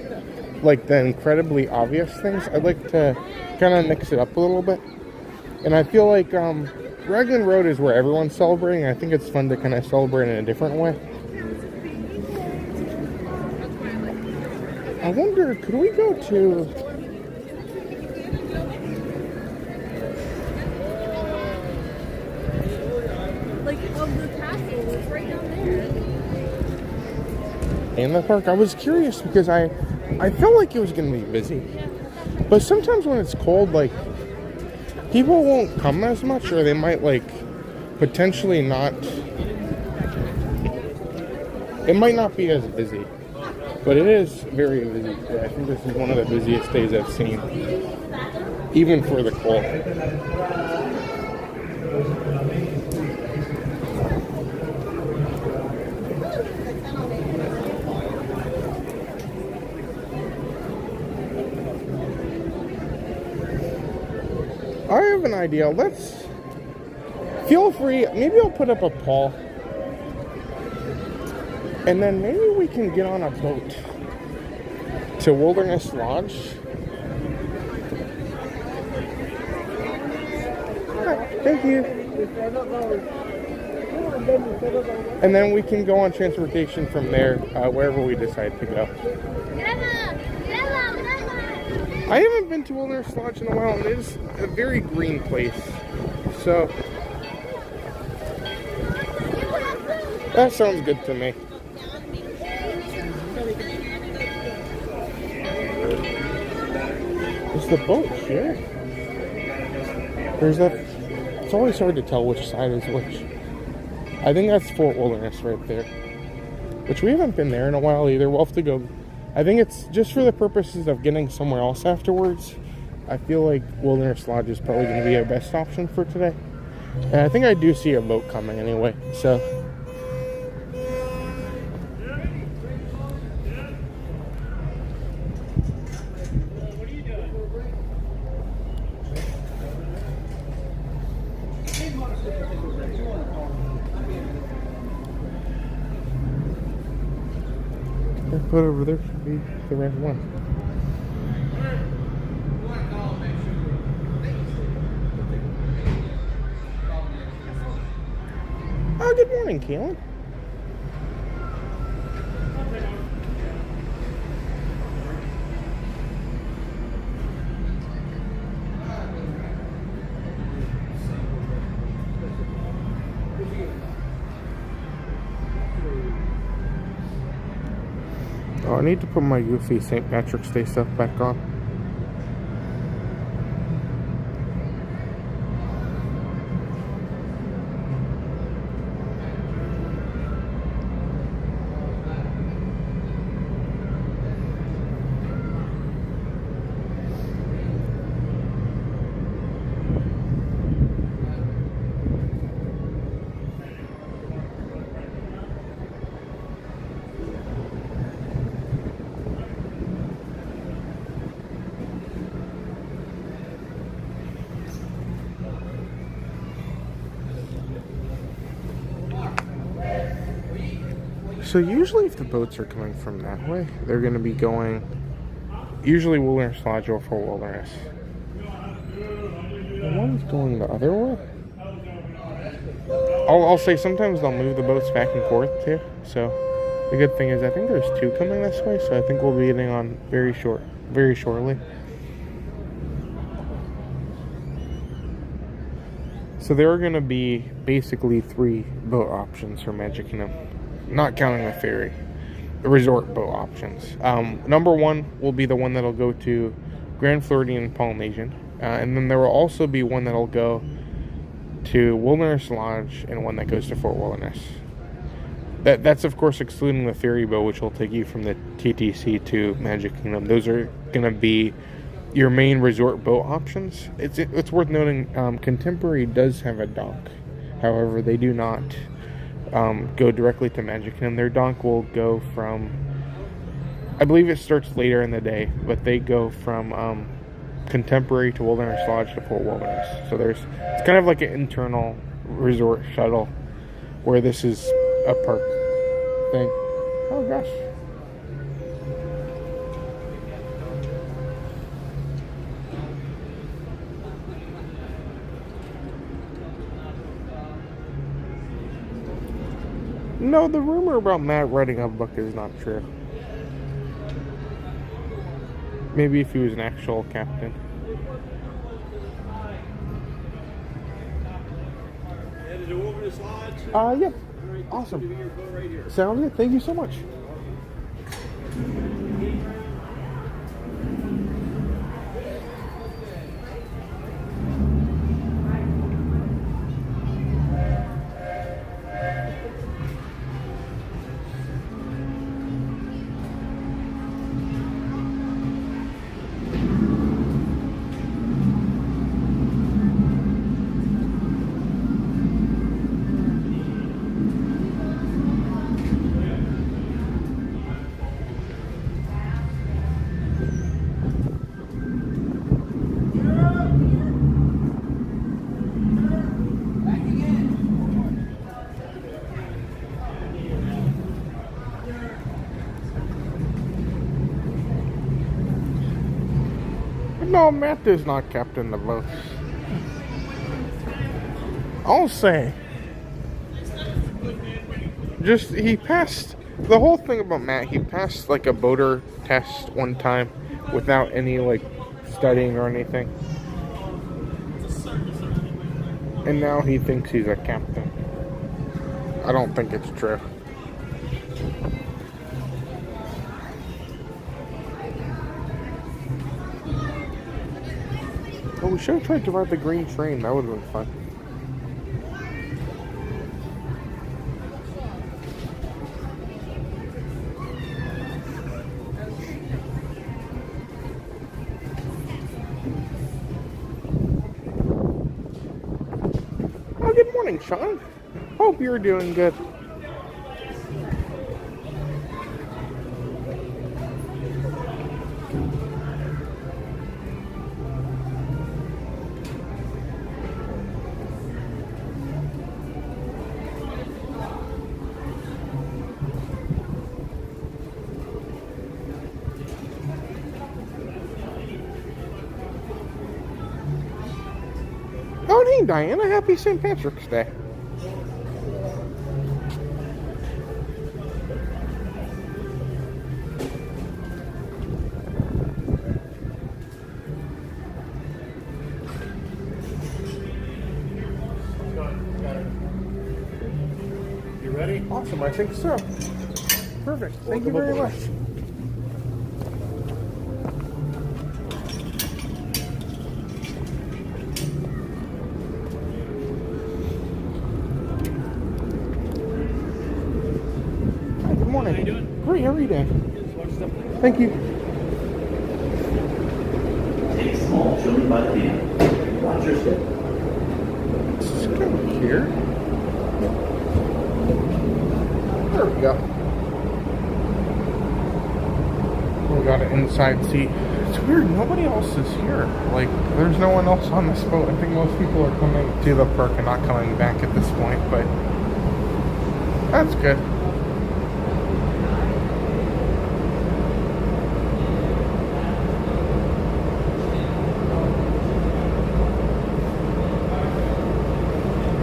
like the incredibly obvious things. I'd like to kind of mix it up a little bit. And I feel like Raglan Road is where everyone's celebrating. I think it's fun to kind of celebrate in a different way. I wonder, could we go to... Like, of the castle, it's right down there. in the park? I was curious because I felt like it was going to be busy. But sometimes when it's cold, like, people won't come as much, or they might, like, potentially not... It might not be as busy. But it is very busy today. I think this is one of the busiest days I've seen, even for the cold. I have an idea. Let's feel free. Maybe I'll put up a poll. And then maybe we can get on a boat to Wilderness Lodge. Thank you. And then we can go on transportation from there, wherever we decide to go. I haven't been to Wilderness Lodge in a while, and it is a very green place. So, that sounds good to me. Is the boat here? There's that. It's always hard to tell which side is which. I think that's Fort Wilderness right there. Which we haven't been there in a while either. We'll have to go. I think it's just for the purposes of getting somewhere else afterwards. I feel like Wilderness Lodge is probably going to be our best option for today. And I think I do see a boat coming anyway. So. Put over there should be the right one. Oh, good morning, Kaylin. Oh, I need to put my Goofy St. Patrick's Day stuff back on. So usually if the boats are coming from that way, they're going to be going, usually Wilderness Lodge or Fort Wilderness. The one's going the other way. I'll say sometimes they'll move the boats back and forth too. So the good thing is I think there's two coming this way, so I think we'll be getting on very shortly. So there are going to be basically 3 boat options for Magic Kingdom. Not counting the ferry. resort boat options. Number one will be the one that'll go to Grand Floridian Polynesian, and then there will also be one that'll go to Wilderness Lodge and one that goes to Fort Wilderness. That's of course excluding the ferry boat, which will take you from the TTC to Magic Kingdom. Those are going to be your main resort boat options. It's worth noting Contemporary does have a dock. However, they do not go directly to Magic Kingdom. Their dock will go from, I believe it starts later in the day, but they go from Contemporary to Wilderness Lodge to Fort Wilderness. So it's kind of like an internal resort shuttle, where this is a park thing. Oh gosh. No, the rumor about Matt writing a book is not true. Maybe if he was an actual captain. Headed over this lodge? Yep. Awesome. Sounds good. Thank you so much. No, Matt is not captain the boat. I'll say. He passed, the whole thing about Matt, he passed like a boater test one time without any like studying or anything. And now he thinks he's a captain. I don't think it's true. Oh, we should have tried to ride the green train. That would have been fun. Oh, good morning, Sean. Hope you're doing good. Oh, hey, Diana. Happy St. Patrick's Day. You ready? Awesome, I think so. Perfect. Thank you very much. How you doing? Great, how are you doing? Thank you. Take small chili by the hand. Watch your step. Let's go here. There we go. We got an inside seat. It's weird, nobody else is here. Like, there's no one else on this boat. I think most people are coming to the park and not coming back at this point, but that's good.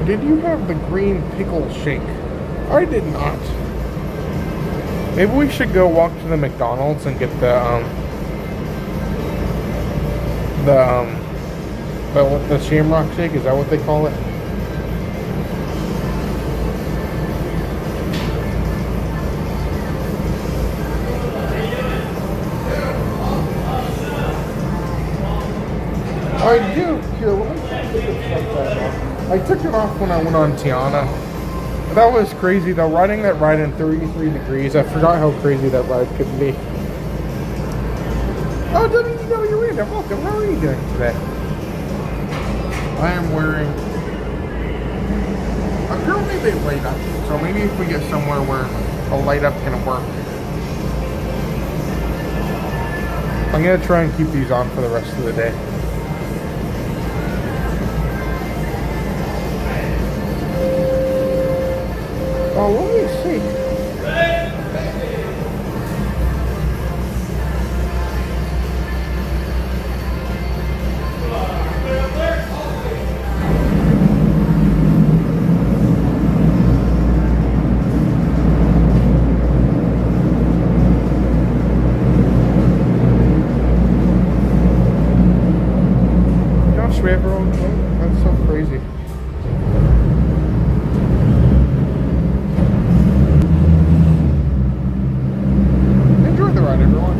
Did you have the green pickle shake? I did not. Maybe we should go walk to the McDonald's and get the Shamrock shake. Is that what they call it? I took it off when I went on Tiana. That was crazy though, riding that ride in 33 degrees. I forgot how crazy that ride could be. Oh, WW Random, welcome. How are you doing today? I am wearing... Apparently they light up, so maybe if we get somewhere where a light up can work. I'm going to try and keep these on for the rest of the day. Oh, let me see. That's so crazy. Enjoy the ride, everyone.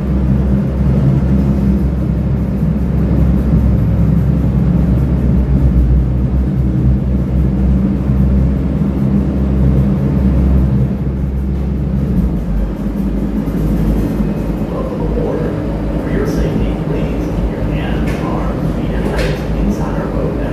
Welcome aboard. For your safety, please keep your hands, arms, feet, and legs inside our boat now.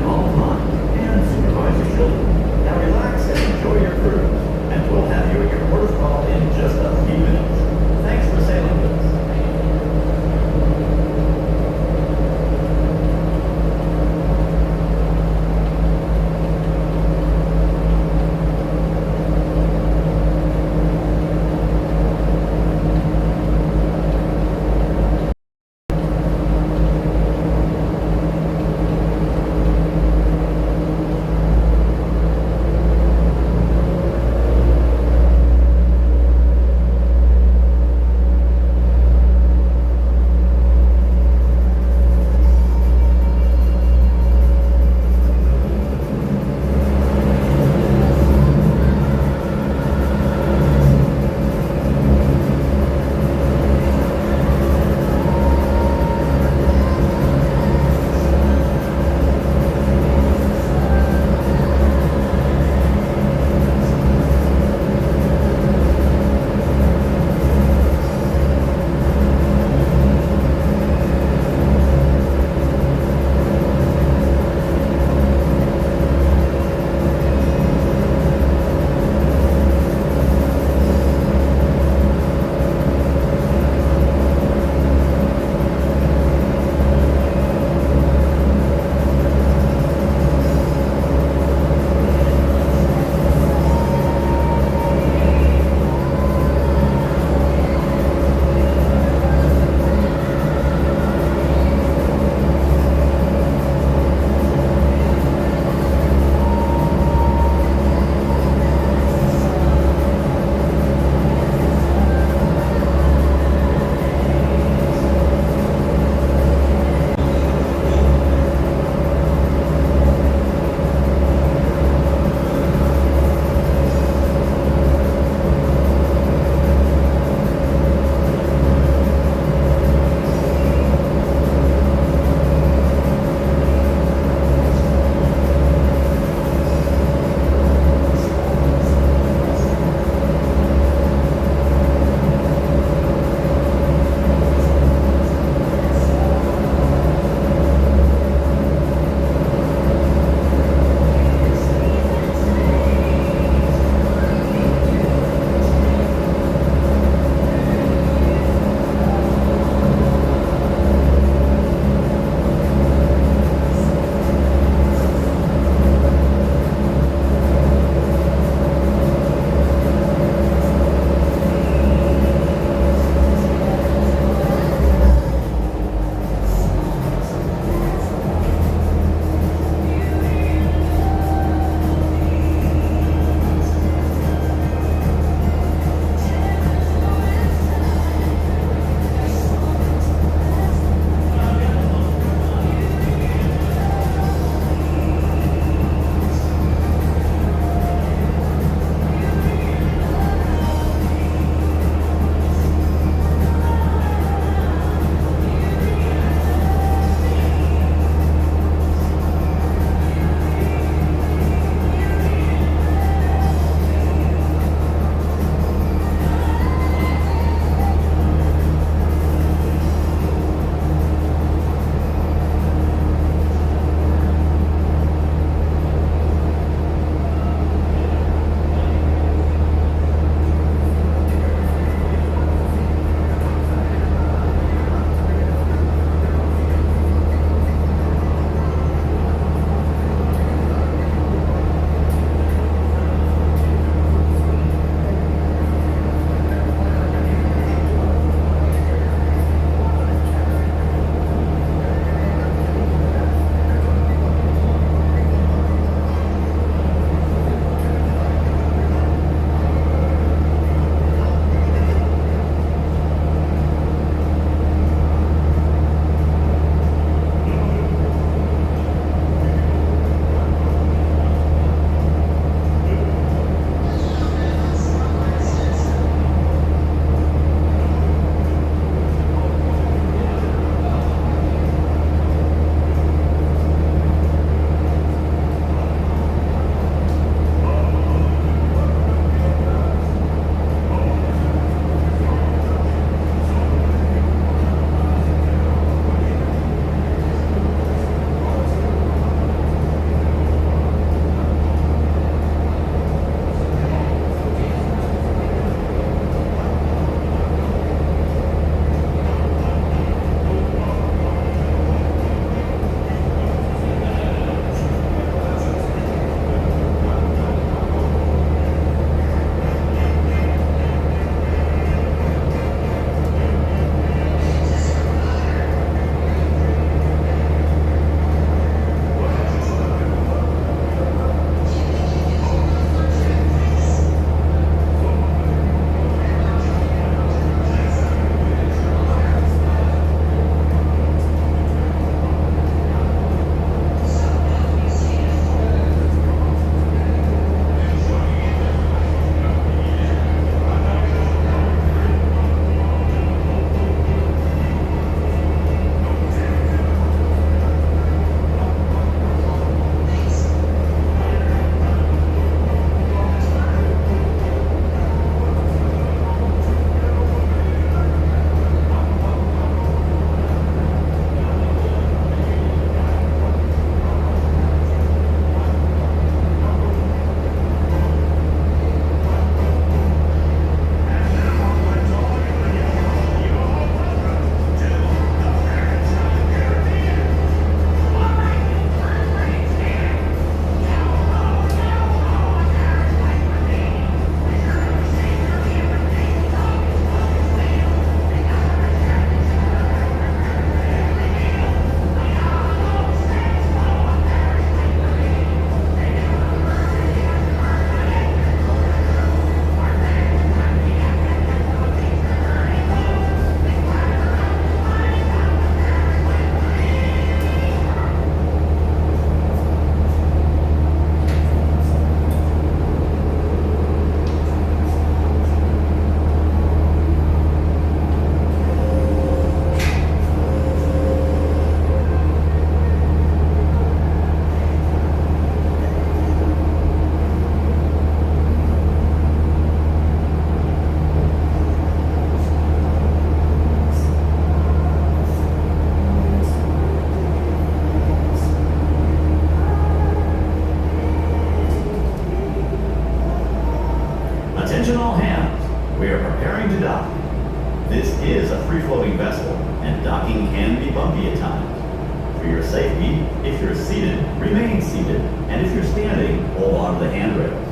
This is a free-floating vessel, and docking can be bumpy at times. For your safety, if you're seated, remain seated, and if you're standing, hold on to the handrails.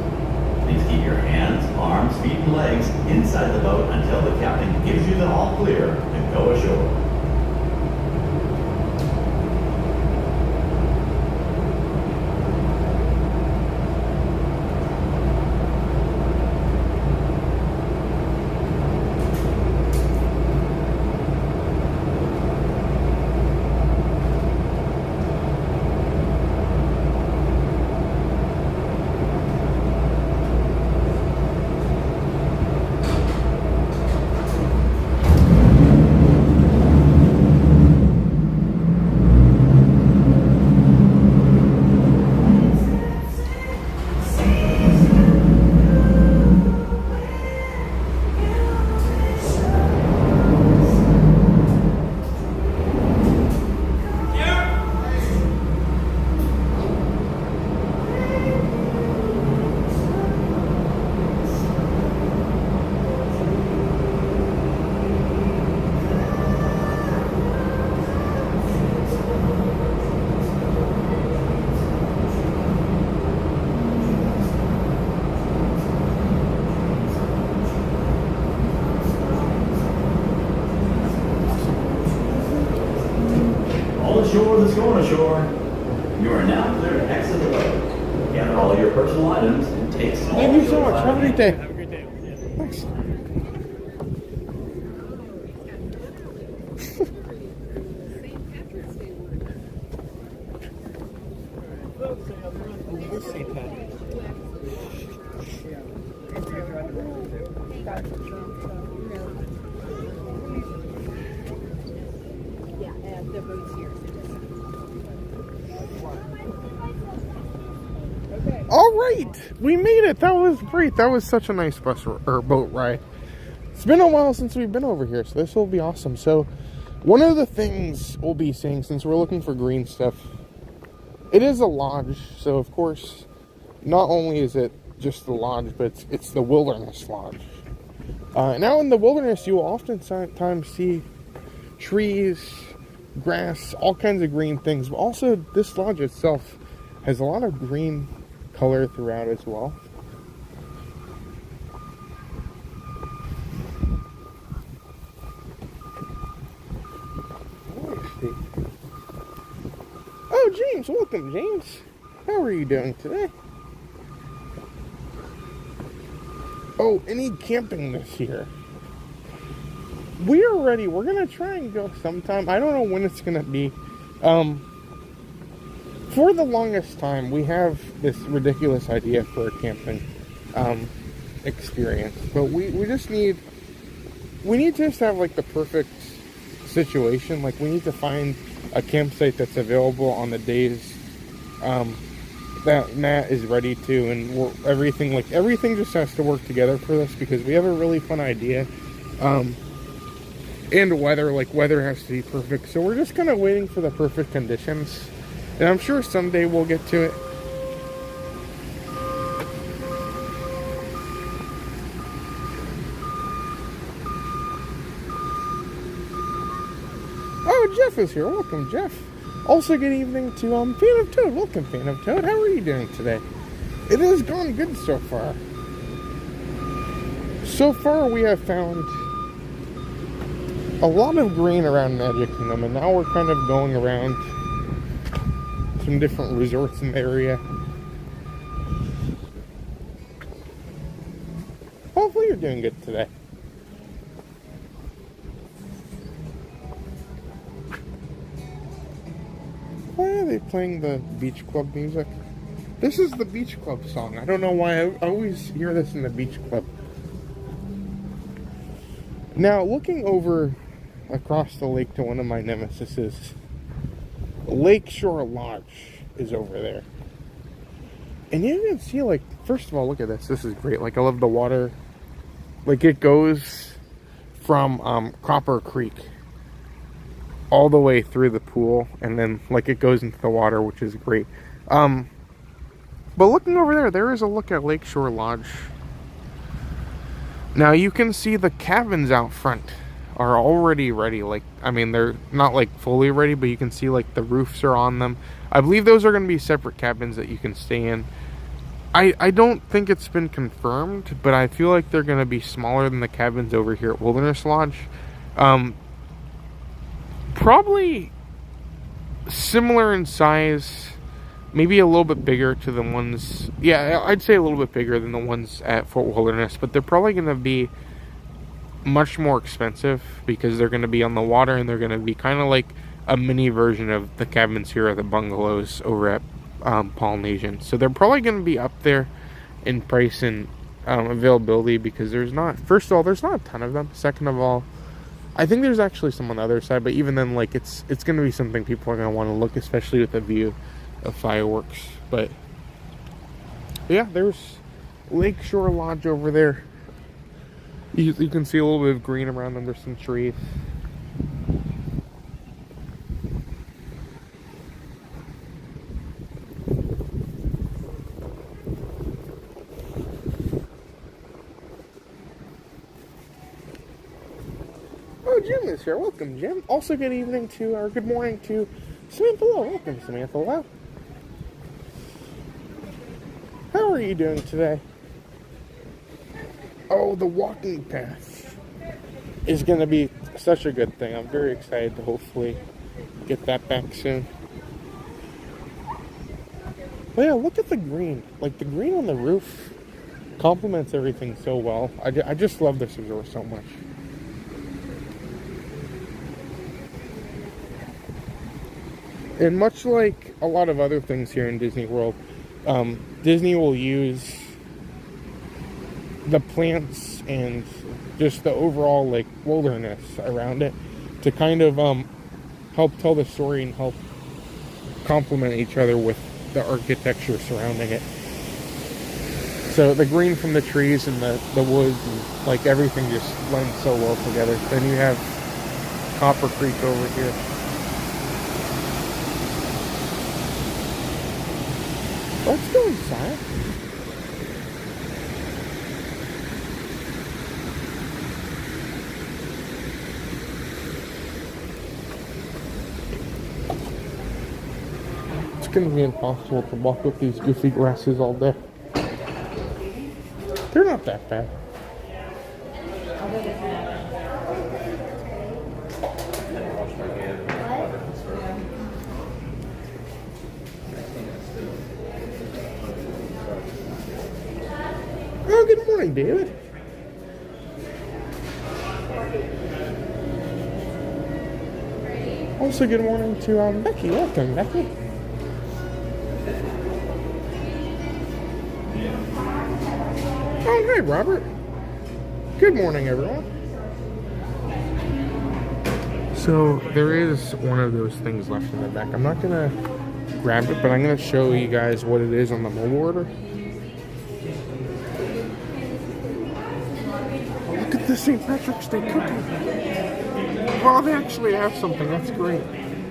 Please keep your hands, arms, feet, and legs inside the boat until the captain gives you the all clear to go ashore. Ashore that's going ashore. You are now clear to exit the boat. Gather all your personal items and take small. Thank you so much. Have a great day. Have a great day. Thanks. All right, we made it. That was great. That was such a nice bus or boat ride. It's been a while since we've been over here, so this will be awesome. So one of the things we'll be seeing, since we're looking for green stuff, it is a lodge. So of course, not only is it just the lodge, but it's the wilderness lodge. Now in the wilderness, you will oftentimes see trees, grass, all kinds of green things. But also, this lodge itself has a lot of green color throughout as well. Oh, James, welcome, James. How are you doing today? Oh, any camping this year? We are ready. We're gonna try and go sometime. I don't know when it's gonna be. For the longest time, we have this ridiculous idea for a camping experience, but we just need to just have like the perfect situation. Like, we need to find a campsite that's available on the days that Matt is ready to, and everything just has to work together for this, because we have a really fun idea. And weather has to be perfect, so we're just kind of waiting for the perfect conditions. And I'm sure someday we'll get to it. Oh, Jeff is here. Welcome, Jeff. Also, good evening to Fan of Toad. Welcome, Fan of Toad. How are you doing today? It has gone good so far. So far, we have found a lot of green around Magic Kingdom, and now we're kind of going around some different resorts in the area. Hopefully you're doing good today. Why are they playing the Beach Club music? This is the Beach Club song. I don't know why I always hear this in the Beach Club. Now, looking over across the lake to one of my nemesises, Lakeshore Lodge is over there. And you can see, like, first of all, look at this. This is great. Like, I love the water. Like, it goes from Copper Creek all the way through the pool, and then, like, it goes into the water, which is great. But looking over there, there is a look at Lakeshore Lodge. Now, you can see the cabins out front are already ready. Like, I mean, they're not like fully ready, but you can see like the roofs are on them. I believe those are going to be separate cabins that you can stay in. I don't think it's been confirmed, but I feel like they're going to be smaller than the cabins over here at Wilderness Lodge. Probably similar in size, maybe a little bit bigger to the ones, yeah, I'd say a little bit bigger than the ones at Fort Wilderness, but they're probably going to be much more expensive because they're going to be on the water, and they're going to be kind of like a mini version of the cabins here at the bungalows over at Polynesian. So they're probably going to be up there in price and availability, because there's not, first of all, there's not a ton of them. Second of all, I think there's actually some on the other side, but even then, like, it's going to be something people are going to want to look, especially with the view of fireworks. But yeah, there's Lakeshore Lodge over there. You can see a little bit of green around them. There's some trees. Oh, Jim is here. Welcome, Jim. Also, good evening to, or good morning to Samantha Lowe. Welcome, Samantha Lowe. How are you doing today? Oh, the walking path is going to be such a good thing. I'm very excited to hopefully get that back soon. But yeah, look at the green. Like, the green on the roof complements everything so well. I just love this resort so much. And much like a lot of other things here in Disney World, Disney will use the plants and just the overall like wilderness around it to kind of help tell the story and help complement each other with the architecture surrounding it. So the green from the trees and the woods and like everything just blends so well together. Then you have Copper Creek over here. Let's go inside. It's going to be impossible to walk with these goofy grasses all day. They're not that bad. Oh, good morning, David. Also, good morning to Becky. Welcome, Becky. Oh, hey, Robert. Good morning, everyone. So, there is one of those things left in the back. I'm not going to grab it, but I'm going to show you guys what it is on the mobile order. Look at the St. Patrick's Day cookie. Well, they actually have something. That's great.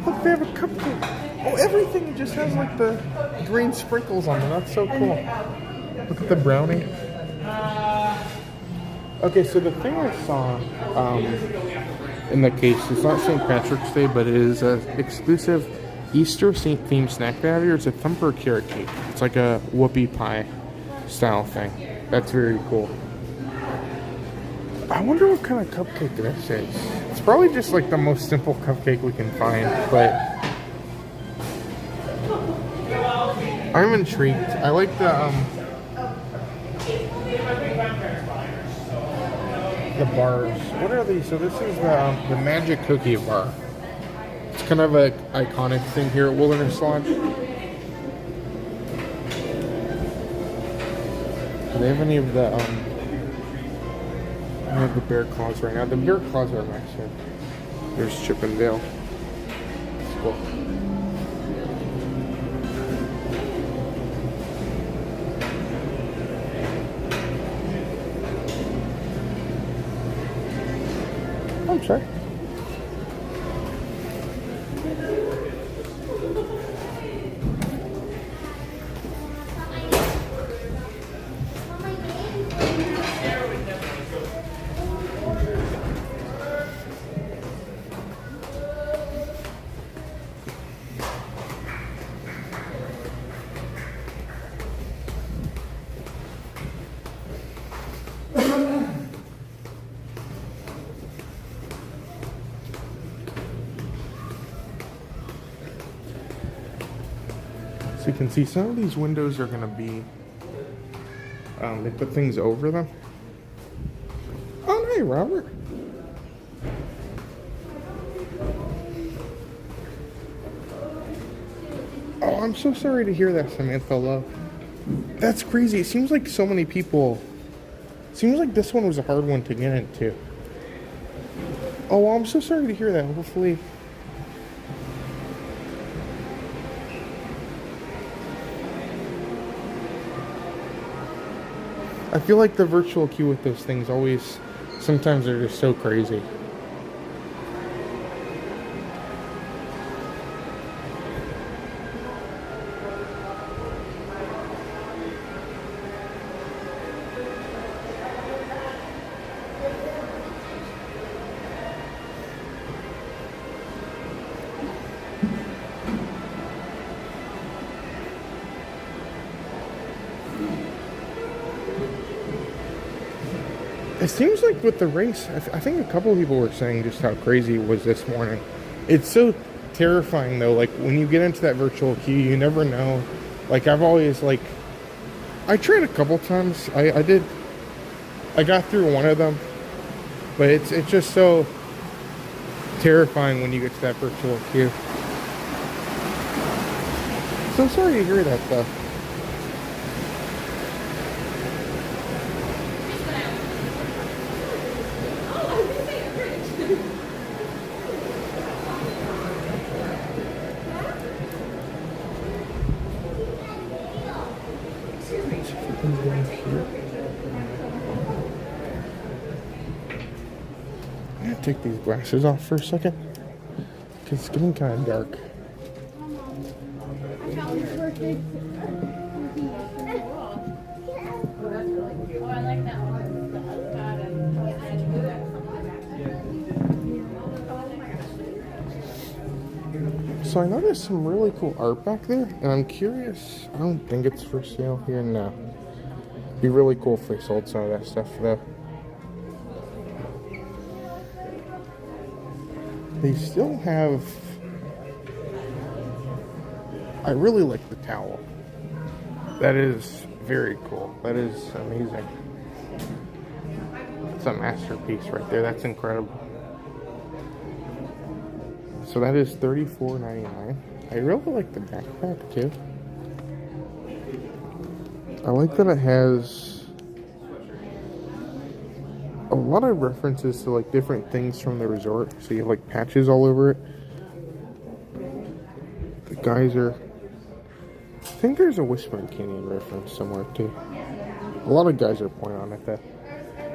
Look, they have a cupcake. Oh, everything just has like the green sprinkles on it. That's so cool. Look at the brownie. Okay, so the thing I saw in the case, it's not St. Patrick's Day, but it is an exclusive Easter themed snack they have here. It's a thumper carrot cake. It's like a whoopie pie style thing. That's very cool. I wonder what kind of cupcake this is. It's probably just like the most simple cupcake we can find, but I'm intrigued. I like the bars. What are these? So this is the Magic Cookie Bar. It's kind of an iconic thing here at Wilderness Lodge. Do they have any of the I have the bear claws right now. The bear claws are nice here. There's Chip and Dale. It's cool. I'm sorry. So you can see some of these windows are going to be, they put things over them. Oh, hey, Robert. Oh, I'm so sorry to hear that, Samantha Love. That's crazy. It seems like so many people... Seems like this one was a hard one to get into. Oh, well, I'm so sorry to hear that. Hopefully... I feel like the virtual queue with those things always... Sometimes they're just so crazy. It seems like with the race, I think a couple of people were saying just how crazy it was this morning. It's so terrifying though, like when you get into that virtual queue, you never know. Like I've always like, I tried a couple times. I got through one of them, but it's just so terrifying when you get to that virtual queue. So sorry to hear that though. I'm gonna take these glasses off for a second because it's getting kind of dark. So I noticed some really cool art back there, and I'm curious. I don't think it's for sale here now. It'd be really cool if they sold some of that stuff though. They still have... I really like the towel. That is very cool. That is amazing. It's a masterpiece right there. That's incredible. So that is $34.99. I really like the backpack too. I like that it has a lot of references to like different things from the resort. So you have like patches all over it. The geyser. I think there's a Whispering Canyon reference somewhere too. A lot of guys are pointing on it though.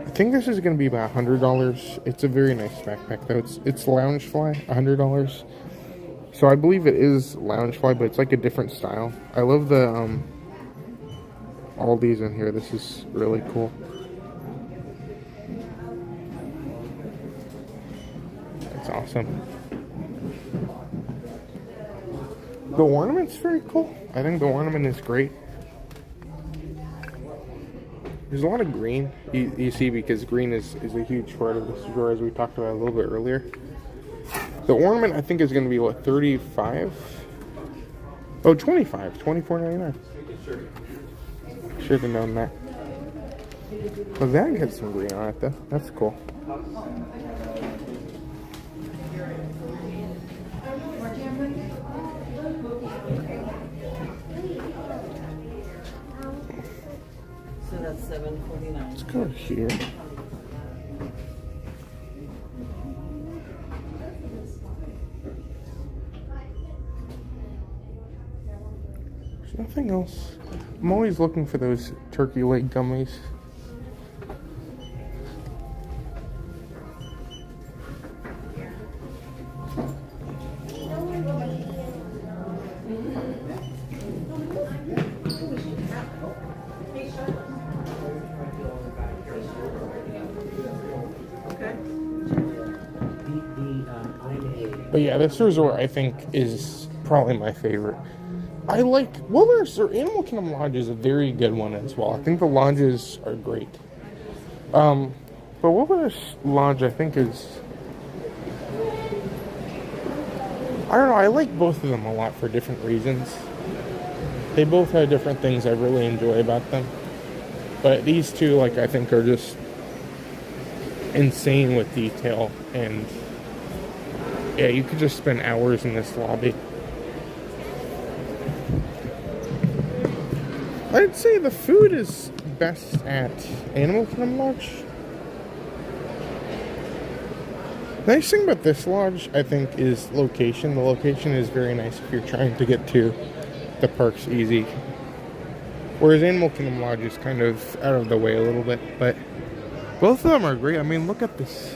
I think this is going to be about $100. It's a very nice backpack though. It's Loungefly, $100. So I believe it is Loungefly, but it's like a different style. I love the all these in here. This is really cool. That's awesome. The ornament's very cool. I think the ornament is great. There's a lot of green, you see, because green is a huge part of this drawer, as we talked about a little bit earlier. The ornament, I think, is going to be, what, 35? Oh, 25. $24.99. Should have known that. Well, that gets some green on it, though. That's cool. So that's $7.49. Let's go here. There's nothing else. I'm always looking for those turkey leg gummies. But yeah, this resort I think is probably my favorite. I like, well, their Animal Kingdom Lodge is a very good one as well. I think the lodges are great. But Wilderness Lodge I think is, I don't know, I like both of them a lot for different reasons. They both have different things I really enjoy about them. But these two, like, I think are just insane with detail. And yeah, you could just spend hours in this lobby. I'd say the food is best at Animal Kingdom Lodge. The nice thing about this lodge, I think, is location. The location is very nice if you're trying to get to the parks easy. Whereas Animal Kingdom Lodge is kind of out of the way a little bit, but both of them are great. I mean, look at this.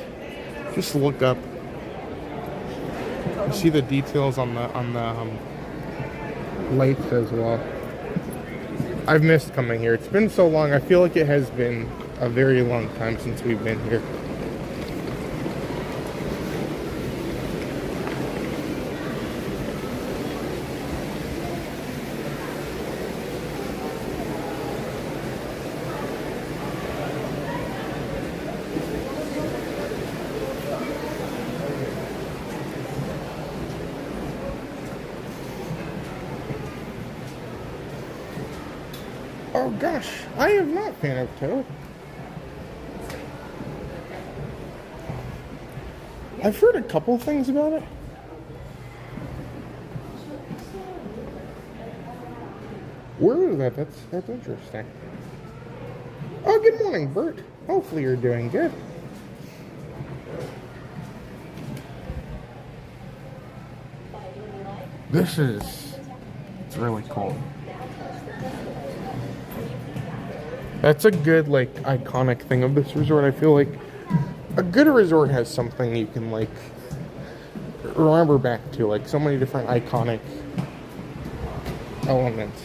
Just look up. You see the details on the lights as well. I've missed coming here. It's been so long. I feel like it has been a very long time since we've been here. Oh gosh, I am not a fan of Toad. I've heard a couple things about it. Where is that? That's interesting. Oh, good morning, Bert. Hopefully you're doing good. It's really cool. That's a good, like, iconic thing of this resort. I feel like a good resort has something you can, like, remember back to. Like, so many different iconic elements.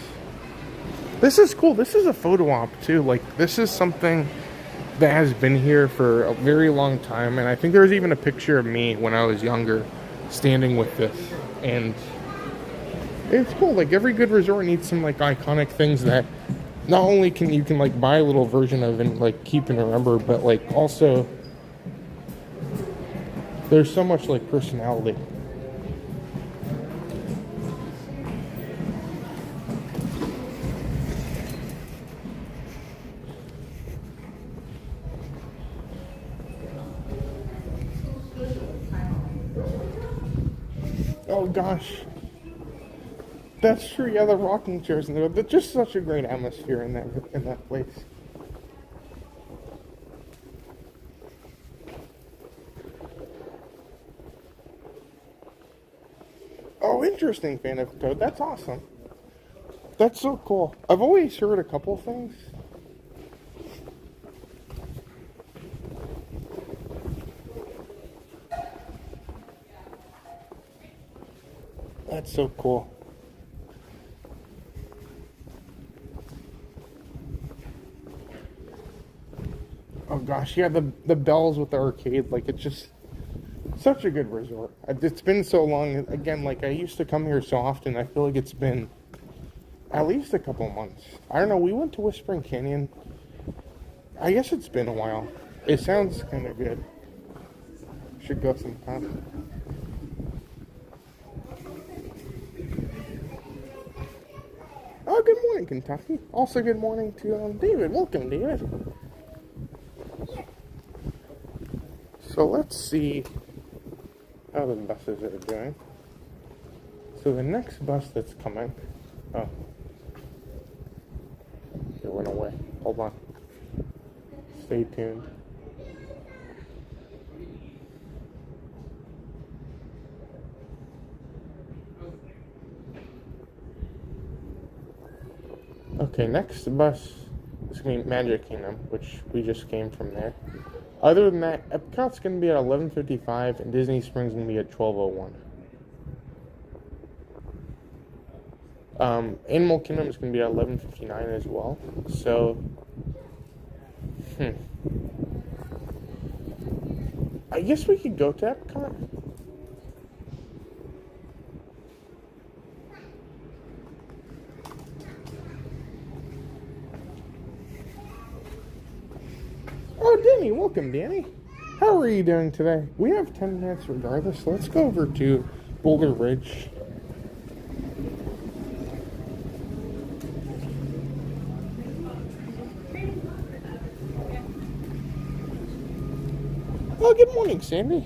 This is cool. This is a photo op, too. Like, this is something that has been here for a very long time. And I think there's even a picture of me when I was younger standing with this. And it's cool. Like, every good resort needs some, like, iconic things that not only can you like buy a little version of and like keep and remember, but like also there's so much like personality. Oh gosh. That's true, yeah, the rocking chairs and they're just such a great atmosphere in that place. Oh, interesting, fan of Toad. That's awesome. That's so cool. I've always heard a couple things. That's so cool. Oh gosh, yeah, the bells with the arcade, like, it's just such a good resort. It's been so long. Again, like, I used to come here so often. I feel like it's been at least a couple months. I don't know, we went to Whispering Canyon. I guess it's been a while. It sounds kind of good. Should go sometime. Oh, good morning, Kentucky. Also, good morning to David. Welcome, David. So let's see how the buses are doing. So the next bus that's coming, oh, it went away. Hold on. Stay tuned. Okay, next bus is going to be Magic Kingdom, which we just came from there. Other than that, Epcot's going to be at 11:55 and Disney Springs is going to be at 12:01. Animal Kingdom is going to be at 11:59 as well. So, I guess we could go to Epcot. Oh, Danny, welcome, Danny. How are you doing today? We have 10 minutes regardless, so let's go over to Boulder Ridge. Oh, good morning, Sandy.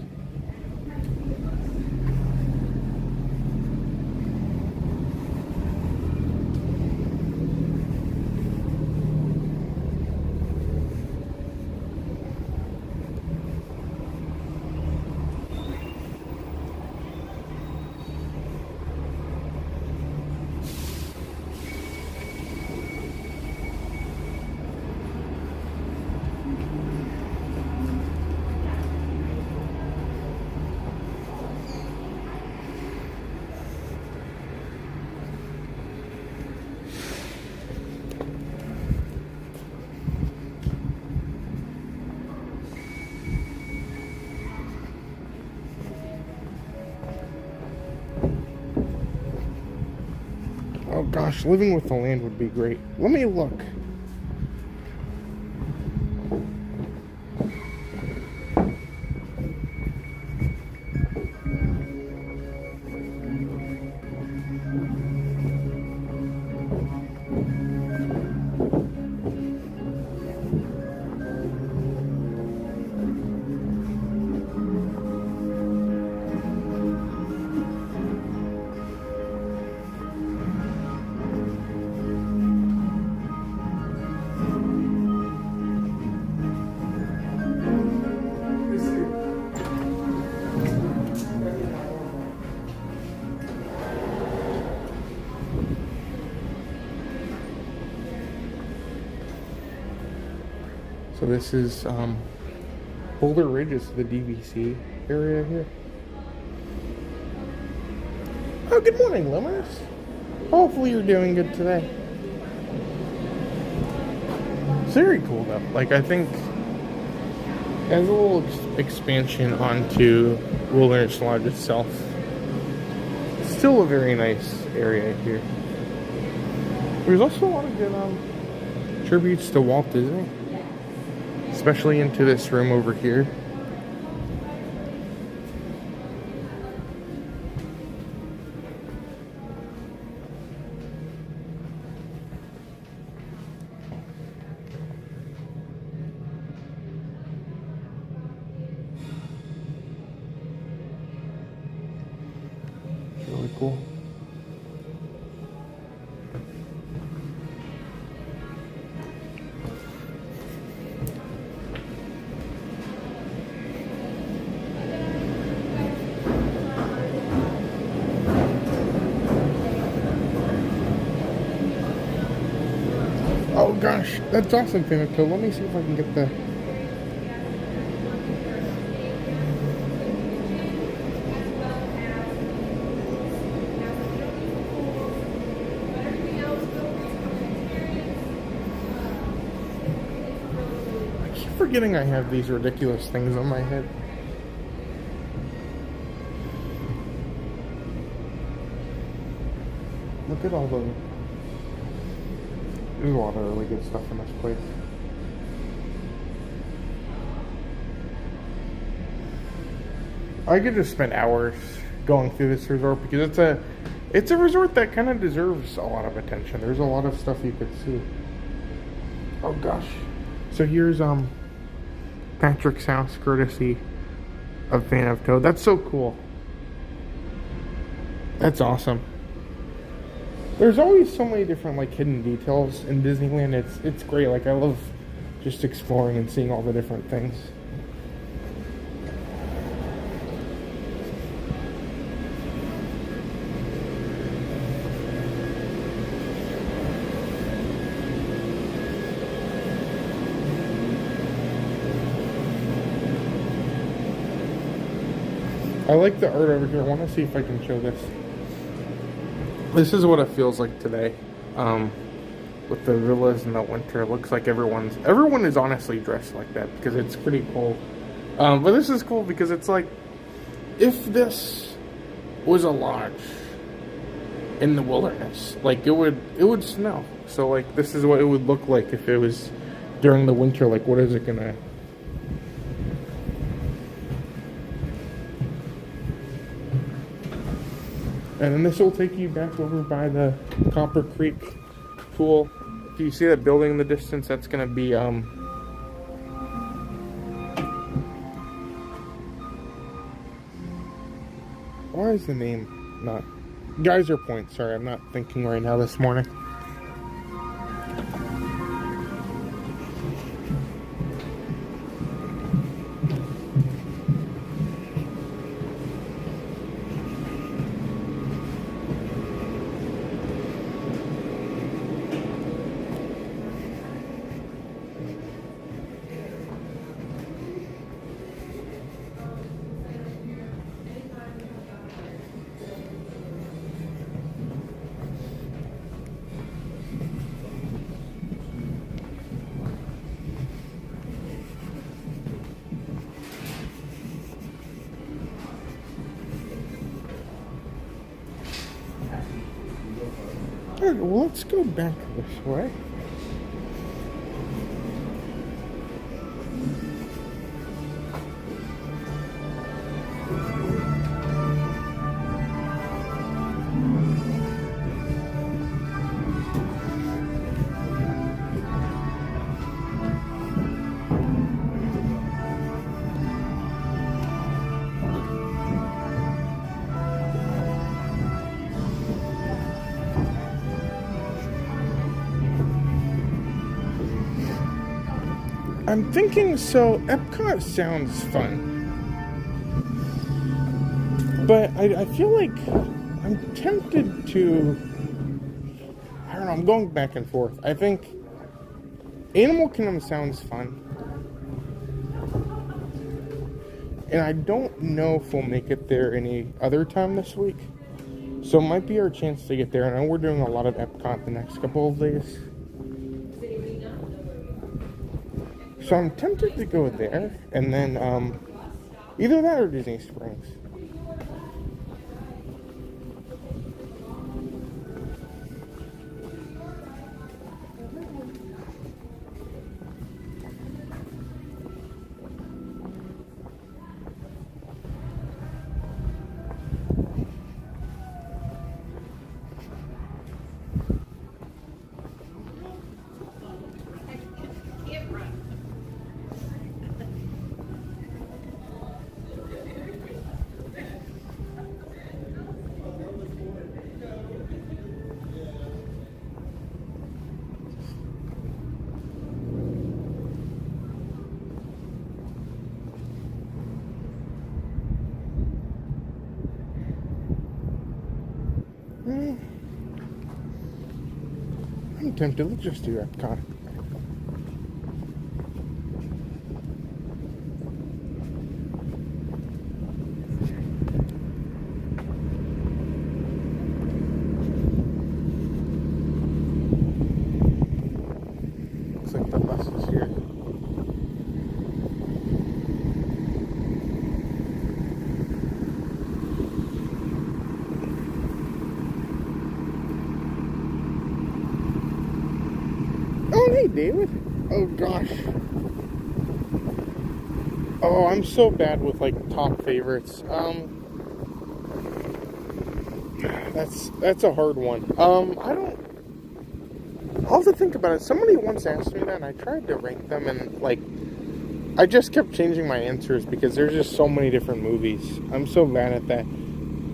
Oh gosh, living with the land would be great. Let me look. So this is Boulder Ridge is the DVC area here. Oh, good morning, Luminous. Hopefully you're doing good today. It's very cool though. Like, I think as a little expansion onto Wilderness Lodge itself, it's still a very nice area here. There's also a lot of good tributes to Walt Disney, especially into this room over here. It's really cool. Oh gosh, that's awesome, Pinnacle. Let me see if I can get the... I keep forgetting I have these ridiculous things on my head. Look at all the... There's a lot of really good stuff in this place. I could just spend hours going through this resort because it's a resort that kind of deserves a lot of attention. There's a lot of stuff you could see. Oh gosh. So here's Patrick's house, courtesy of Fan of Toad. That's so cool. That's awesome. There's always so many different like hidden details in Disneyland. It's great. Like, I love just exploring and seeing all the different things. I like the art over here. I want to see if I can show this. This is what it feels like today, with the villas in the winter. It looks like everyone is honestly dressed like that because it's pretty cold. But this is cool because it's like, if this was a lodge in the wilderness, like it would snow. So like, this is what it would look like if it was during the winter. Like, what is it gonna... And then this will take you back over by the Copper Creek pool. If you see that building in the distance, that's going to be Why is the name not... Geyser Point, sorry, I'm not thinking right now this morning. Alright, well, let's go back this way. I'm thinking, so Epcot sounds fun, but I feel like I'm tempted to, I don't know, I'm going back and forth. I think Animal Kingdom sounds fun, and I don't know if we'll make it there any other time this week, so it might be our chance to get there. I know we're doing a lot of Epcot the next couple of days. So I'm tempted to go there, and then either that or Disney Springs. I'm tempted. Let's just do Epcot. Looks like the bus is here. Hey, David. Oh, gosh. Oh, I'm so bad with, like, top favorites. That's a hard one. I'll have to think about it. Somebody once asked me that, and I tried to rank them, and, like, I just kept changing my answers because there's just so many different movies. I'm so bad at that.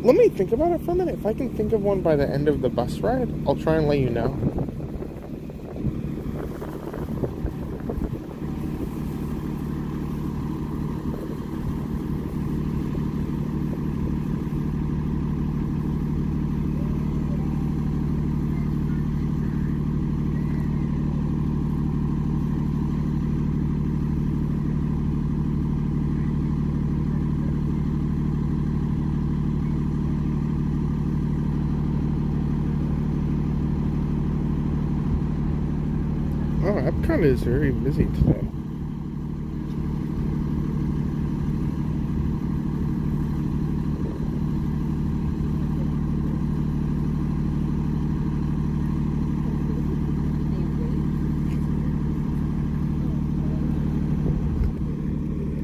Let me think about it for a minute. If I can think of one by the end of the bus ride, I'll try and let you know. Oh, Epcot is very busy today.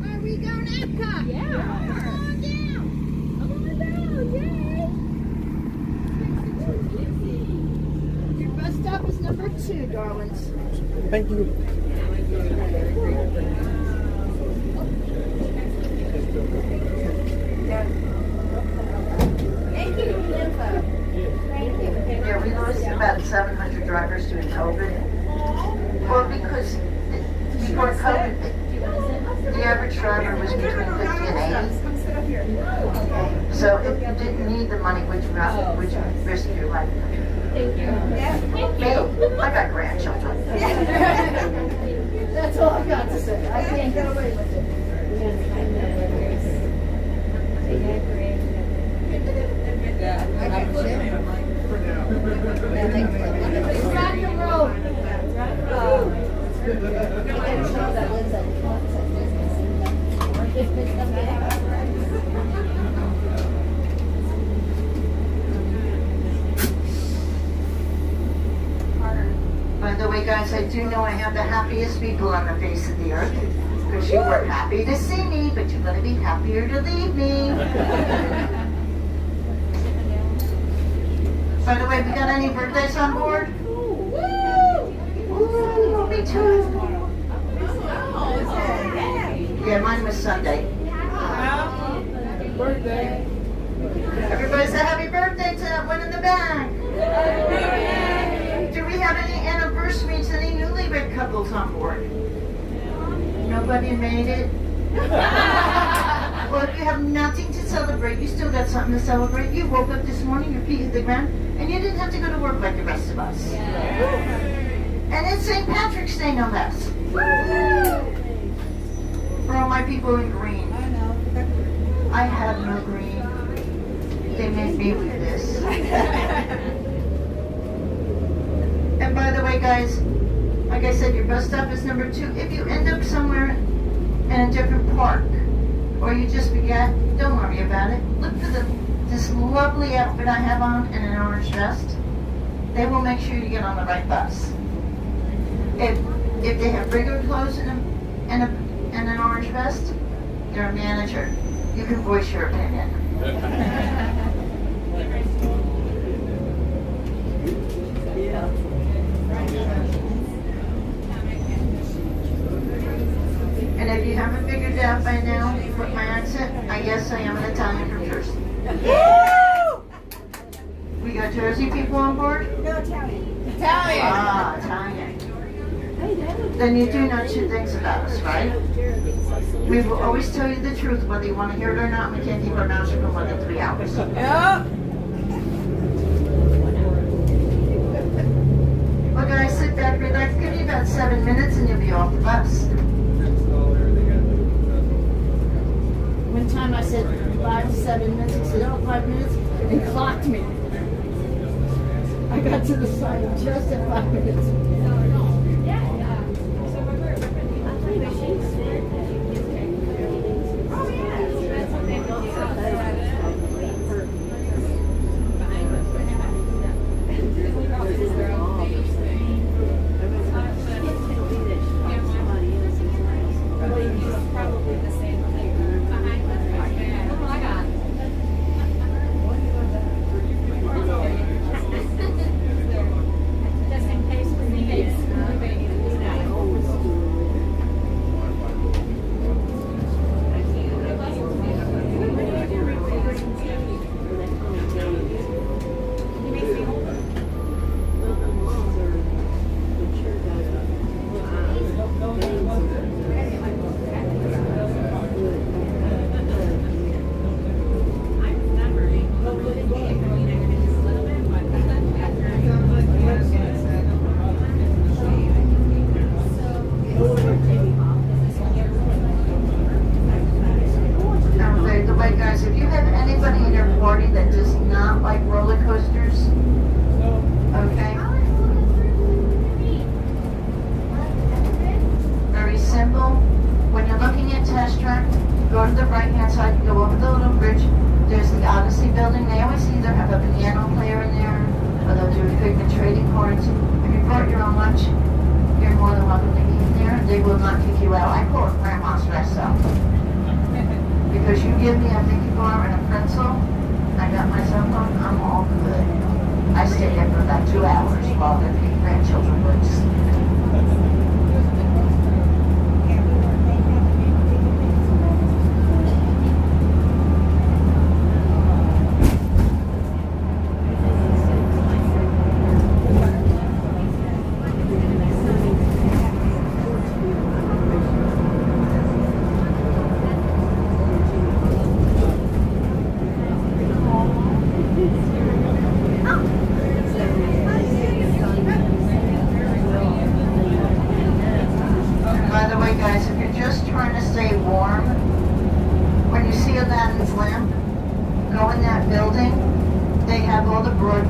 Are we going to Epcot? Yeah. Come on down. Come on down. Yay. Your bus stop is number 2, darlings. Thank you. So if you didn't need the money, would you risk your life? Thank you. Me? I got grandchildren. That's all I've got to say. I can't get away with it. Rock and roll. By the way, guys, I do know I have the happiest people on the face of the earth. Because you were happy to see me, but you're going to be happier to leave me. By the way, we got any birthdays on board? Ooh, me too. Yeah, mine was Sunday. Birthday. Everybody say happy birthday to that one in the back. Do we have any anniversaries, any newlywed couples on board? Nobody made it? Well, if you have nothing to celebrate, you still got something to celebrate. You woke up this morning, your feet hit the ground, and you didn't have to go to work like the rest of us. And it's St. Patrick's Day, no less. For all my people in green. I have no green. They made me with this. And by the way, guys, like I said, your bus stop is number 2. If you end up somewhere in a different park, or you just forget, don't worry about it. Look for this lovely outfit I have on and an orange vest. They will make sure you get on the right bus. If they have regular clothes and an orange vest, they're a manager. You can voice your opinion. And if you haven't figured out by now with my accent, I guess I am an Italian from Jersey. We got Jersey people on board? No, Italian. Ah, Italian. Then you do know 2 things about us, right? We will always tell you the truth, whether you want to hear it or not. We can't keep our mouths shut for more than 3 hours. Yeah. Well, guys, sit back, relax. Give me about 7 minutes and you'll be off the bus. One time I said 5 to 7 minutes. He said, oh, 5 minutes, and clocked me. I got to the side just at 5 minutes.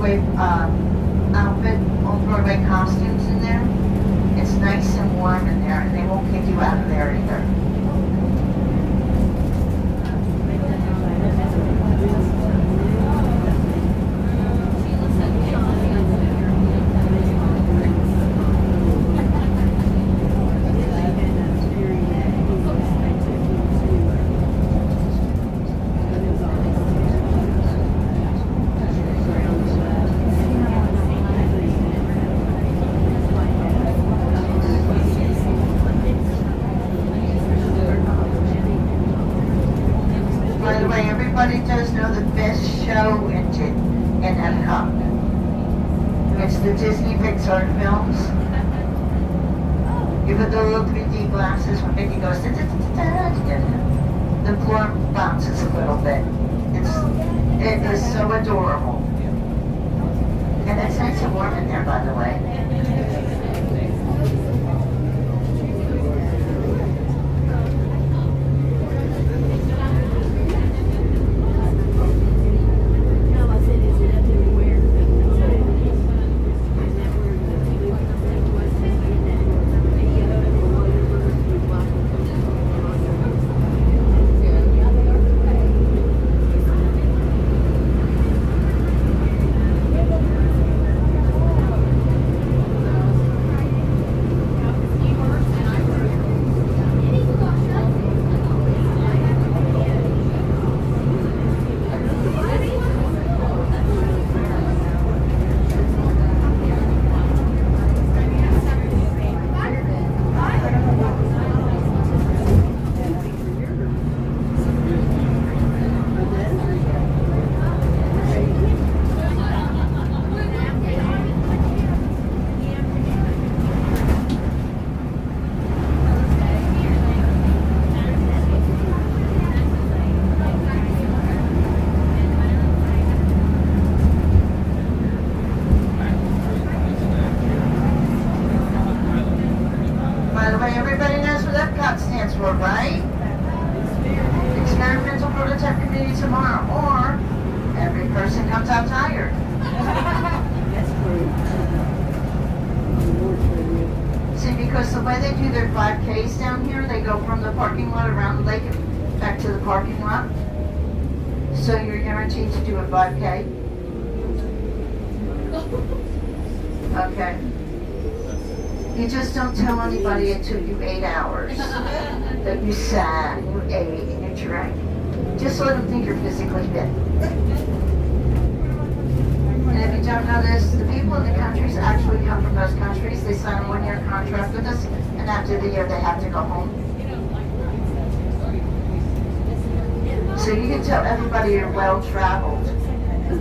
Broadway outfit, old Broadway costumes in there. It's nice and warm in there, and they won't kick you out of there either. By the way, everybody does know the best show in Epcot. It's the Disney Pixar films. You put the little 3D glasses when Mickey goes, da, da, da, da, da, da. The floor bounces a little bit. It is so adorable. And it's nice and warm in there, by the way. By the way, everybody knows what Epcot stands for, right? Experimental Prototype Committee tomorrow, or every person comes out tired. That's true. See, because the way they do their 5Ks down here, they go from the parking lot around the lake and back to the parking lot. So you're guaranteed to do a 5K. Okay. You just don't tell anybody it took you 8 hours. That you sat, and you ate, and you drank. Just let them think you're physically fit. And if you don't know this, the people in the countries actually come from those countries. They sign a 1-year contract with us, and after the year they have to go home. So you can tell everybody you're well-traveled.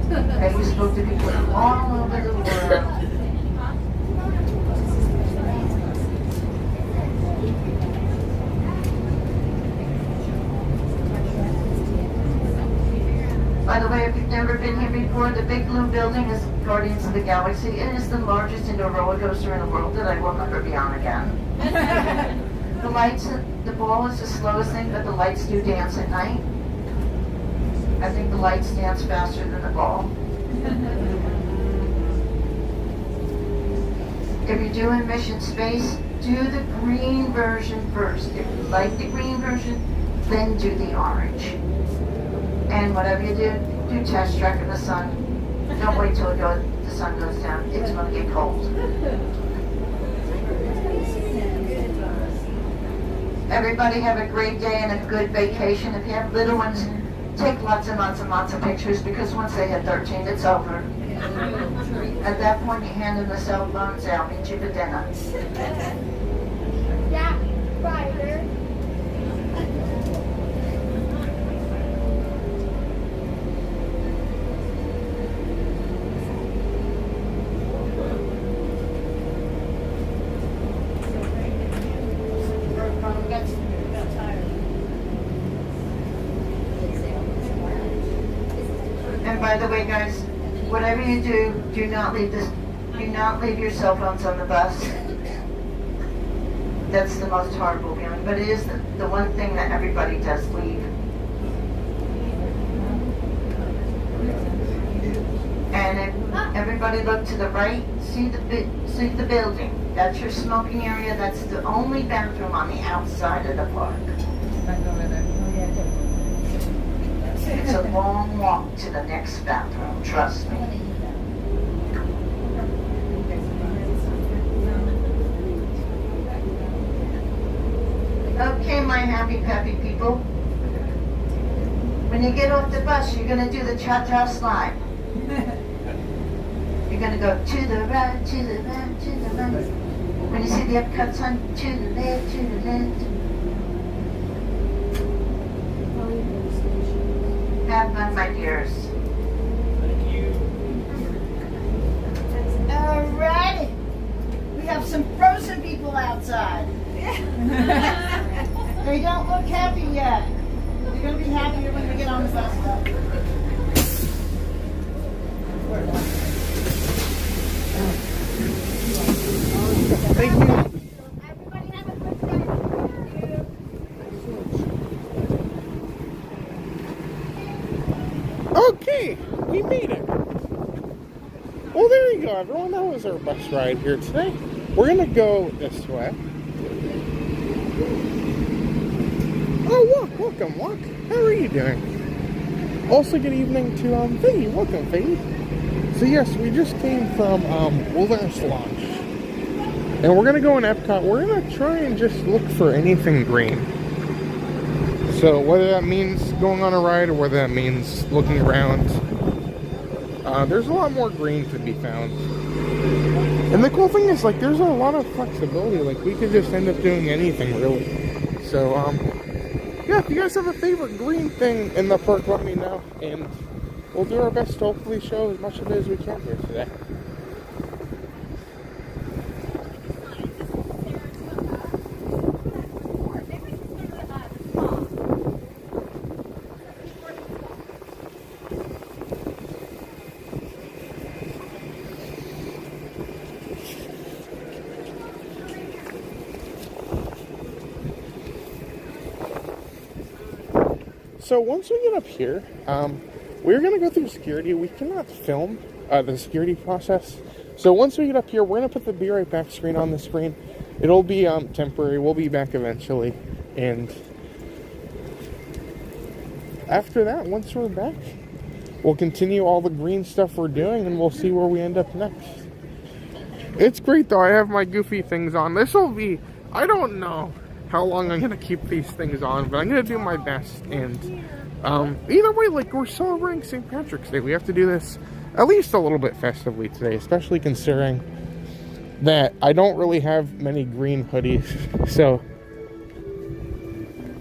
That you spoke to people from all over the world. By the way, if you've never been here before, the big blue building is Guardians of the Galaxy. It is the largest indoor roller coaster in the world that I will never be on again. The lights, the ball is the slowest thing, but the lights do dance at night. I think the lights dance faster than the ball. If you're doing Mission Space, do the green version first. If you like the green version, then do the orange. And whatever you do, do test track in the sun. Don't wait till the sun goes down. It's going to get cold. Everybody have a great day and a good vacation. If you have little ones, take lots and lots and lots of pictures, because once they hit 13, it's over. At that point, you hand them the cell phones, I'll meet you for dinner. Yeah, right. And by the way, guys, whatever you do, do not leave your cell phones on the bus. That's the most horrible feeling, but it is the one thing that everybody does leave. And Everybody look to the right. See the building. That's your smoking area. That's the only bathroom on the outside of the park. It's a long walk to the next bathroom, trust me. Okay, my happy peppy people. When you get off the bus, you're gonna do the cha-cha slide. You're gonna go to the right, to the right, to the right. When you see the Epcot sign, to the left, to the left. Have fun, my dears. Alrighty. We have some frozen people outside. They don't look happy yet. They're going to be happier when we get on the bus though. Thank you. Okay, we made it. Well, there you go, everyone. That was our bus ride here today. We're gonna go this way. Oh, welcome, Walk. How are you doing? Also, good evening to Figgy. Welcome, Figgy. So yes, we just came from Wilderness Lodge, and we're gonna go in Epcot. We're gonna try and just look for anything green. So whether that means going on a ride or whether that means looking around, there's a lot more green to be found. And the cool thing is, like, there's a lot of flexibility. Like, we could just end up doing anything, really. So, yeah, if you guys have a favorite green thing in the park, let me know. And we'll do our best to hopefully show as much of it as we can here today. So once we get up here, we're going to go through security. We cannot film the security process. So once we get up here, we're going to put the Be Right Back screen on the screen. It'll be temporary. We'll be back eventually. And after that, once we're back, we'll continue all the green stuff we're doing, and we'll see where we end up next. It's great, though. I have my goofy things on. This will be, I don't know how long I'm gonna keep these things on, but I'm gonna do my best. And either way, like, we're celebrating St. Patrick's Day. We have to do this at least a little bit festively today, especially considering that I don't really have many green hoodies, so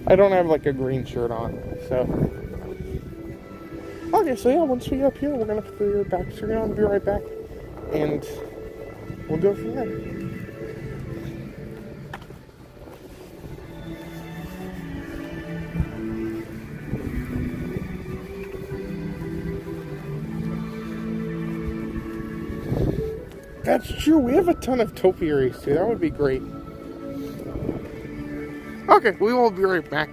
I don't have like a green shirt on. So okay, so yeah, once we get up here, we're gonna put the back screen on, Be Right Back, and we'll go from there. That's true. We have a ton of topiaries too. That would be great. Okay, we will be right back.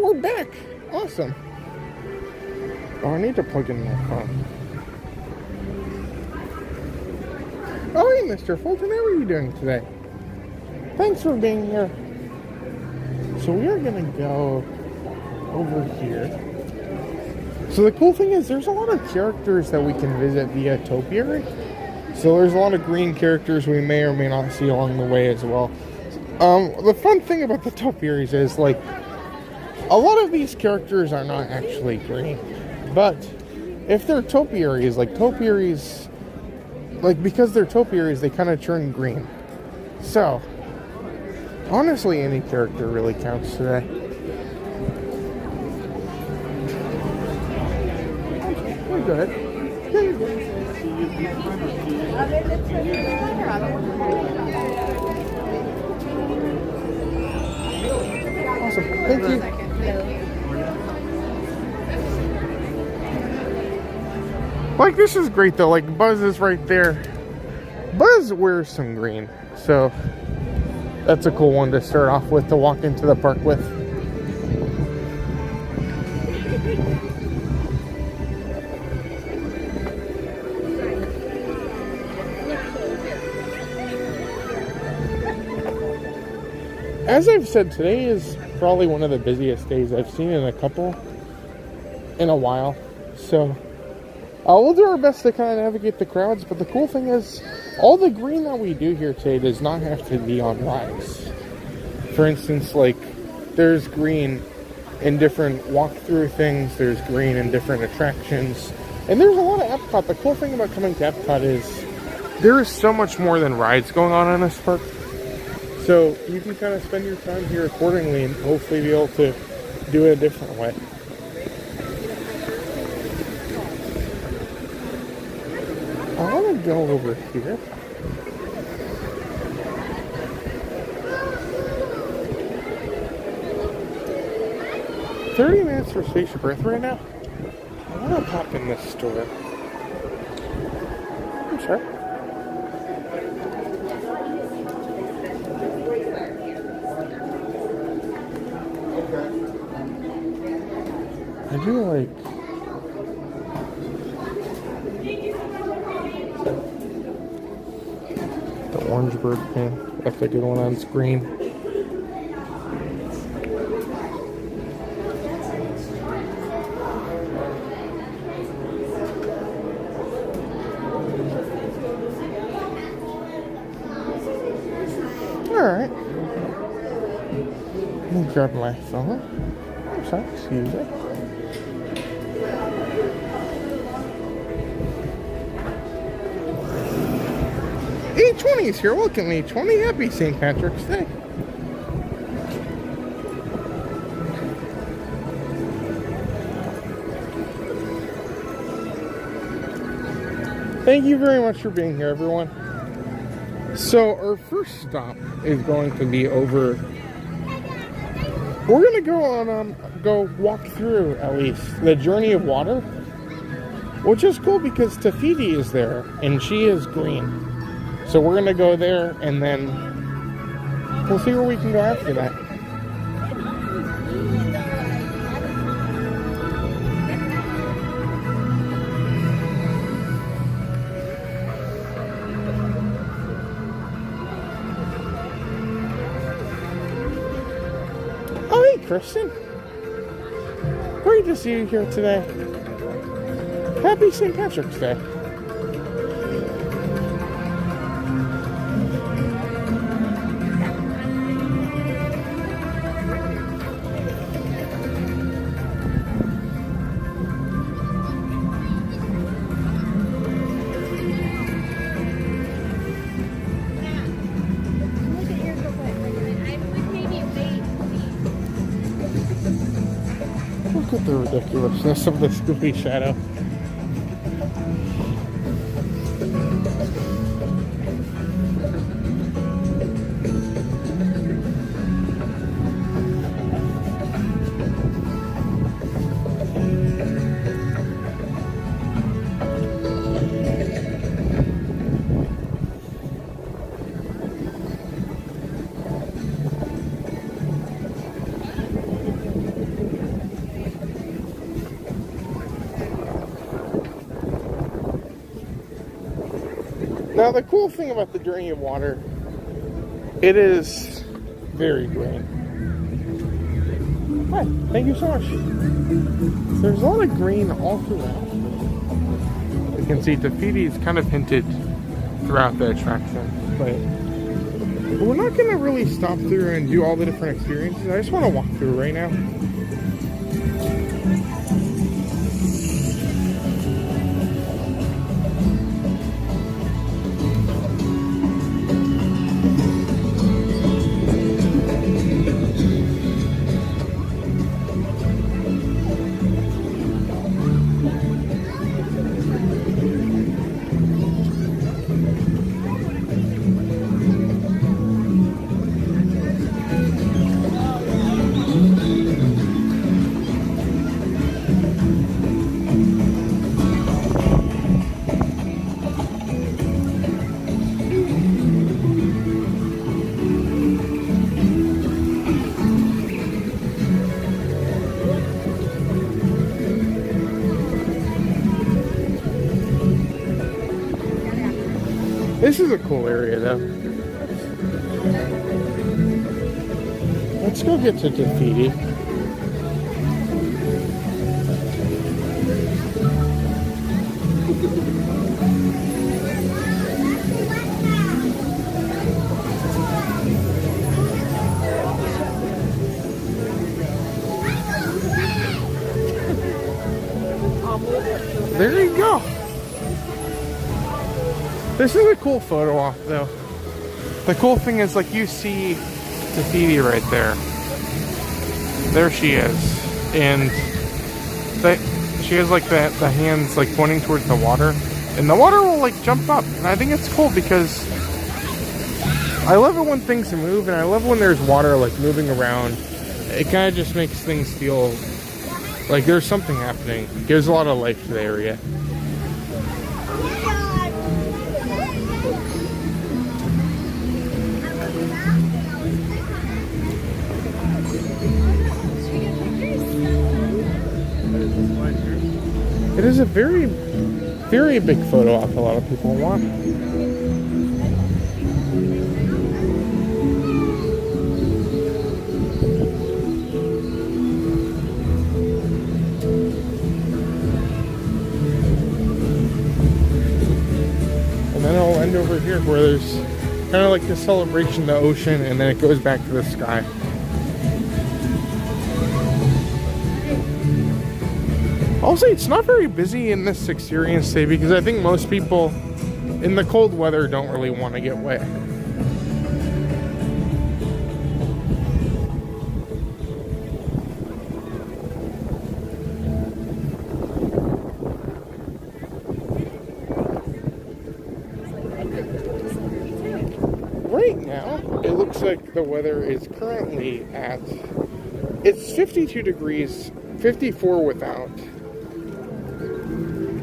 we're back. Awesome. Oh, I need to plug in my phone. Oh, hey, Mr. Fulton, how are you doing today? Thanks for being here. So we are going to go over here. So the cool thing is there's a lot of characters that we can visit via topiary. So there's a lot of green characters we may or may not see along the way as well. The fun thing about the topiaries is, like, a lot of these characters are not actually green. But if they're topiaries, because they're topiaries, they kind of turn green. So, honestly, any character really counts today. We're good. Yeah, you're good. Awesome. Thank you. Like, this is great though. Like, Buzz is right there. Buzz wears some green, so that's a cool one to start off with, to walk into the park with. As I've said, today is probably one of the busiest days I've seen in a while. So we'll do our best to kind of navigate the crowds, but the cool thing is all the green that we do here today does not have to be on rides. For instance, like, there's green in different walkthrough things, there's green in different attractions, and there's a lot of Epcot. The cool thing about coming to Epcot is there is so much more than rides going on in this park. So you can kind of spend your time here accordingly and hopefully be able to do it a different way. I want to go over here. $30 for Spaceship Earth right now. I want to pop in this store. I'm sorry. I do like the orange bird pin. That's a good one on screen. Alright. Let me grab my phone. I'm sorry, excuse me. E20 is here. Welcome, E20. Happy St. Patrick's Day. Thank you very much for being here, everyone. So our first stop is going to be over. We're going to go on, go walk through, at least, the Journey of Water, which is cool because Tafiti is there and she is green. So we're going to go there, and then we'll see where we can go after that. Oh, hey, Kristen. Great to see you here today. Happy St. Patrick's Day. Look at the ridiculousness of this goofy shadow. Now, the cool thing about the Journey of Water, it is very green. Hi, thank you so much. There's a lot of green all throughout. You can see Tafiti is kind of hinted throughout the attraction, but we're not going to really stop through and do all the different experiences. I just want to walk through right now. This is a cool area, though. Let's go get to Tafiti. There you go. This is a cool photo op, though. The cool thing is, like, you see Tafiti right there. There she is. And she has, like, the hands, like, pointing towards the water. And the water will, like, jump up. And I think it's cool because I love it when things move. And I love when there's water, like, moving around. It kind of just makes things feel like there's something happening. It gives a lot of life to the area. It is a very, very big photo op a lot of people want. And then it'll end over here where there's kind of like the celebration of the ocean, and then it goes back to the sky. I'll say it's not very busy in this experience today because I think most people in the cold weather don't really want to get wet. Right now, it looks like the weather is currently at, it's 52 degrees, 54 without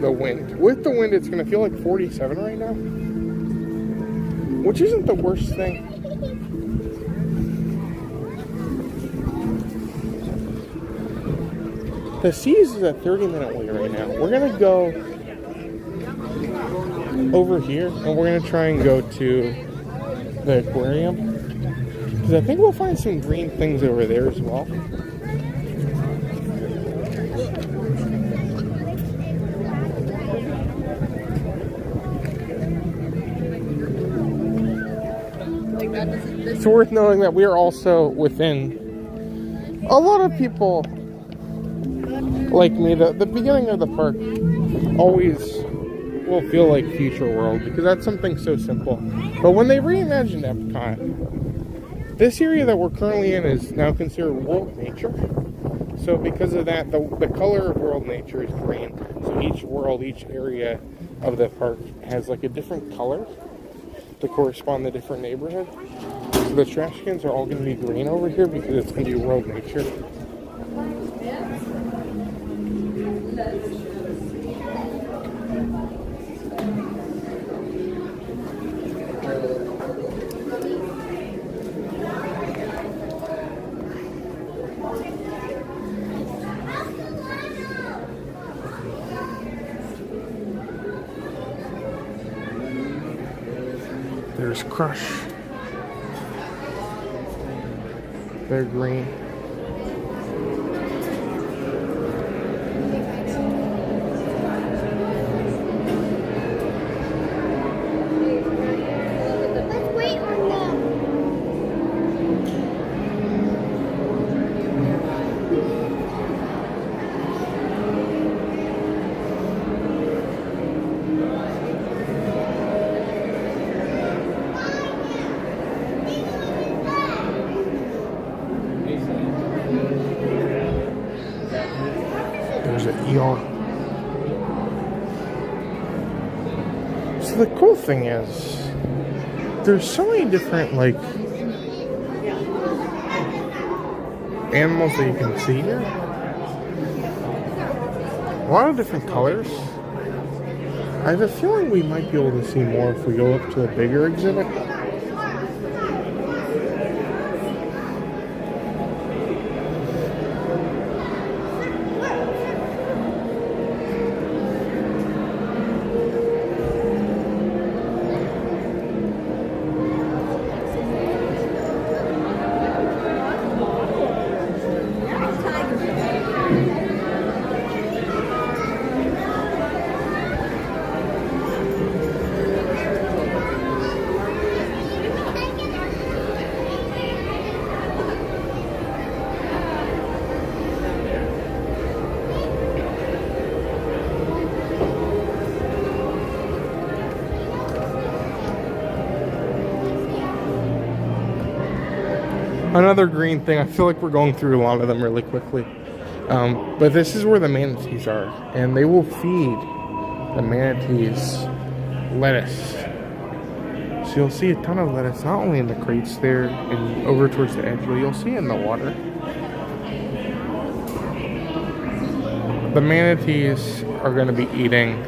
the wind. With the wind, it's going to feel like 47 right now, which isn't the worst thing. The Seas is a 30-minute wait right now. We're going to go over here, and we're going to try and go to the aquarium, because I think we'll find some green things over there as well. It's worth knowing that we are also within a lot of people like me. The beginning of the park always will feel like Future World because that's something so simple. But when they reimagined Epcot, this area that we're currently in is now considered world nature. So because of that, the color of world nature is green. So each world, each area of the park has like a different color to correspond to different neighborhoods. So the trash cans are all going to be green over here because it's going to be world nature. There's Crush. They're green. Let's wait on them. There's an eel. So the cool thing is, there's so many different like animals that you can see here. A lot of different colors. I have a feeling we might be able to see more if we go up to the bigger exhibit. Another green thing, I feel like we're going through a lot of them really quickly. But this is where the manatees are, and they will feed the manatees lettuce. So you'll see a ton of lettuce, not only in the crates there and over towards the edge, but you'll see it in the water. The manatees are going to be eating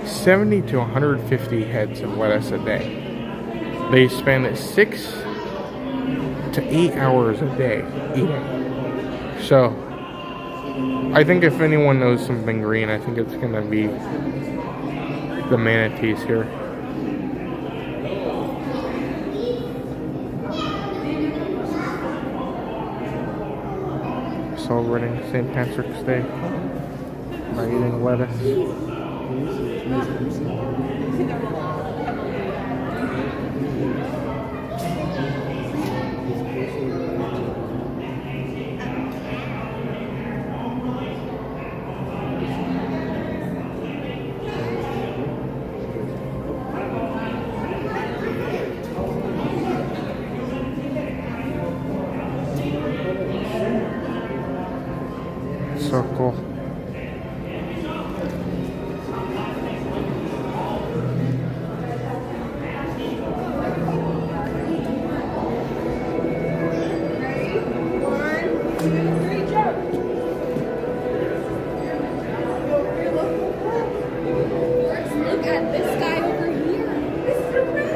70 to 150 heads of lettuce a day. They spend 6 to 8 hours a day eating. So I think if anyone knows something green, I think it's gonna be the manatees here. Celebrating St. Patrick's Day by eating lettuce. So cool. Look at this guy over here. Mr. Ray.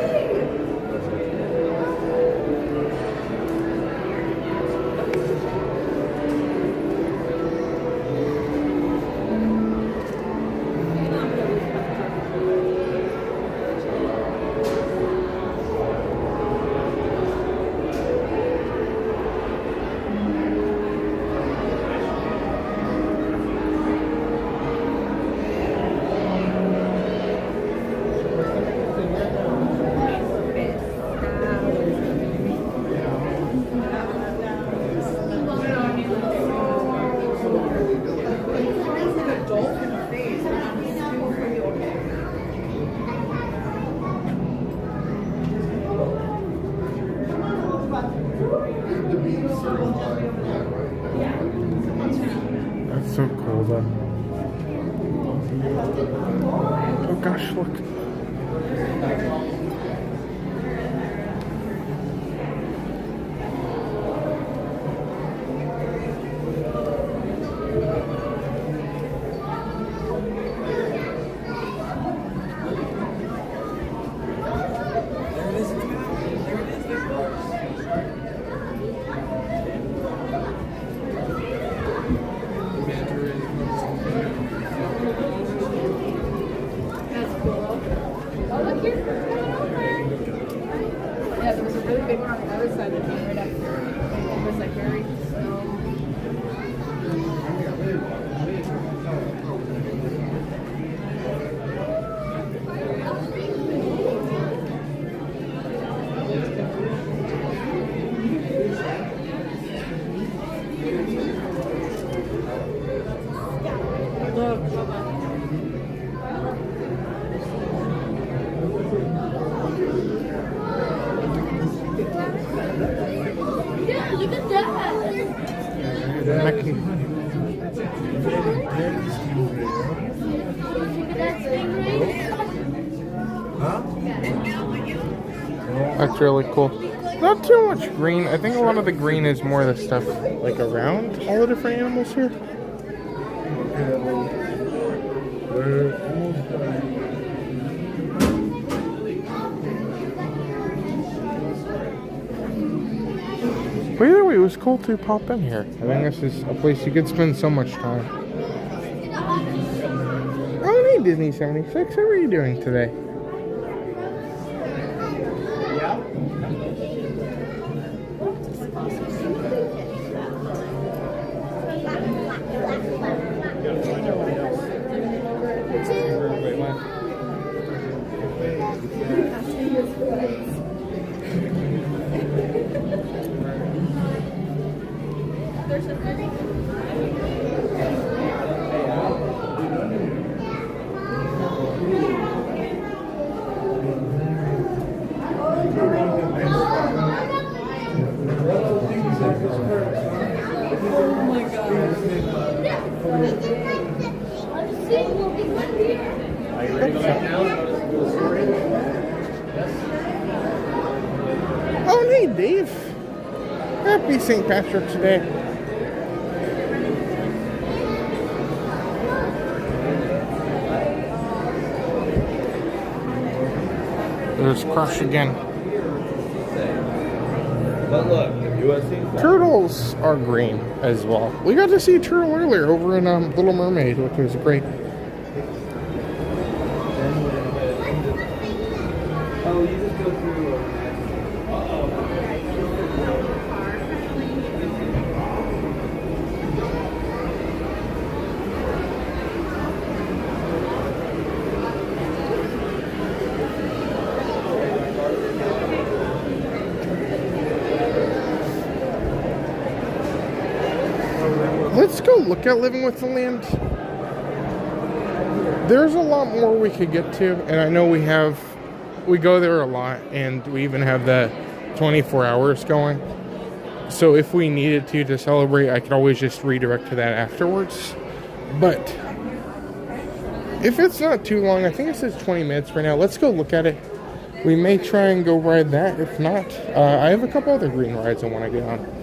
That's so cool though. Oh gosh, look. That's cool. Oh, look here. the hairy snow. Look, Yeah, look at that. Mickey. Look at that stingray. That's really cool. Not too much green. I think a lot of the green is more the stuff like around all the different animals here. We're almost done. But either way, it was cool to pop in here. I think this is a place you could spend so much time. Oh, hey, Disney 76. How are you doing today? Oh, hey, Dave. Happy St. Patrick's Day. There's Crush again. But look, USC. Turtles are green as well. We got to see a turtle earlier over in Little Mermaid, which was great. Oh, you just go through. Let's go look at Living with the Land. There's a lot more we could get to, and I know we go there a lot, and we even have the 24 hours going. So if we needed to celebrate, I could always just redirect to that afterwards. But if it's not too long, I think it says 20 minutes right now. Let's go look at it. We may try and go ride that. If not, I have a couple other green rides I want to get on.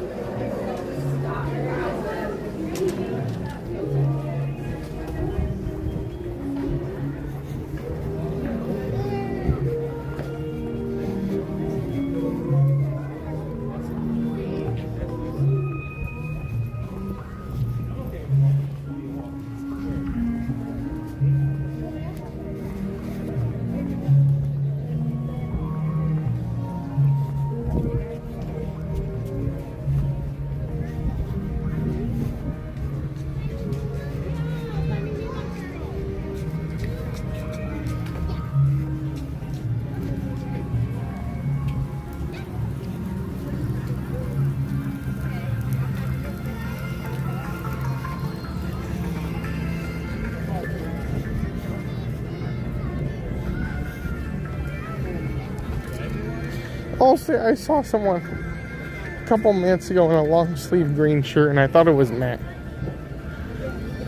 Also, I saw someone a couple minutes ago in a long sleeve green shirt, and I thought it was Matt.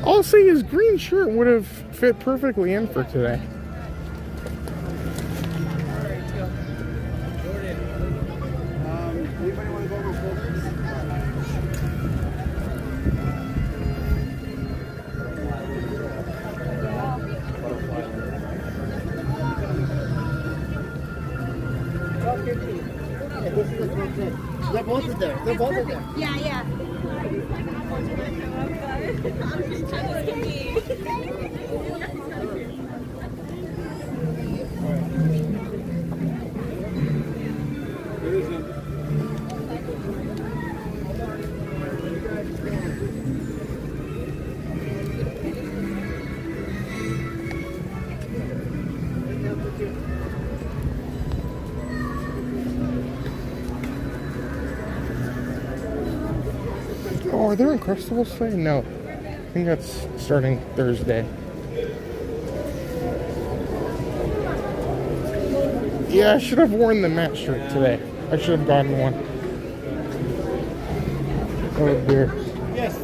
I'll say his green shirt would have fit perfectly in for today. Anybody want to go over folders? They're both in there. They're both in there. Yeah, yeah. I'm just trying to skip Oh, are there Uncrustables today? No. I think that's starting Thursday. Yeah, I should have worn the match shirt today. I should have gotten one. Oh dear. Yes.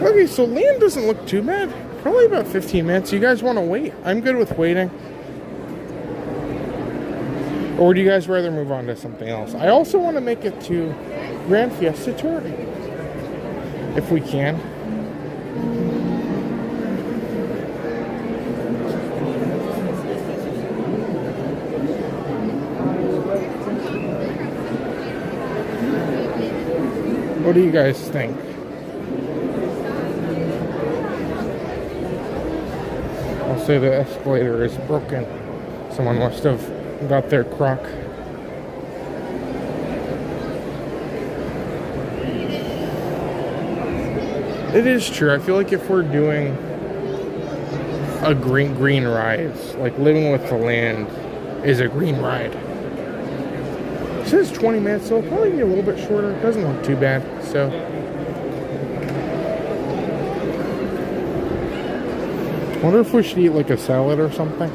Okay, so land doesn't look too bad. Probably about 15 minutes. You guys want to wait? I'm good with waiting. Or would you guys rather move on to something else? I also want to make it to Grand Fiesta Tour, if we can. What do you guys think? I'll say the escalator is broken. Someone must have got their crock. It is true. I feel like if we're doing a green ride, like Living with the Land is a green ride. It says 20 minutes, so it'll probably be a little bit shorter. It doesn't look too bad, so. Wonder if we should eat like a salad or something.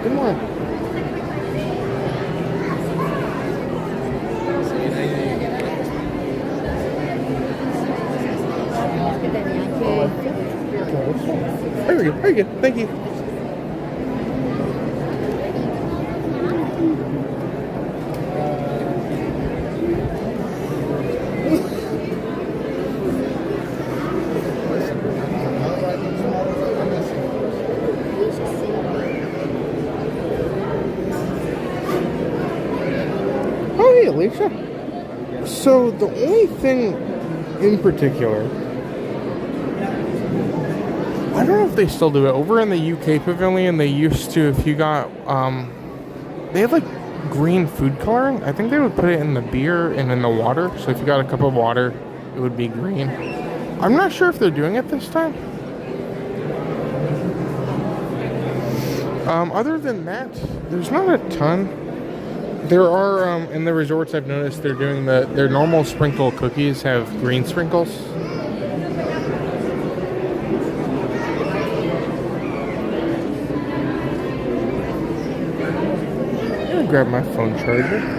Good morning. Very good. Thank you. Oh, hey, Alicia. So the only thing in particular, I don't know if they still do it. Over in the UK pavilion, they used to, if you got, they had like green food coloring. I think they would put it in the beer and in the water. So if you got a cup of water, it would be green. I'm not sure if they're doing it this time. Other than that, there's not a ton. There are, in the resorts I've noticed, they're doing their normal sprinkle cookies have green sprinkles. Grab my phone charger.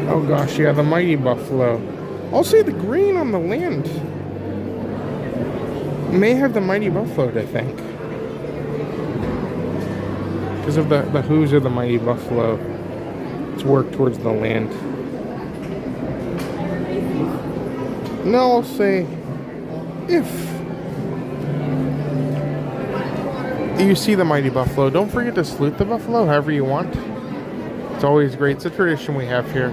Oh gosh, yeah, the Mighty Buffalo. I'll say the green on the land may have the Mighty Buffalo, I think. Because of the hooves of the Mighty Buffalo. It's worked towards the land. No, I'll say if you see the Mighty Buffalo, don't forget to salute the buffalo however you want. It's always great. It's a tradition we have here.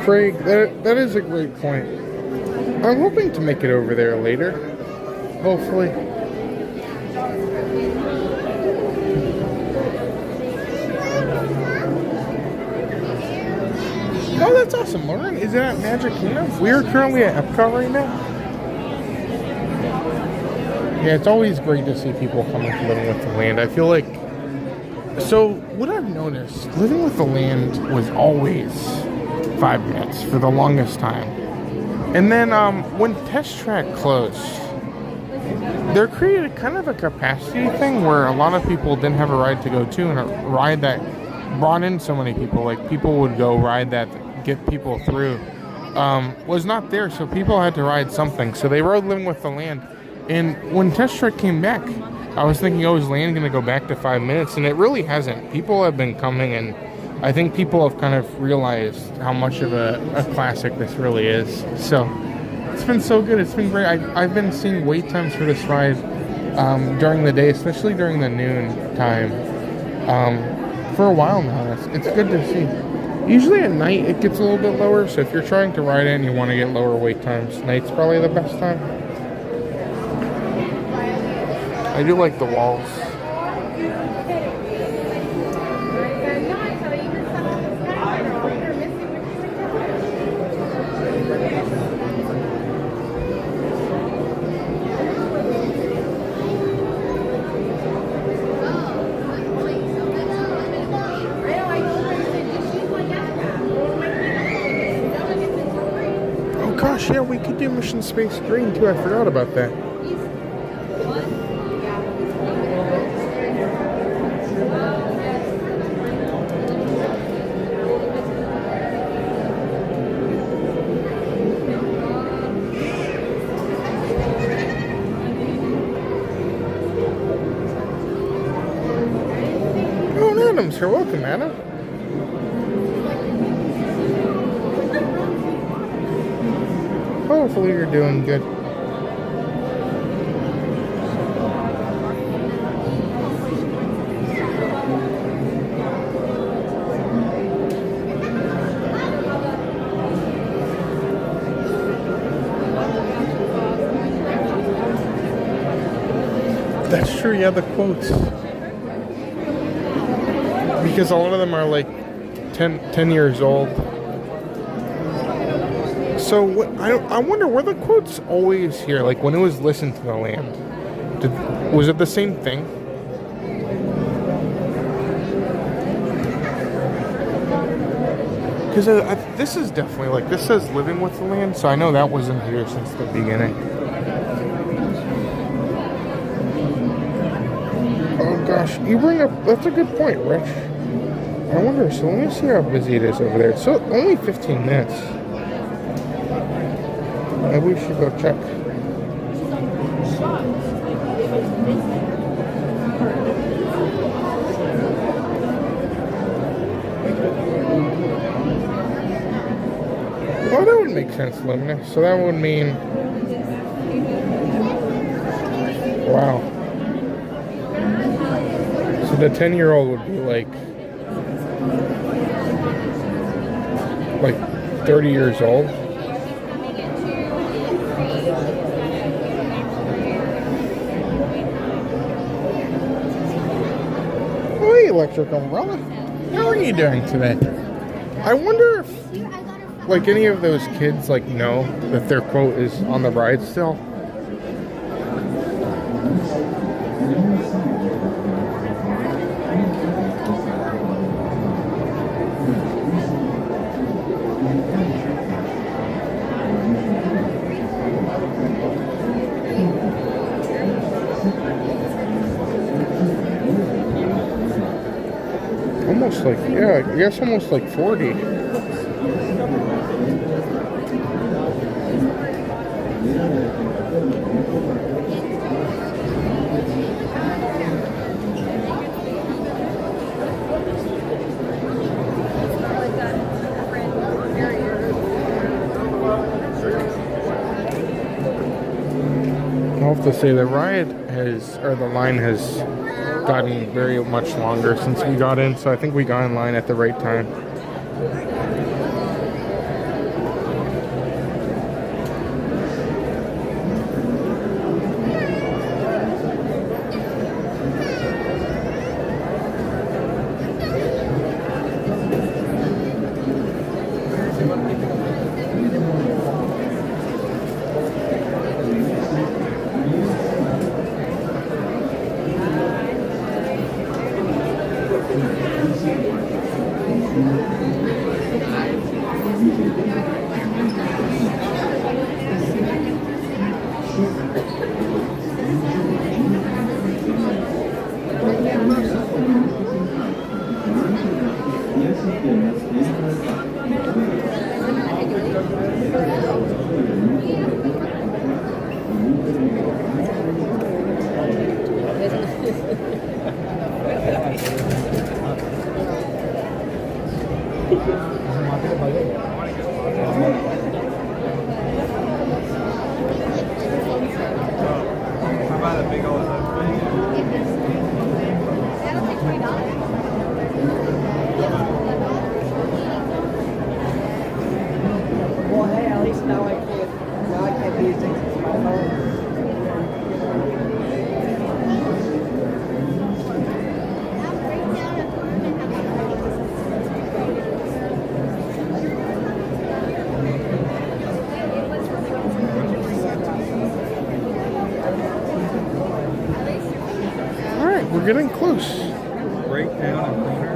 Craig, that is a great point. I'm hoping to make it over there later. Hopefully. Oh, that's awesome, Lauren. Is it at Magic Kingdom? We are currently at Epcot right now. Yeah, it's always great to see people coming to Living with the Land. I feel like... So, what I've noticed, Living with the Land was always 5 minutes for the longest time. And then, when Test Track closed, they created kind of a capacity thing where a lot of people didn't have a ride to go to, and a ride that brought in so many people, like people would go ride that get people through, was not there, so people had to ride something. So they rode Living with the Land. And when Test Track came back, I was thinking, oh, is Land going to go back to 5 minutes? And it really hasn't. People have been coming, and I think people have kind of realized how much of a classic this really is. So it's been so good. It's been great. I've been seeing wait times for this ride during the day, especially during the noon time, for a while now. It's good to see. Usually at night it gets a little bit lower, so if you're trying to ride it and you want to get lower wait times, night's probably the best time. I do like the walls. Oh gosh, yeah, we could do Mission Space Green too. I forgot about that. You're welcome, Anna. Hopefully you're doing good. That's true, yeah, the quotes. Because a lot of them are like 10 years old. So I wonder, were the quotes always here? Like when it was Listen to the Land, was it the same thing? Because this is definitely like, this says Living with the Land, so I know that wasn't here since the beginning. Oh gosh, you bring up, that's a good point, Rich. I wonder, so let me see how busy it is over there. So only 15 minutes. Maybe we should go check. Well, that would make sense, Lumina. So that would mean... Wow. So the 10-year-old would be like 30 years old. Oh, hey, Electric Umbrella. How are you doing today? I wonder if, like, any of those kids, like, know that their quote is on the ride still. Almost like, yeah, I guess almost like 40. I'll have to say the ride has, or the line has gotten very much longer since we got in, so I think we got in line at the right time. Well, hey, at least now I can't be using my phone. All right, we're getting close. Breakdown and corners.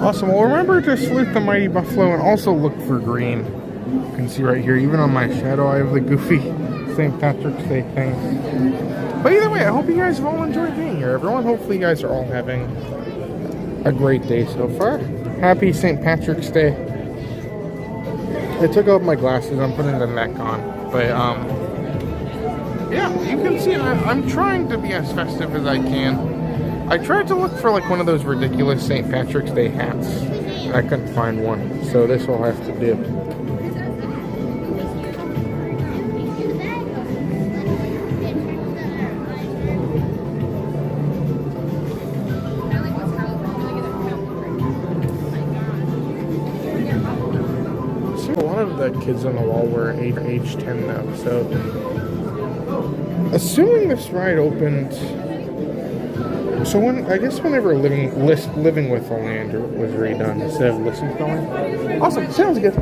Awesome. Well, remember to salute the mighty buffalo and also look for green. You can see right here, even on my shadow, I have the goofy St. Patrick's Day thing. But either way, I hope you guys have all enjoyed being here, everyone. Hopefully you guys are all having a great day so far. Happy St. Patrick's Day. I took off my glasses. I'm putting the neck on. But, yeah, you can see I'm trying to be as festive as I can. I tried to look for like one of those ridiculous St. Patrick's Day hats, and I couldn't find one, so this will have to do. So a lot of the kids on the wall were age 10 now, so assuming this ride opened. So I guess whenever Living with the Land was redone instead of Listen to the Land. Awesome, sounds good.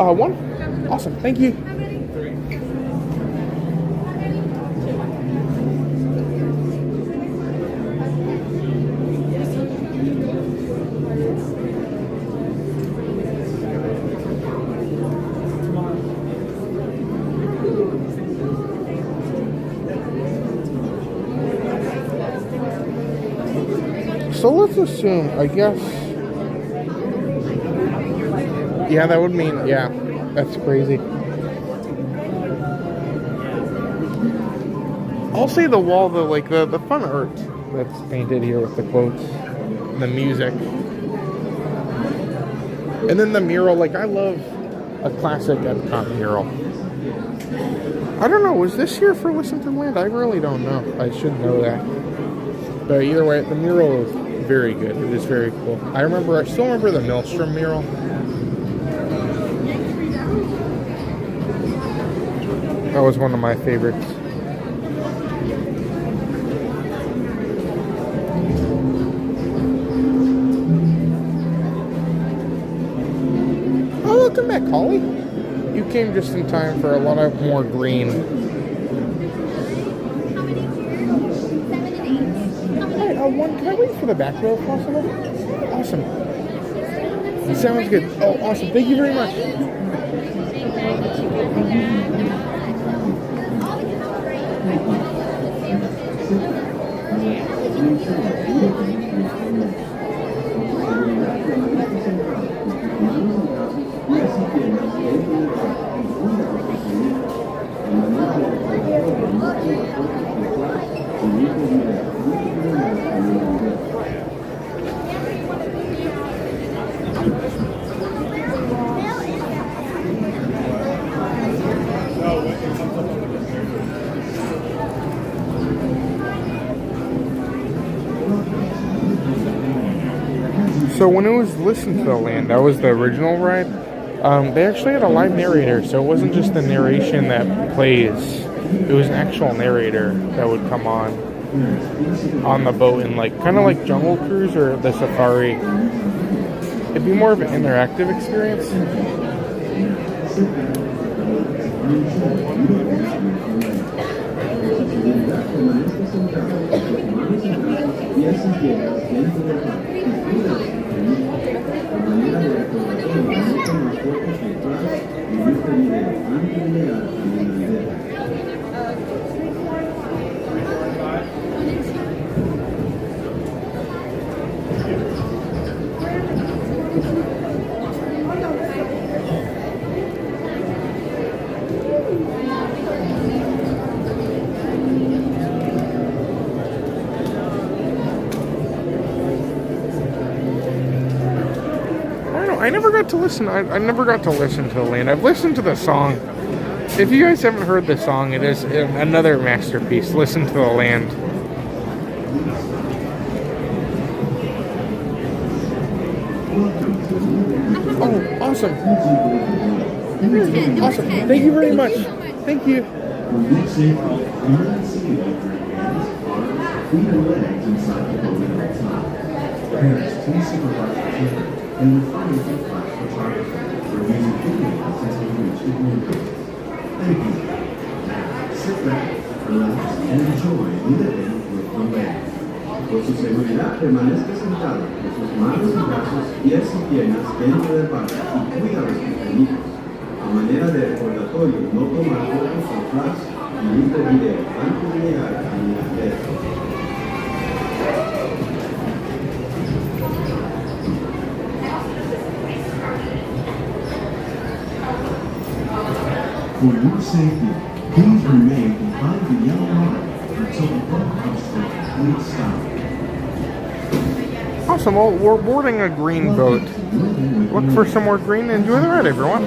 One. Awesome, thank you. So let's assume, I guess, yeah, that would mean, yeah, that's crazy. I'll say the wall, though, like the fun art that's painted here with the quotes, the music, and then the mural. Like, I love a classic Epcot mural. I don't know, was this here for Listen to the Land? I really don't know. I should know that. But either way, the mural is very good. It is very cool. I still remember the Maelstrom mural. That was one of my favorites. Oh, welcome back, Holly. You came just in time for a lot of more green. Alright, one, can I wait for the back row if possible? awesome. Sounds good. Oh, awesome. Thank you very much. So when it was Listen to the Land, that was the original ride. They actually had a live narrator, so it wasn't just the narration that plays. It was an actual narrator that would come on the boat and like kind of like Jungle Cruise or the Safari. It'd be more of an interactive experience. I never got to listen. I never got to listen to the land. I've listened to the song. If you guys haven't heard the song, it is another masterpiece. Listen to the land. Oh, awesome! Awesome. Thank you very much. Thank you. Parents, please supervise your children and refrain from flash photography. We're using video until we reach the community. Thank you. Now, sit back, relax, and enjoy living with the land. Por su seguridad, permanezca sentado con sus manos y brazos, pies y piernas dentro del barco y cuida a los pequeñitos. A manera de recordatorio, no tomar fotos o flash y libre video antes de llegar a la niñera. For your safety, please remain behind the yellow line until the boat comes to a complete stop. Awesome. Well, we're boarding a green boat. Look for some more green. Enjoy the ride, everyone.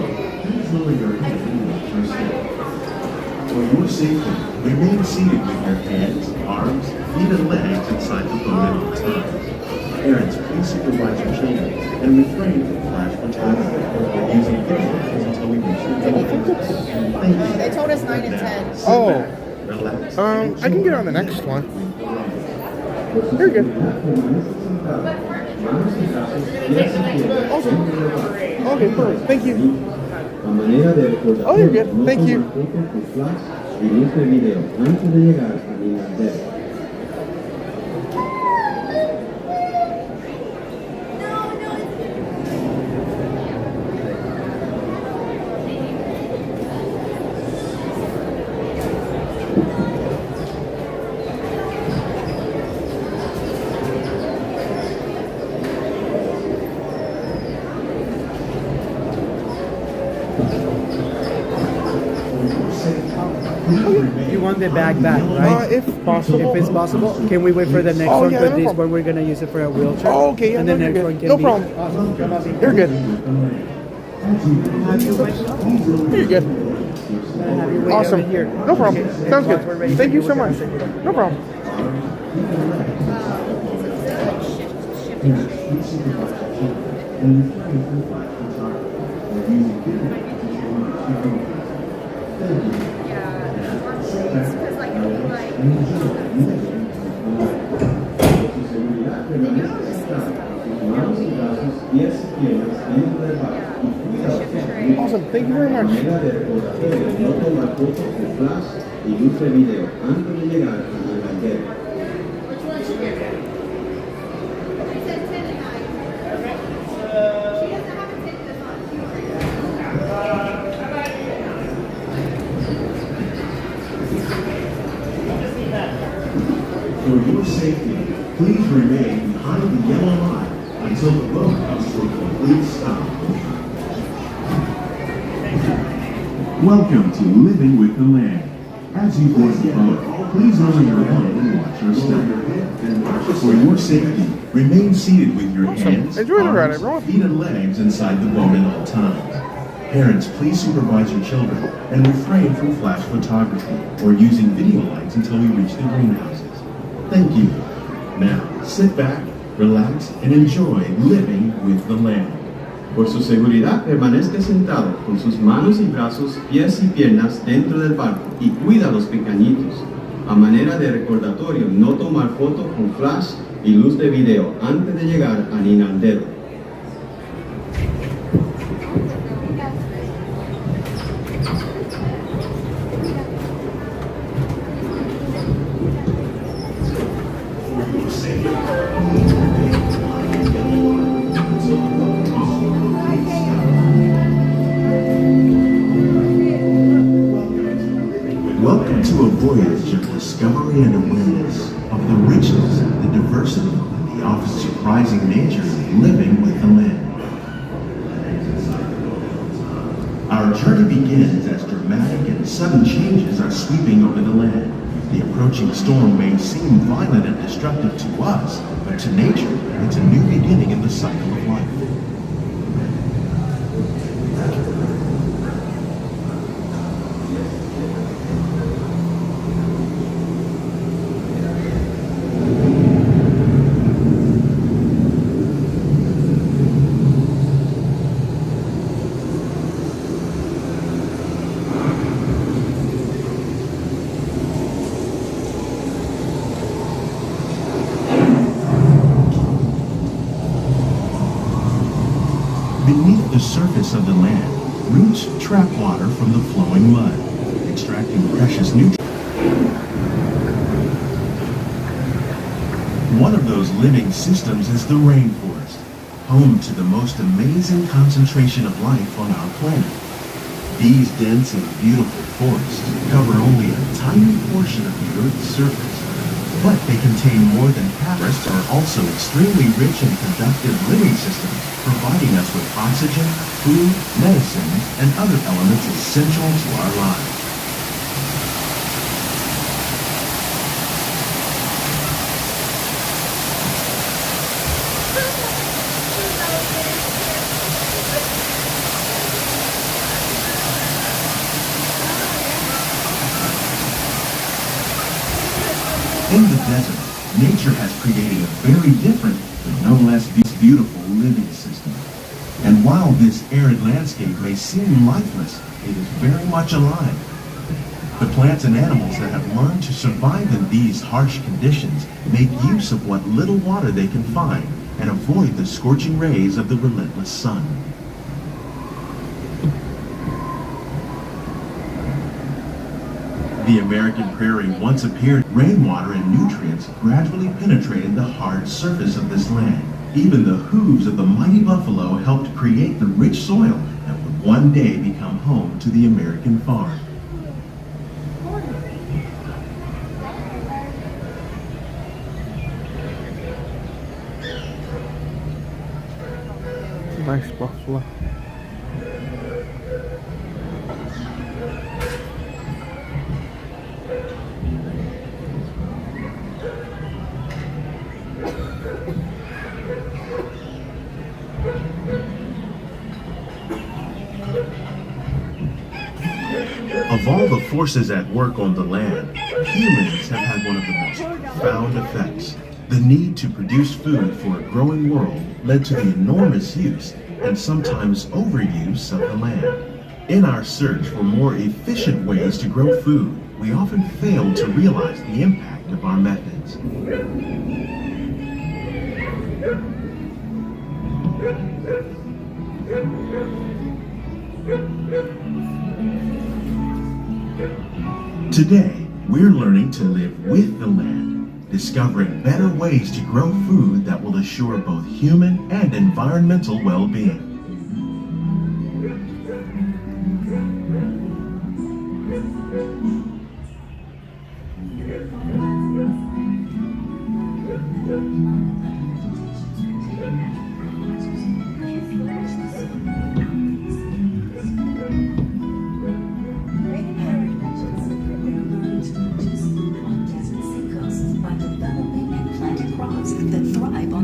For your safety, remain seated with your hands, arms, feet, and legs inside the boat at all times. Parents, please supervise your children and refrain from flash photography or using video until we reach the boat. They told us 9 and 10. Oh. I can get on the next one. Very good. Awesome. Okay, perfect. Thank you. Oh, you're good. Thank you. You want the bag back, right? If possible. If it's possible. Can we wait for the next one? Yeah, But no this problem. one we're going to use it for a wheelchair. Oh, okay, yeah, And the no, next you're one good. can No be... problem. Awesome. Come on. You're good. You're good. Have you wait Awesome. over here. No problem. Okay. Sounds Once we're good. ready Thank to you go, so we're much. gonna send you No problem. Awesome. Thank you very much. For your safety, please remain behind the yellow line until the boat comes to a complete stop. Welcome to Living with the Land. As you board the boat, please lower your head and watch your step. For your safety, remain seated with your hands, arms, feet, and legs inside the boat at all times. Parents, please supervise your children and refrain from flash photography or using video lights until we reach the greenhouses. Thank you. Now, sit back, relax, and enjoy living with the land. Por su seguridad, permanezca sentado con sus manos y brazos, pies y piernas dentro del barco y cuida a los pequeñitos. A manera de recordatorio, no tomar fotos con flash y luz de video antes de llegar a Ninandero. Welcome to a voyage of discovery and awareness of the richness, the diversity, and the often surprising nature of living with the land. Our journey begins as dramatic and sudden changes are sweeping over the land. The approaching storm may seem violent and destructive to us, but to nature, it's a new beginning in the cycle of life. Beneath the surface of the land, roots trap water from the flowing mud, extracting precious nutrients. One of those living systems is the rainforest, home to the most amazing concentration of life on our planet. These dense and beautiful forests cover only a tiny portion of the Earth's surface, but they contain more than half. Forests are also extremely rich and productive living systems, providing us with oxygen, food, medicine, and other elements essential to our lives. In the desert, nature has created a very different, but no less beautiful living system. And while this arid landscape may seem lifeless, it is very much alive. The plants and animals that have learned to survive in these harsh conditions make use of what little water they can find and avoid the scorching rays of the relentless sun. The American prairie once appeared. Rainwater and nutrients gradually penetrated the hard surface of this land. Even the hooves of the mighty buffalo helped create the rich soil that would one day become home to the American farm. Nice buffalo. Of all the forces at work on the land, humans have had one of the most profound effects. The need to produce food for a growing world led to the enormous use and sometimes overuse of the land. In our search for more efficient ways to grow food, we often fail to realize the impact of our methods. Today, we're learning to live with the land, discovering better ways to grow food that will assure both human and environmental well-being.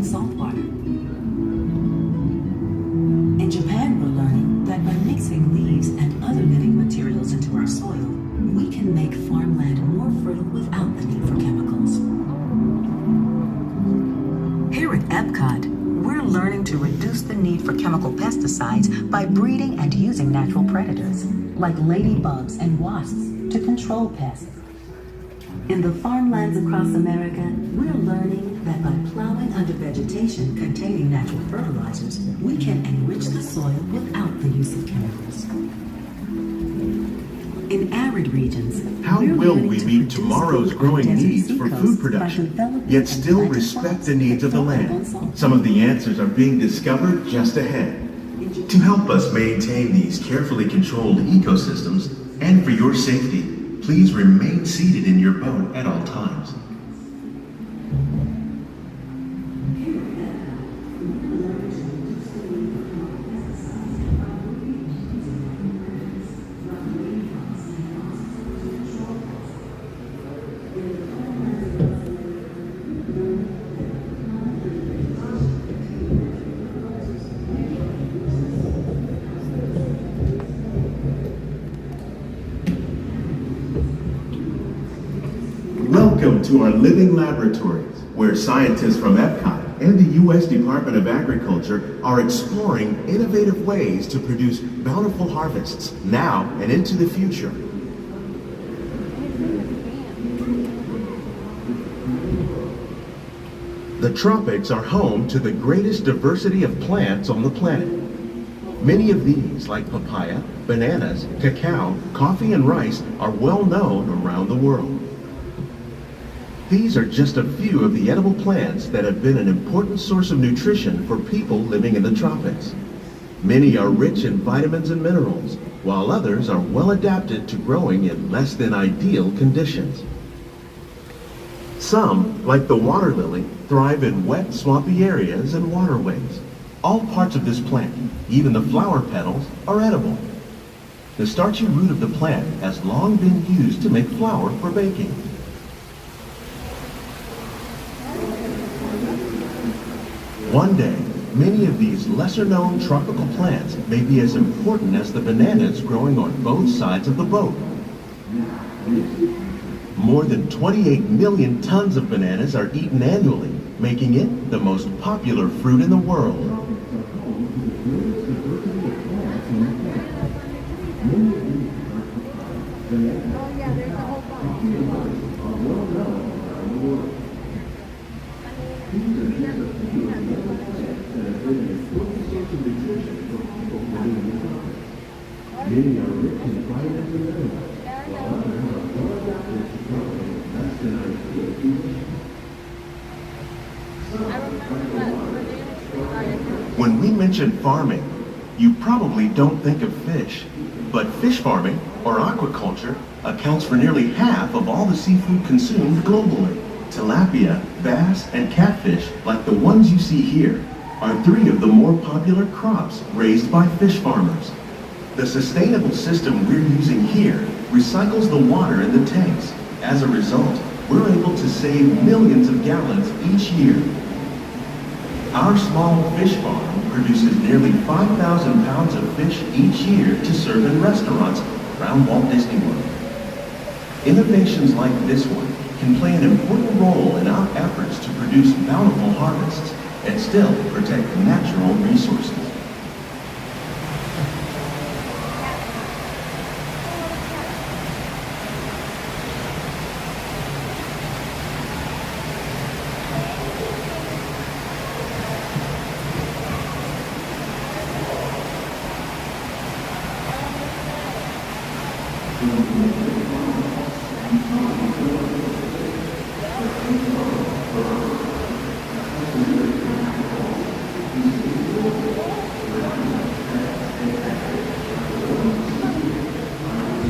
salt water. In Japan, we're learning that by mixing leaves and other living materials into our soil, we can make farmland more fertile without the need for chemicals. Here at Epcot, we're learning to reduce the need for chemical pesticides by breeding and using natural predators, like ladybugs and wasps, to control pests. In the farmlands across America, we're learning that by plowing under vegetation containing natural fertilizers, we can enrich the soil without the use of chemicals. In arid regions, how will we meet tomorrow's growing needs for food production, yet still respect the needs of the land? Some of the answers are being discovered just ahead. To help us maintain these carefully controlled ecosystems, and for your safety, please remain seated in your boat at all times. Welcome to our living laboratories, where scientists from Epcot and the U.S. Department of Agriculture are exploring innovative ways to produce bountiful harvests now and into the future. The tropics are home to the greatest diversity of plants on the planet. Many of these, like papaya, bananas, cacao, coffee, and rice, are well known around the world. These are just a few of the edible plants that have been an important source of nutrition for people living in the tropics. Many are rich in vitamins and minerals, while others are well adapted to growing in less than ideal conditions. Some, like the water lily, thrive in wet, swampy areas and waterways. All parts of this plant, even the flower petals, are edible. The starchy root of the plant has long been used to make flour for baking. One day, many of these lesser-known tropical plants may be as important as the bananas growing on both sides of the boat. More than 28 million tons of bananas are eaten annually, making it the most popular fruit in the world. Many are rich in vitamins and minerals, while others are well adapted to growing in less than ideal conditions. When we mention farming, you probably don't think of fish, but fish farming, or aquaculture, accounts for nearly half of all the seafood consumed globally. Tilapia, bass, and catfish, like the ones you see here, are three of the more popular crops raised by fish farmers. The sustainable system we're using here recycles the water in the tanks. As a result, we're able to save millions of gallons each year. Our small fish farm produces nearly 5,000 pounds of fish each year to serve in restaurants around Walt Disney World. Innovations like this one can play an important role in our efforts to produce bountiful harvests and still protect natural resources.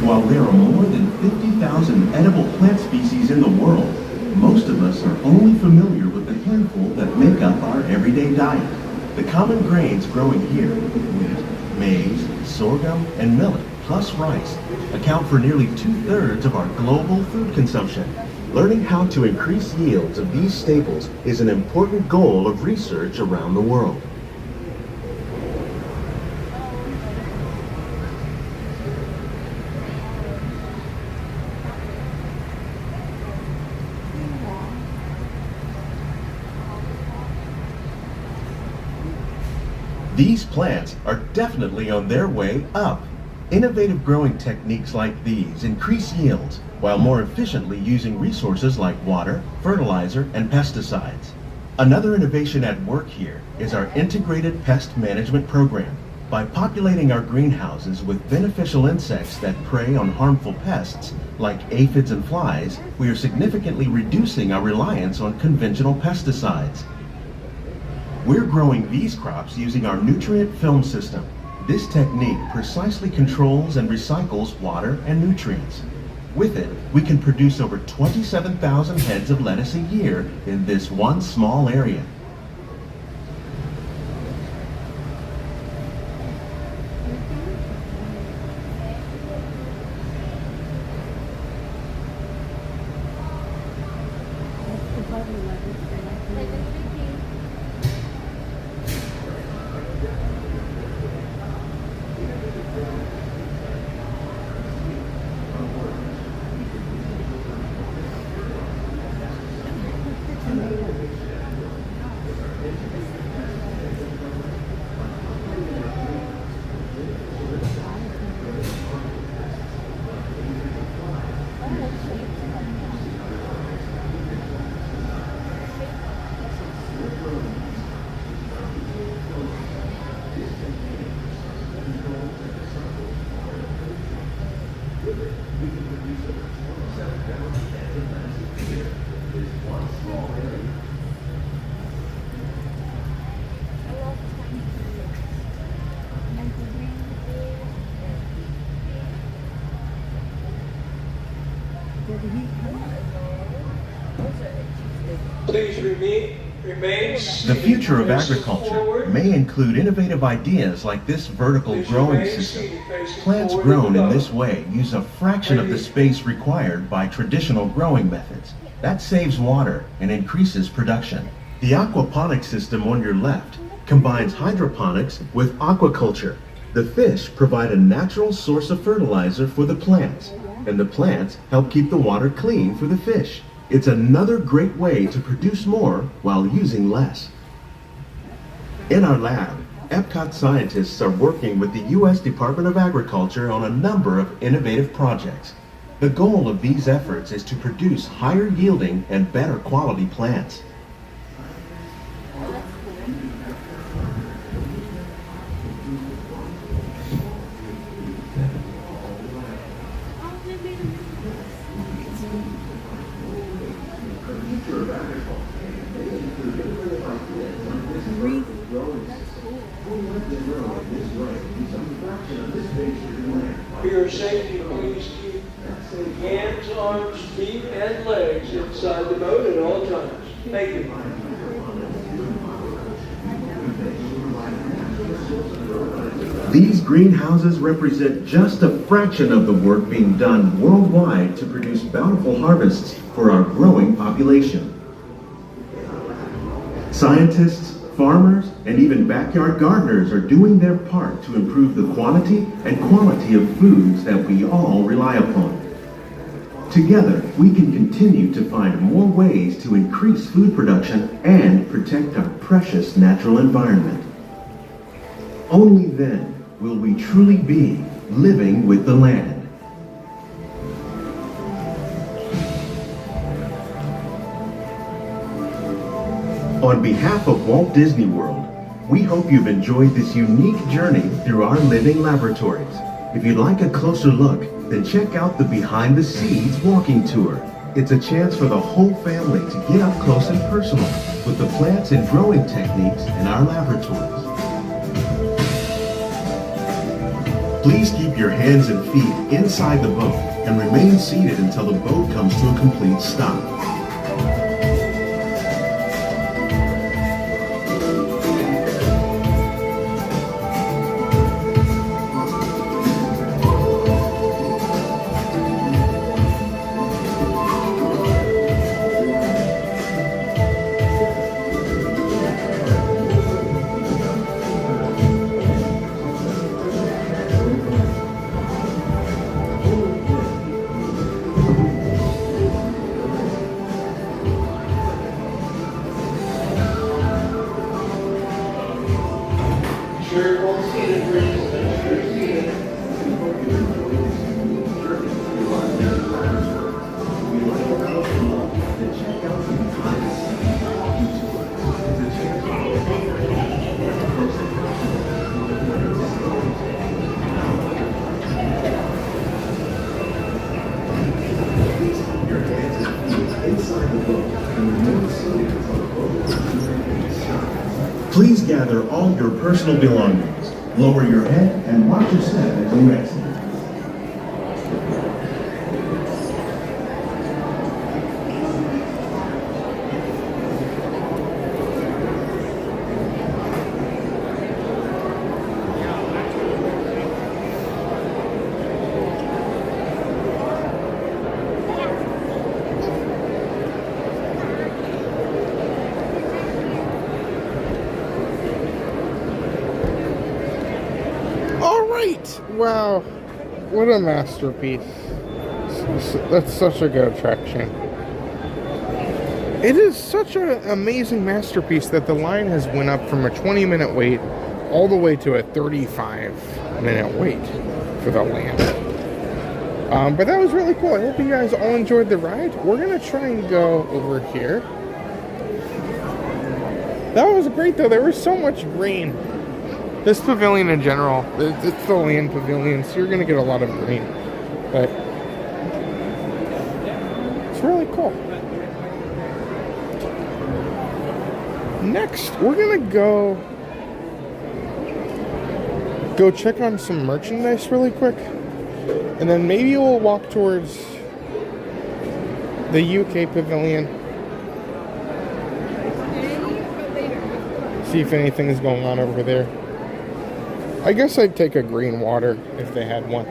While there are more than 50,000 edible plant species in the world, most of us are only familiar with the handful that make up our everyday diet. The common grains growing here, wheat, maize, sorghum, and millet, plus rice, account for nearly 2/3 of our global food consumption. Learning how to increase yields of these staples is an important goal of research around the world. These plants are definitely on their way up. Innovative growing techniques like these increase yields while more efficiently using resources like water, fertilizer, and pesticides. Another innovation at work here is our integrated pest management program. By populating our greenhouses with beneficial insects that prey on harmful pests like aphids and flies, we are significantly reducing our reliance on conventional pesticides. We're growing these crops using our nutrient film system. This technique precisely controls and recycles water and nutrients. With it, we can produce over 27,000 heads of lettuce a year in this one small area. Please remain. The future of agriculture may include innovative ideas like this vertical growing system. Plants grown in this way use a fraction of the space required by traditional growing methods. That saves water and increases production. The aquaponics system on your left combines hydroponics with aquaculture. The fish provide a natural source of fertilizer for the plants, and the plants help keep the water clean for the fish. It's another great way to produce more while using less. In our lab, Epcot scientists are working with the U.S. Department of Agriculture on a number of innovative projects. The goal of these efforts is to produce higher yielding and better quality plants. For your safety, please keep hands, arms, feet, and legs inside the boat at all times. Thank you. These greenhouses represent just a fraction of the work being done worldwide to produce bountiful harvests for our growing population. Scientists, farmers, and even backyard gardeners are doing their part to improve the quantity and quality of foods that we all rely upon. Together, we can continue to find more ways to increase food production and protect our precious natural environment. Only then will we truly be living with the land. On behalf of Walt Disney World, we hope you've enjoyed this unique journey through our living laboratories. If you'd like a closer look, then check out the Behind the Seeds walking tour. It's a chance for the whole family to get up close and personal with the plants and growing techniques in our laboratories. Please keep your hands and feet inside the boat and remain seated until the boat comes to a complete stop. Please gather all your personal belongings. Lower your head and watch your step as you exit. Wow, what a masterpiece. That's such a good attraction. It is such an amazing masterpiece that the line has went up from a 20-minute wait all the way to a 35-minute wait for the land. But that was really cool. I hope you guys all enjoyed the ride. We're going to try and go over here. That was great, though. There was so much green. This pavilion in general, it's the land pavilion, so you're going to get a lot of green. But it's really cool. Next, we're going to go check on some merchandise really quick. And then maybe we'll walk towards the UK pavilion. See if anything is going on over there. I guess I'd take a green water if they had one.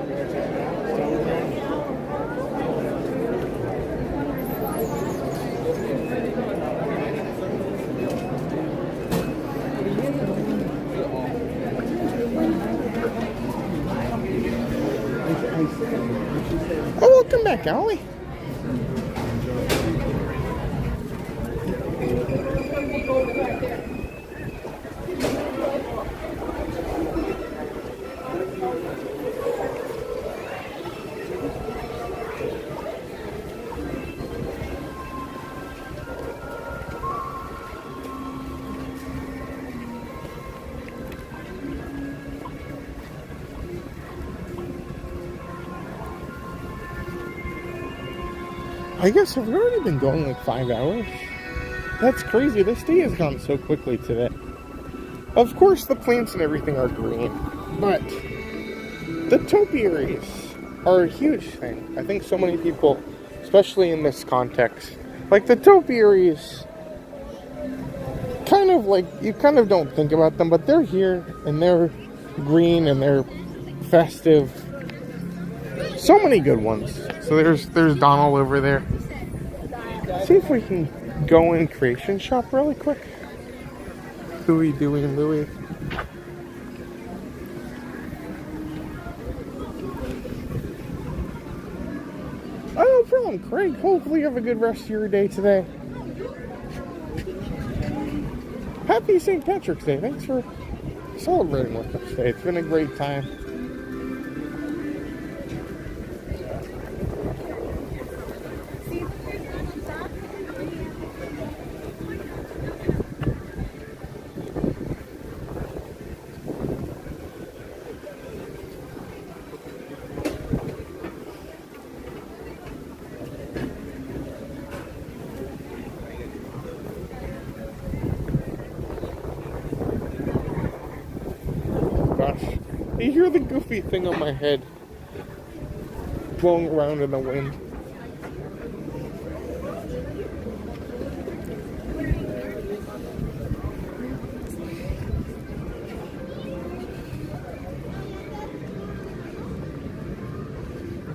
Oh, welcome back, Ollie. I guess we've already been going like 5 hours. That's crazy. This day has gone so quickly today. Of course, the plants and everything are green, but the topiaries are a huge thing. I think so many people, especially in this context, like the topiaries, kind of like, you kind of don't think about them, but they're here and they're green and they're festive. So many good ones. So there's Donald over there. See if we can go in Creation Shop really quick. Huey, Dewey, and Louie. Oh, no problem, Craig. Hopefully you have a good rest of your day today. Happy St. Patrick's Day. Thanks for celebrating with us today. It's been a great time. You hear the goofy thing on my head blowing around in the wind.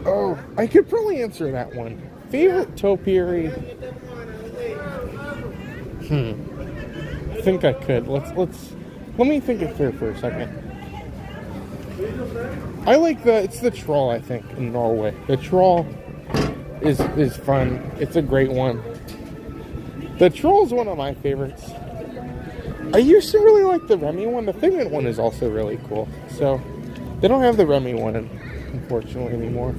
Oh, I could probably answer that one. Favorite topiary? I think I could. Let me think it through for a second. I like it's the troll, I think, in Norway. The troll is fun. It's a great one. The troll is one of my favorites. I used to really like the Remy one. The Figment one is also really cool. So, they don't have the Remy one, unfortunately, anymore.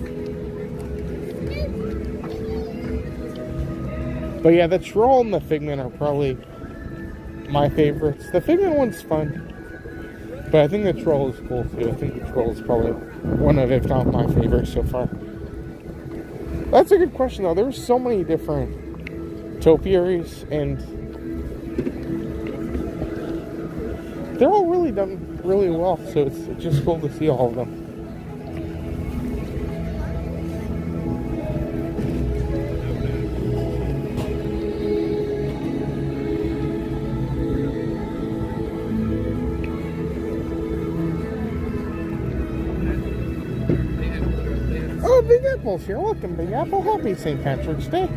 But yeah, the troll and the Figment are probably my favorites. The Figment one's fun. But I think the troll is cool too. I think the troll is probably one of, if not my favorite so far. That's a good question though. There's so many different topiaries, and they're all really done really well, so it's just cool to see all of them. Oh, Big Apple's here. Welcome, Big Apple. Happy St. Patrick's Day.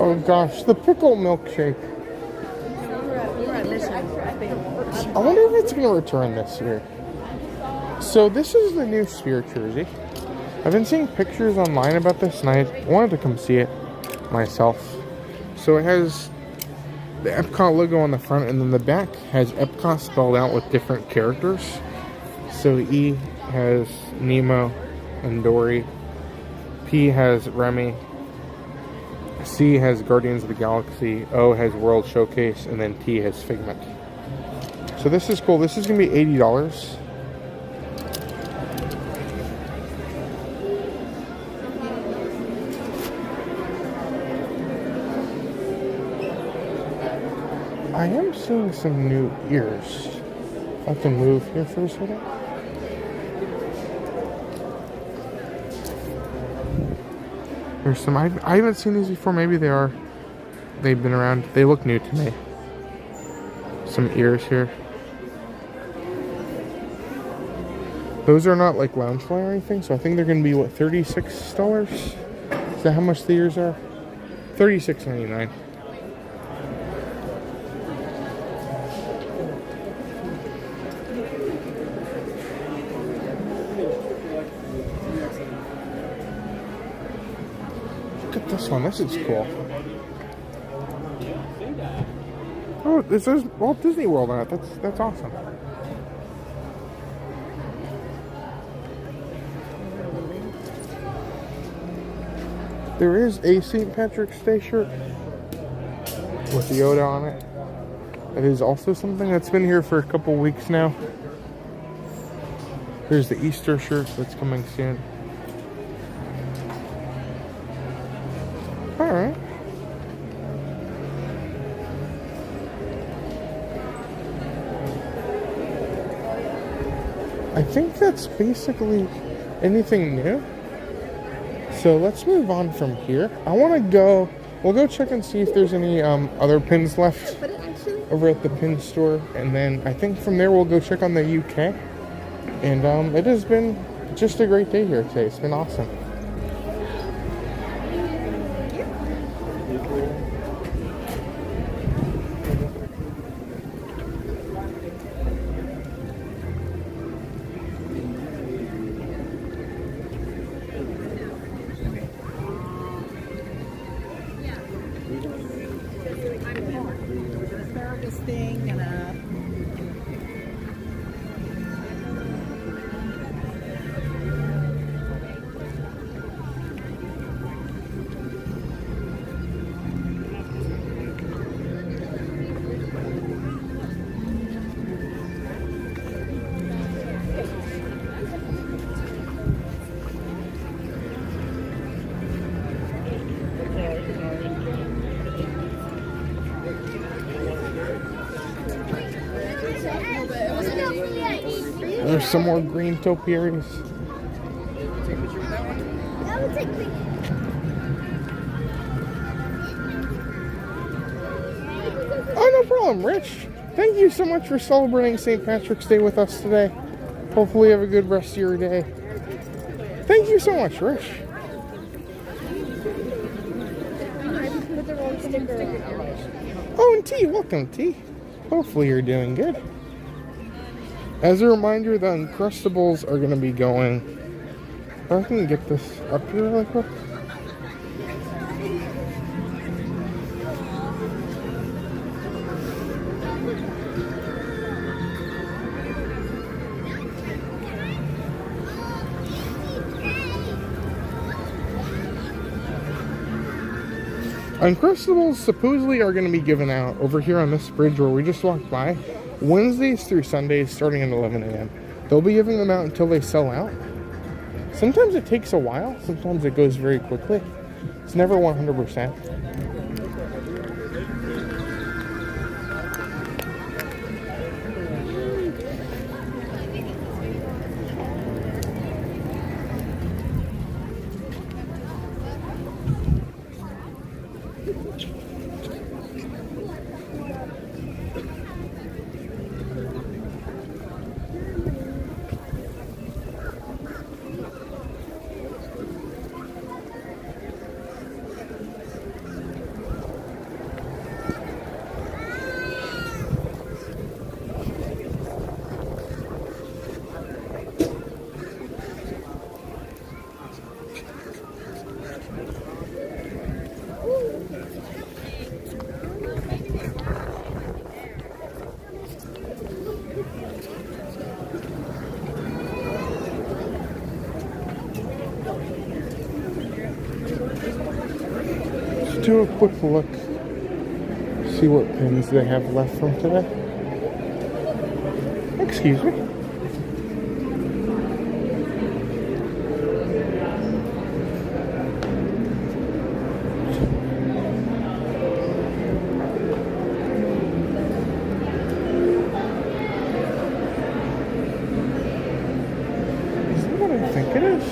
Oh gosh, the pickle milkshake. I wonder if it's going to return this year. So this is the new Sphere jersey. I've been seeing pictures online about this and I wanted to come see it myself. So it has the Epcot logo on the front, and then the back has Epcot spelled out with different characters. So E has Nemo and Dory. P has Remy. C has Guardians of the Galaxy. O has World Showcase. And then T has Figment. So this is cool. This is going to be $80. I am seeing some new ears. If I can move here for a second. There's some, I haven't seen these before. Maybe they've been around. They look new to me. Some ears here. Those are not like Loungefly or anything, so I think they're going to be, what, $36? Is that how much the ears are? $36.99. Look at this one. This is cool. Oh, this is Walt Disney World on it. That's awesome. There is a St. Patrick's Day shirt with Yoda on it. That is also something that's been here for a couple weeks now. There's the Easter shirt that's coming soon. Alright. I think that's basically anything new. So let's move on from here. We'll go check and see if there's any other pins left over at the pin store. And then I think from there we'll go check on the UK. And it has been just a great day here today. It's been awesome. There's some more green topiaries. welcome, Rich. Thank you so much for celebrating St. Patrick's Day with us today. Hopefully you have a good rest of your day. Thank you so much, Rich. Oh, and T, welcome, T. Hopefully you're doing good. As a reminder, the Uncrustables are going to be going. I can get this up here really quick. Uncrustables supposedly are going to be given out over here on this bridge where we just walked by, Wednesdays through Sundays starting at 11 a.m. They'll be giving them out until they sell out. Sometimes it takes a while, sometimes it goes very quickly. It's never 100%. Do a quick look, see what pins they have left from today. Excuse me. Is that what I think it is?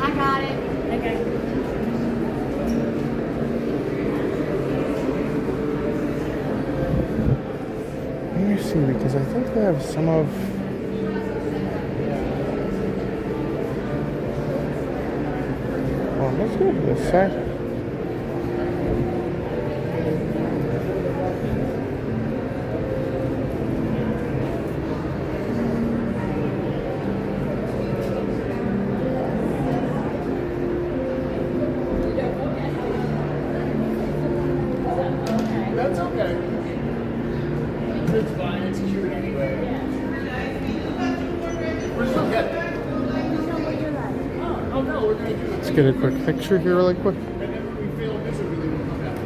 I got it. Okay. Let me see, because I think they have some of... Well, let's go to this side. That's okay. It's fine. It's cute anyway. We're still getting it. Oh no, we're gonna do it. Let's get a quick picture here really quick. And then when we fail miserably, we'll come back.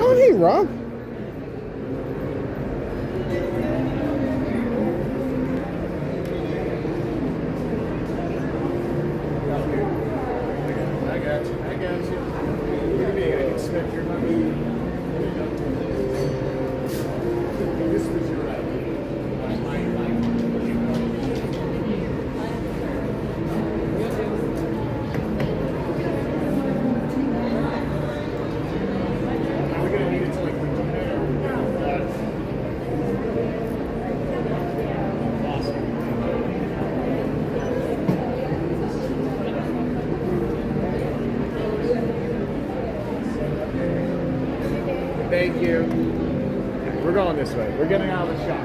Oh, hey, Rob. I got you. Look at me. I can smack your money. This was your Are we gonna need it to like Regina or Thank you. We're going this way. We're getting out of the shop.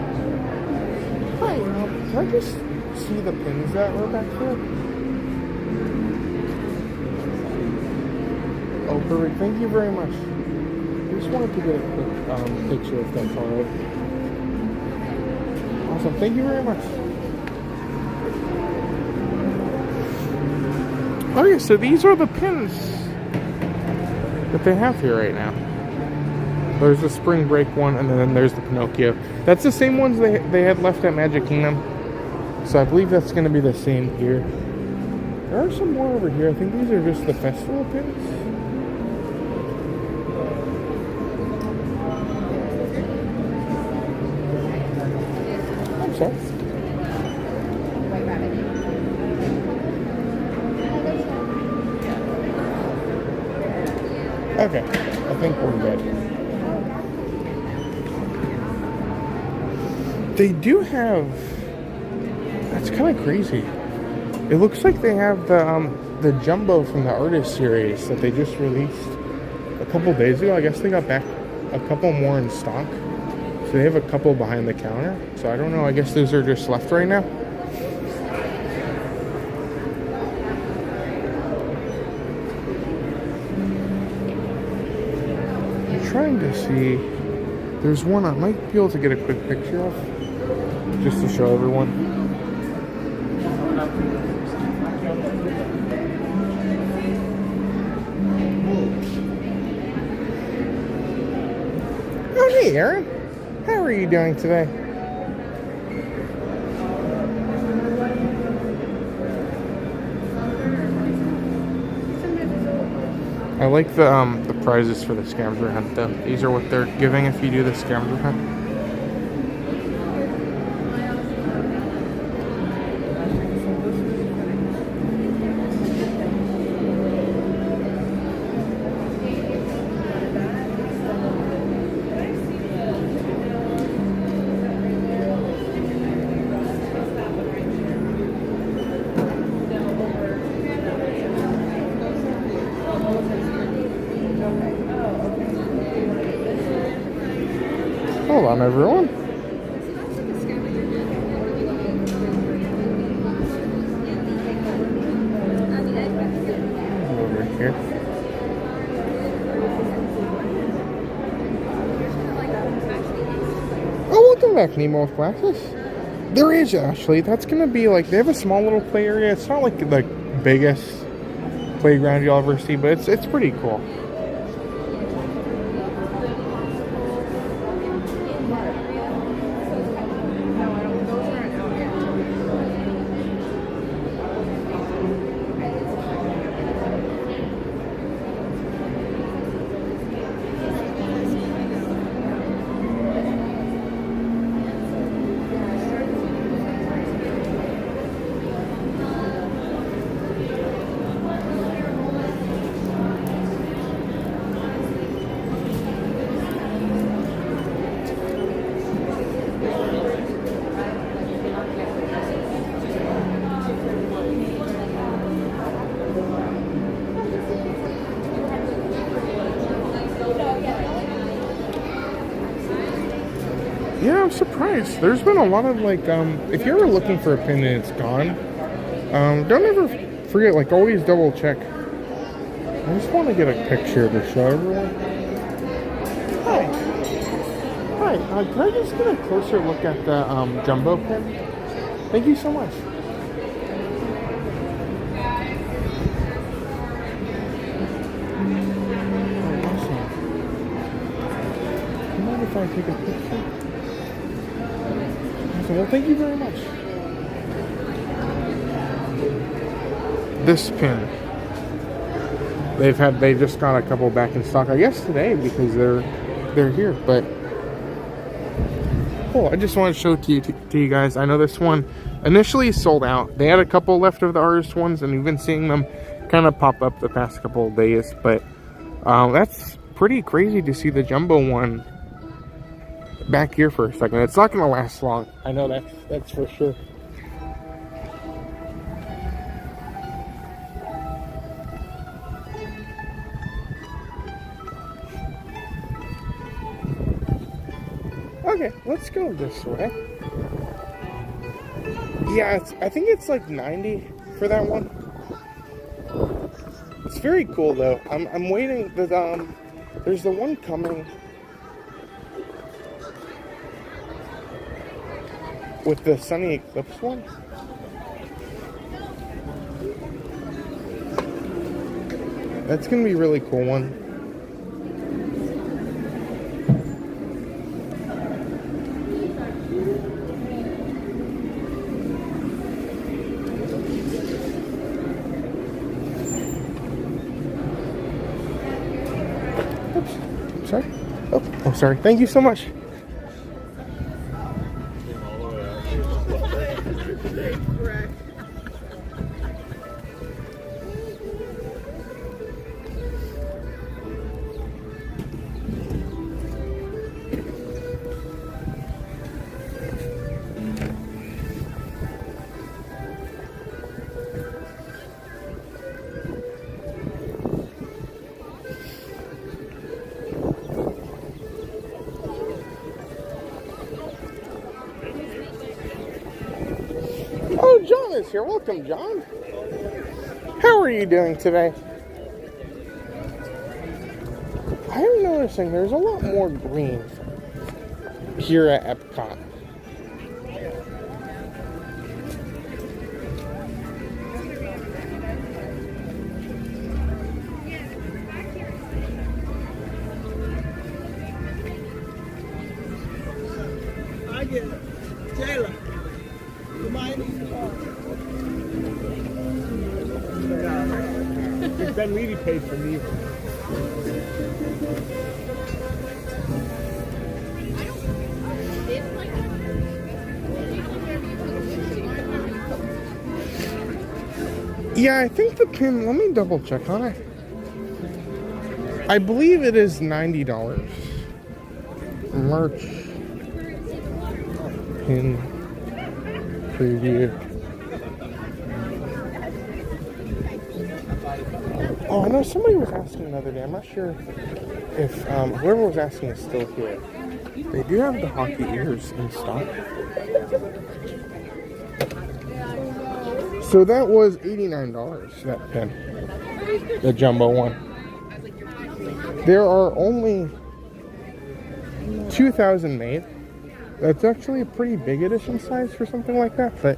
Hi, Rob. Can I just see the pins that were back there? Oh, perfect. Thank you very much. I just wanted to get a quick picture if that's alright. Awesome. Thank you very much. Okay, so these are the pins that they have here right now. There's the Spring Break one, and then there's the Pinocchio. That's the same ones they had left at Magic Kingdom. So I believe that's going to be the same here. There are some more over here. I think these are just the festival pins. I'm sorry. Okay, I think we're good. They do have. That's kind of crazy. It looks like they have the Jumbo from the Artist series that they just released a couple days ago. I guess they got back a couple more in stock. So they have a couple behind the counter. So I don't know. I guess those are just left right now. I'm trying to see. There's one I might be able to get a quick picture of, just to show everyone. Oh, hey, Aaron. How are you doing today? I like the prizes for the scavenger hunt, though. These are what they're giving if you do the scavenger hunt. Hold on, everyone. Over here. Oh, welcome back, Nemo with glasses. There is actually. That's gonna be like they have a small little play area. It's not like the biggest playground you'll ever see, but it's pretty cool. Yeah, I'm surprised. There's been a lot of like, if you're ever looking for a pin and it's gone, don't ever forget, like always double check. I just want to get a picture to show everyone. Hi. Hi, can I just get a closer look at the Jumbo pin? Thank you so much. Oh, awesome. Do you mind if I take a picture? Well, thank you very much. This pin, they just got a couple back in stock, I guess today because they're here. But cool. I just want to show it to you guys. I know this one initially sold out. They had a couple left of the artist ones, and we've been seeing them kind of pop up the past couple of days. But that's pretty crazy to see the Jumbo one back here for a second. It's not going to last long. I know that's for sure. Okay, let's go this way. Yeah, I think it's like 90 for that one. It's very cool though. I'm waiting. There's the one coming with the Sunny Eclipse one. That's gonna be a really cool one. Oops, sorry. Oh, sorry. Thank you so much. John is here. Welcome, John. How are you doing today? I'm noticing there's a lot more green here at Epcot. I get it. Taylor, you mind? Ben Levy paid for me. Yeah, I think the pin, let me double check on it. I believe it is $90. Merch pin preview. Oh, I know somebody was asking the other day. I'm not sure if whoever was asking is still here. They do have the hockey ears in stock. So that was $89, that pin. The jumbo one. There are only 2,000 made. That's actually a pretty big edition size for something like that, but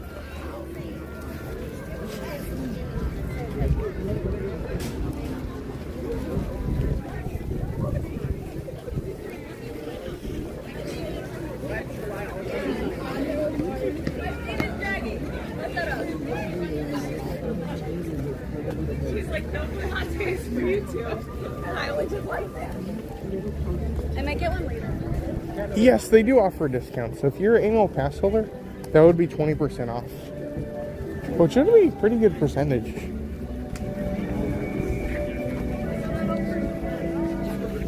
She's like, no lattes for you too. And I only just like that. I might get one later. yes, they do offer discounts. So if you're an annual pass holder, that would be 20% off. Which would be a pretty good percentage.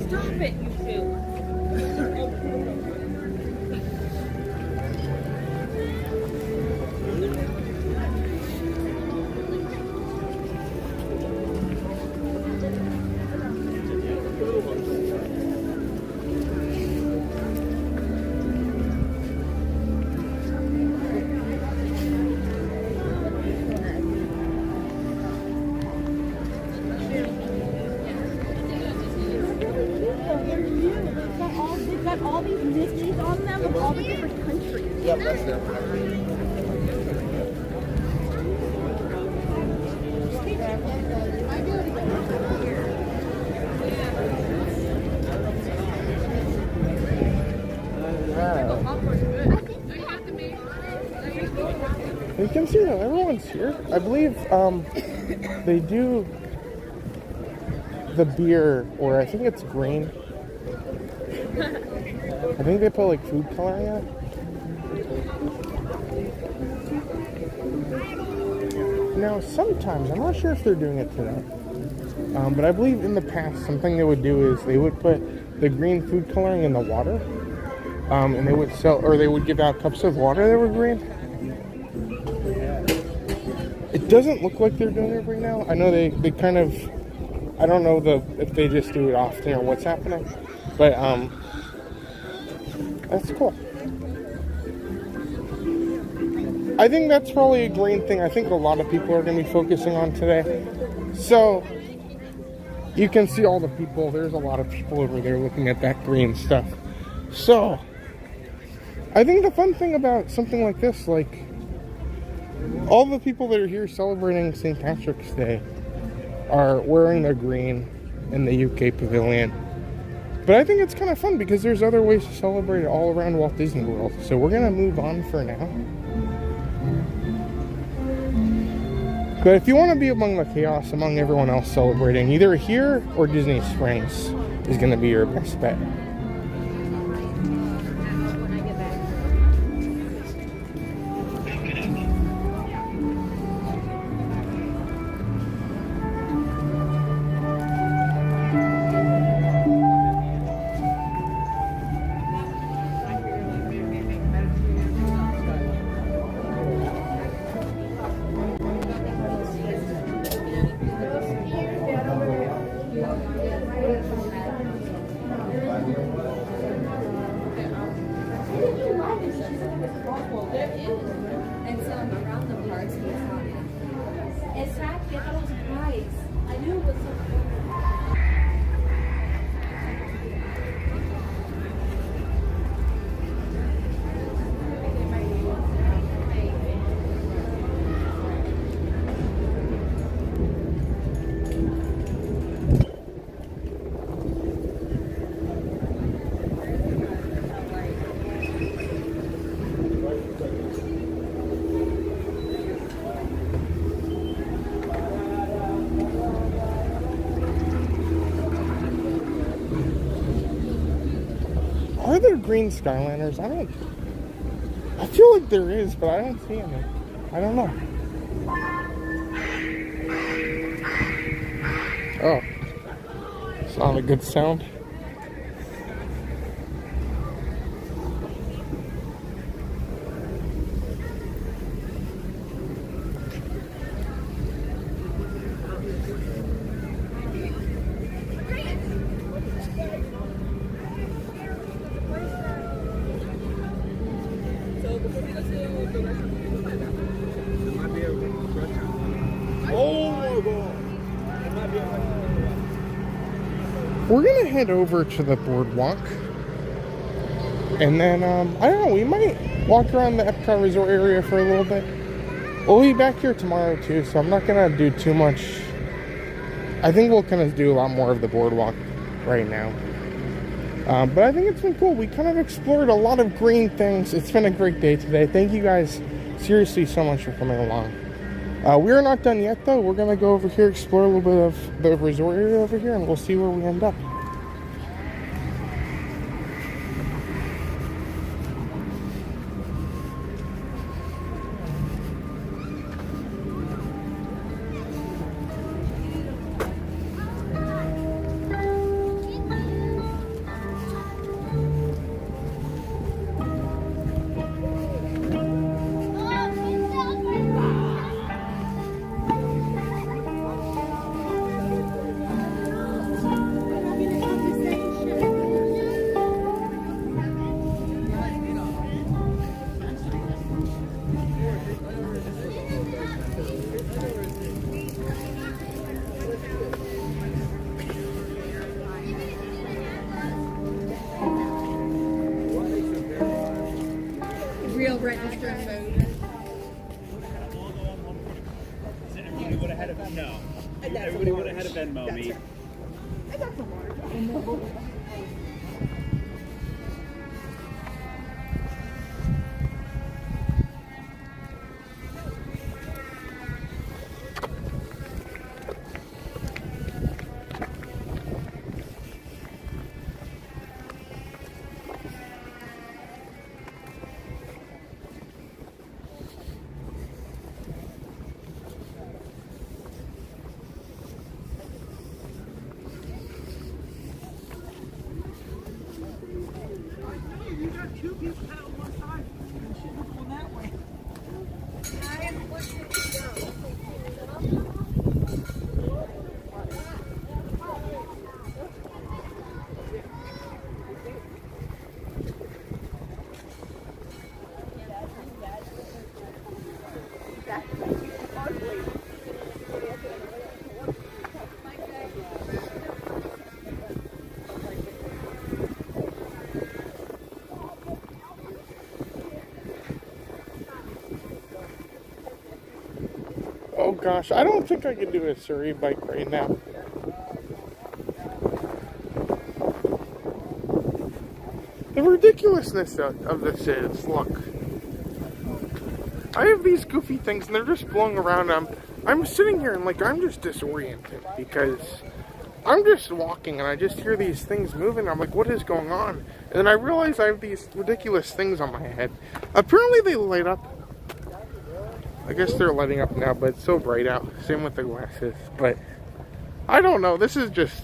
Stop it, you two. They've got all these Mickeys on them of all the different countries. Yep, that's them. You can see that everyone's here. I believe they do the beer, or I think it's green. I think they put like food coloring in it. Now sometimes, I'm not sure if they're doing it today, but I believe in the past something they would do is they would put the green food coloring in the water, and they would sell, or they would give out cups of water that were green. It doesn't look like they're doing it right now. I know they kind of, I don't know if they just do it often or what's happening, but that's cool. I think that's probably a green thing I think a lot of people are going to be focusing on today. So you can see all the people. There's a lot of people over there looking at that green stuff. So I think the fun thing about something like this, like all the people that are here celebrating St. Patrick's Day are wearing their green in the UK pavilion. But I think it's kind of fun because there's other ways to celebrate it all around Walt Disney World. So we're going to move on for now. But if you want to be among the chaos, among everyone else celebrating, either here or Disney Springs is going to be your best bet. there green Skyliners? I feel like there is, but I don't see any. I don't know. Oh. It's not a good sound. We're gonna head over to the boardwalk, and then I don't know, we might walk around the Epcot Resort area for a little bit. We'll be back here tomorrow too, so I'm not gonna do too much. I think we'll kind of do a lot more of the boardwalk right now. But I think it's been cool. We kind of explored a lot of green things. It's been a great day today. Thank you guys seriously so much for coming along. We are not done yet though. We're gonna go over here, explore a little bit of the resort area over here, and we'll see where we end up. Real registered food. Everybody would have had a no. Everybody would have had a Venmo me. I got some water. Oh gosh, I don't think I can do a Surrey bike right now. The ridiculousness of this is, look. I have these goofy things and they're just blowing around. I'm sitting here and like I'm just disoriented because I'm just walking and I just hear these things moving. I'm like, what is going on? And then I realize I have these ridiculous things on my head. Apparently they light up. I guess they're lighting up now, but it's so bright out. Same with the glasses. But I don't know. This is just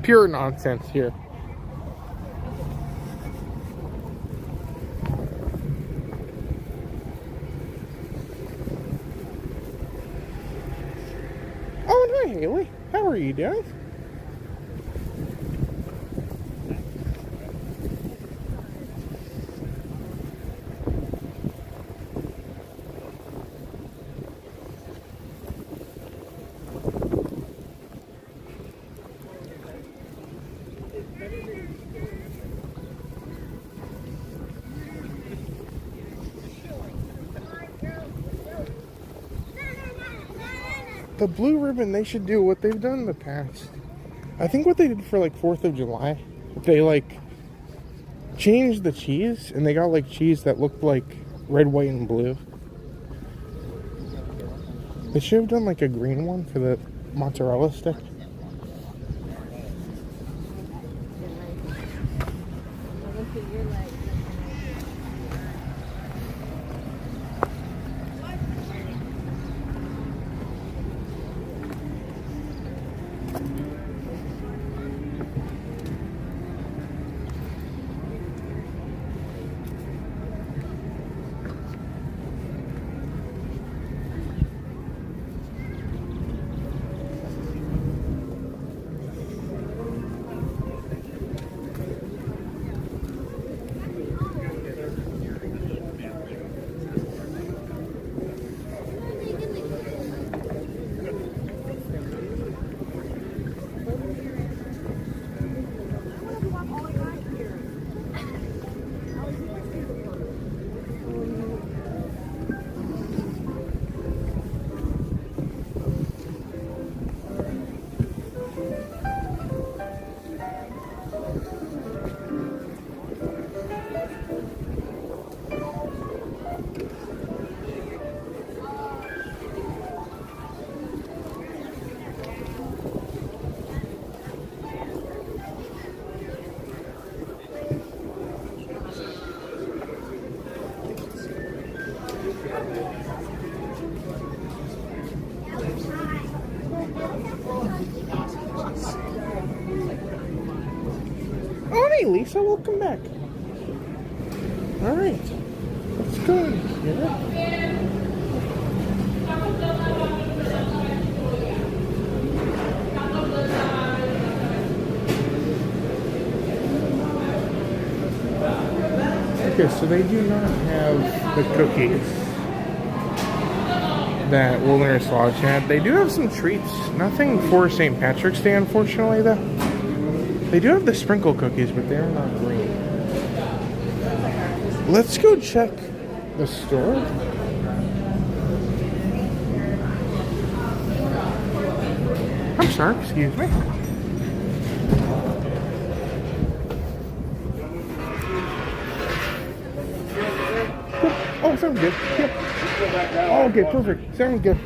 pure nonsense here. Oh, and hi, Haley. How are you doing? The blue ribbon, they should do what they've done in the past. I think what they did for like 4th of July, they like changed the cheese and they got like cheese that looked like red, white, and blue. They should have done like a green one for the mozzarella stick. Oh, hey, Lisa, welcome back. All right, let's go in here. Okay, so they do not have the cookies that Wilderness Lodge had. They do have some treats. Nothing for St. Patrick's Day, unfortunately, though. They do have the sprinkle cookies, but they're not green. Let's go check the store. I'm sorry, excuse me. Oh, sounds good. Yep. Oh, okay, perfect. Sounds good.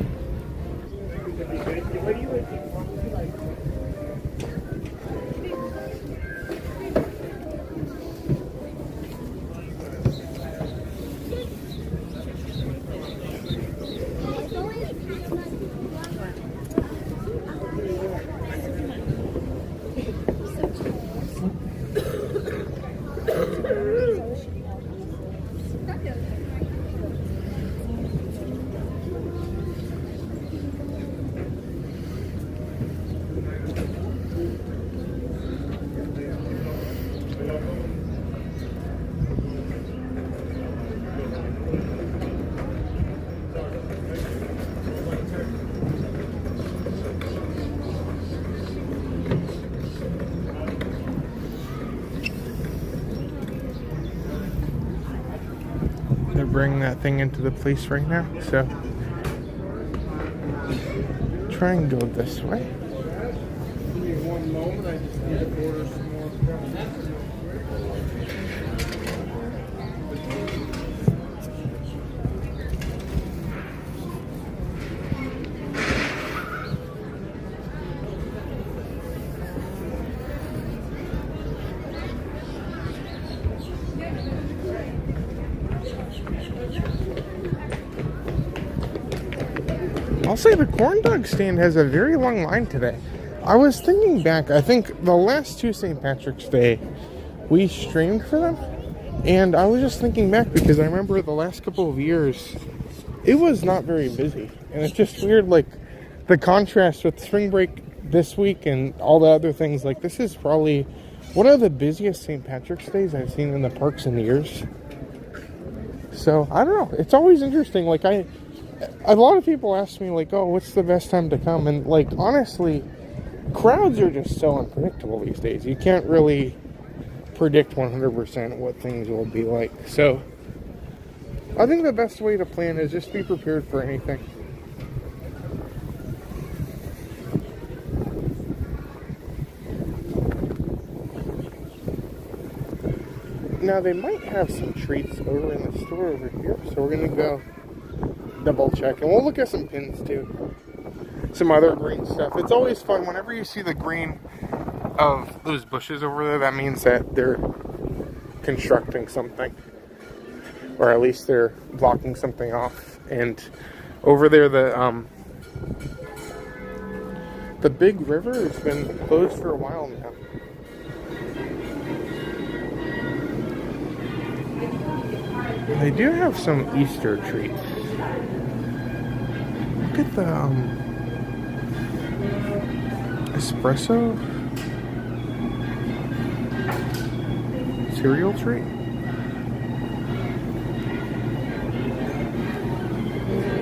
Bring that thing into the place right now, so try and go this way. Give me one moment, I just need to order some more products. I'll say the corn dog stand has a very long line today. I was thinking back, I think the last two St. Patrick's Day, we streamed for them. And I was just thinking back because I remember the last couple of years, it was not very busy. And it's just weird, like, the contrast with spring break this week and all the other things. Like, this is probably one of the busiest St. Patrick's Days I've seen in the parks in years. So, I don't know. It's always interesting. Like, a lot of people ask me, like, oh, what's the best time to come? And, like, honestly, crowds are just so unpredictable these days. You can't really predict 100% what things will be like. So, I think the best way to plan is just be prepared for anything. Now, they might have some treats over in the store over here, so we're going to go double check. And we'll look at some pins, too. Some other green stuff. It's always fun. Whenever you see the green of those bushes over there, that means that they're constructing something. Or at least they're blocking something off. And over there, the big river has been closed for a while now. They do have some Easter treats. Look at the espresso cereal treat.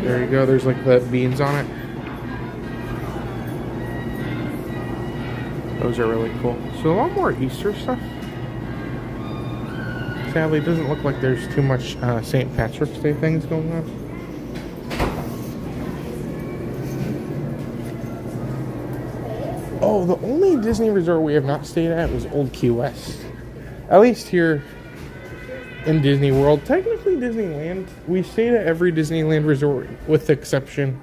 There you go. There's like the beans on it. Those are really cool. So a lot more Easter stuff. Sadly, it doesn't look like there's too much St. Patrick's Day things going on. Oh, the only Disney resort we have not stayed at was Old Key West. At least here in Disney World. Technically Disneyland. We stayed at every Disneyland resort with the exception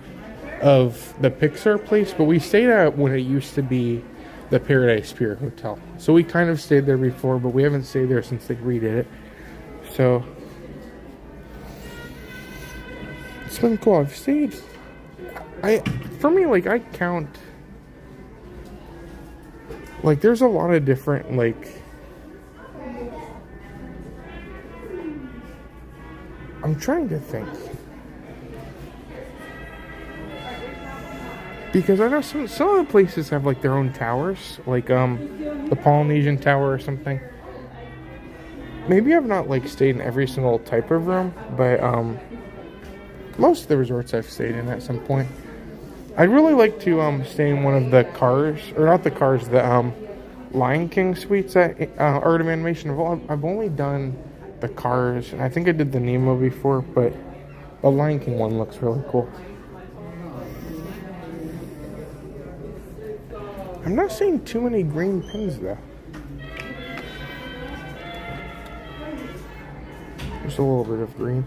of the Pixar place, but we stayed at what it used to be the Paradise Pier Hotel. So we kind of stayed there before, but we haven't stayed there since they redid it. So it's been cool. I've stayed. For me, like, I count, like, there's a lot of different, like, I'm trying to think. Because I know some of the places have like their own towers, like the Polynesian Tower or something. Maybe I've not like stayed in every single type of room, but most of the resorts I've stayed in at some point. I'd really like to stay in one of the Cars, or not the Cars, the Lion King suites at Art of Animation. I've only done the Cars, and I think I did the Nemo before, but the Lion King one looks really cool. I'm not seeing too many green pins though. Just a little bit of green.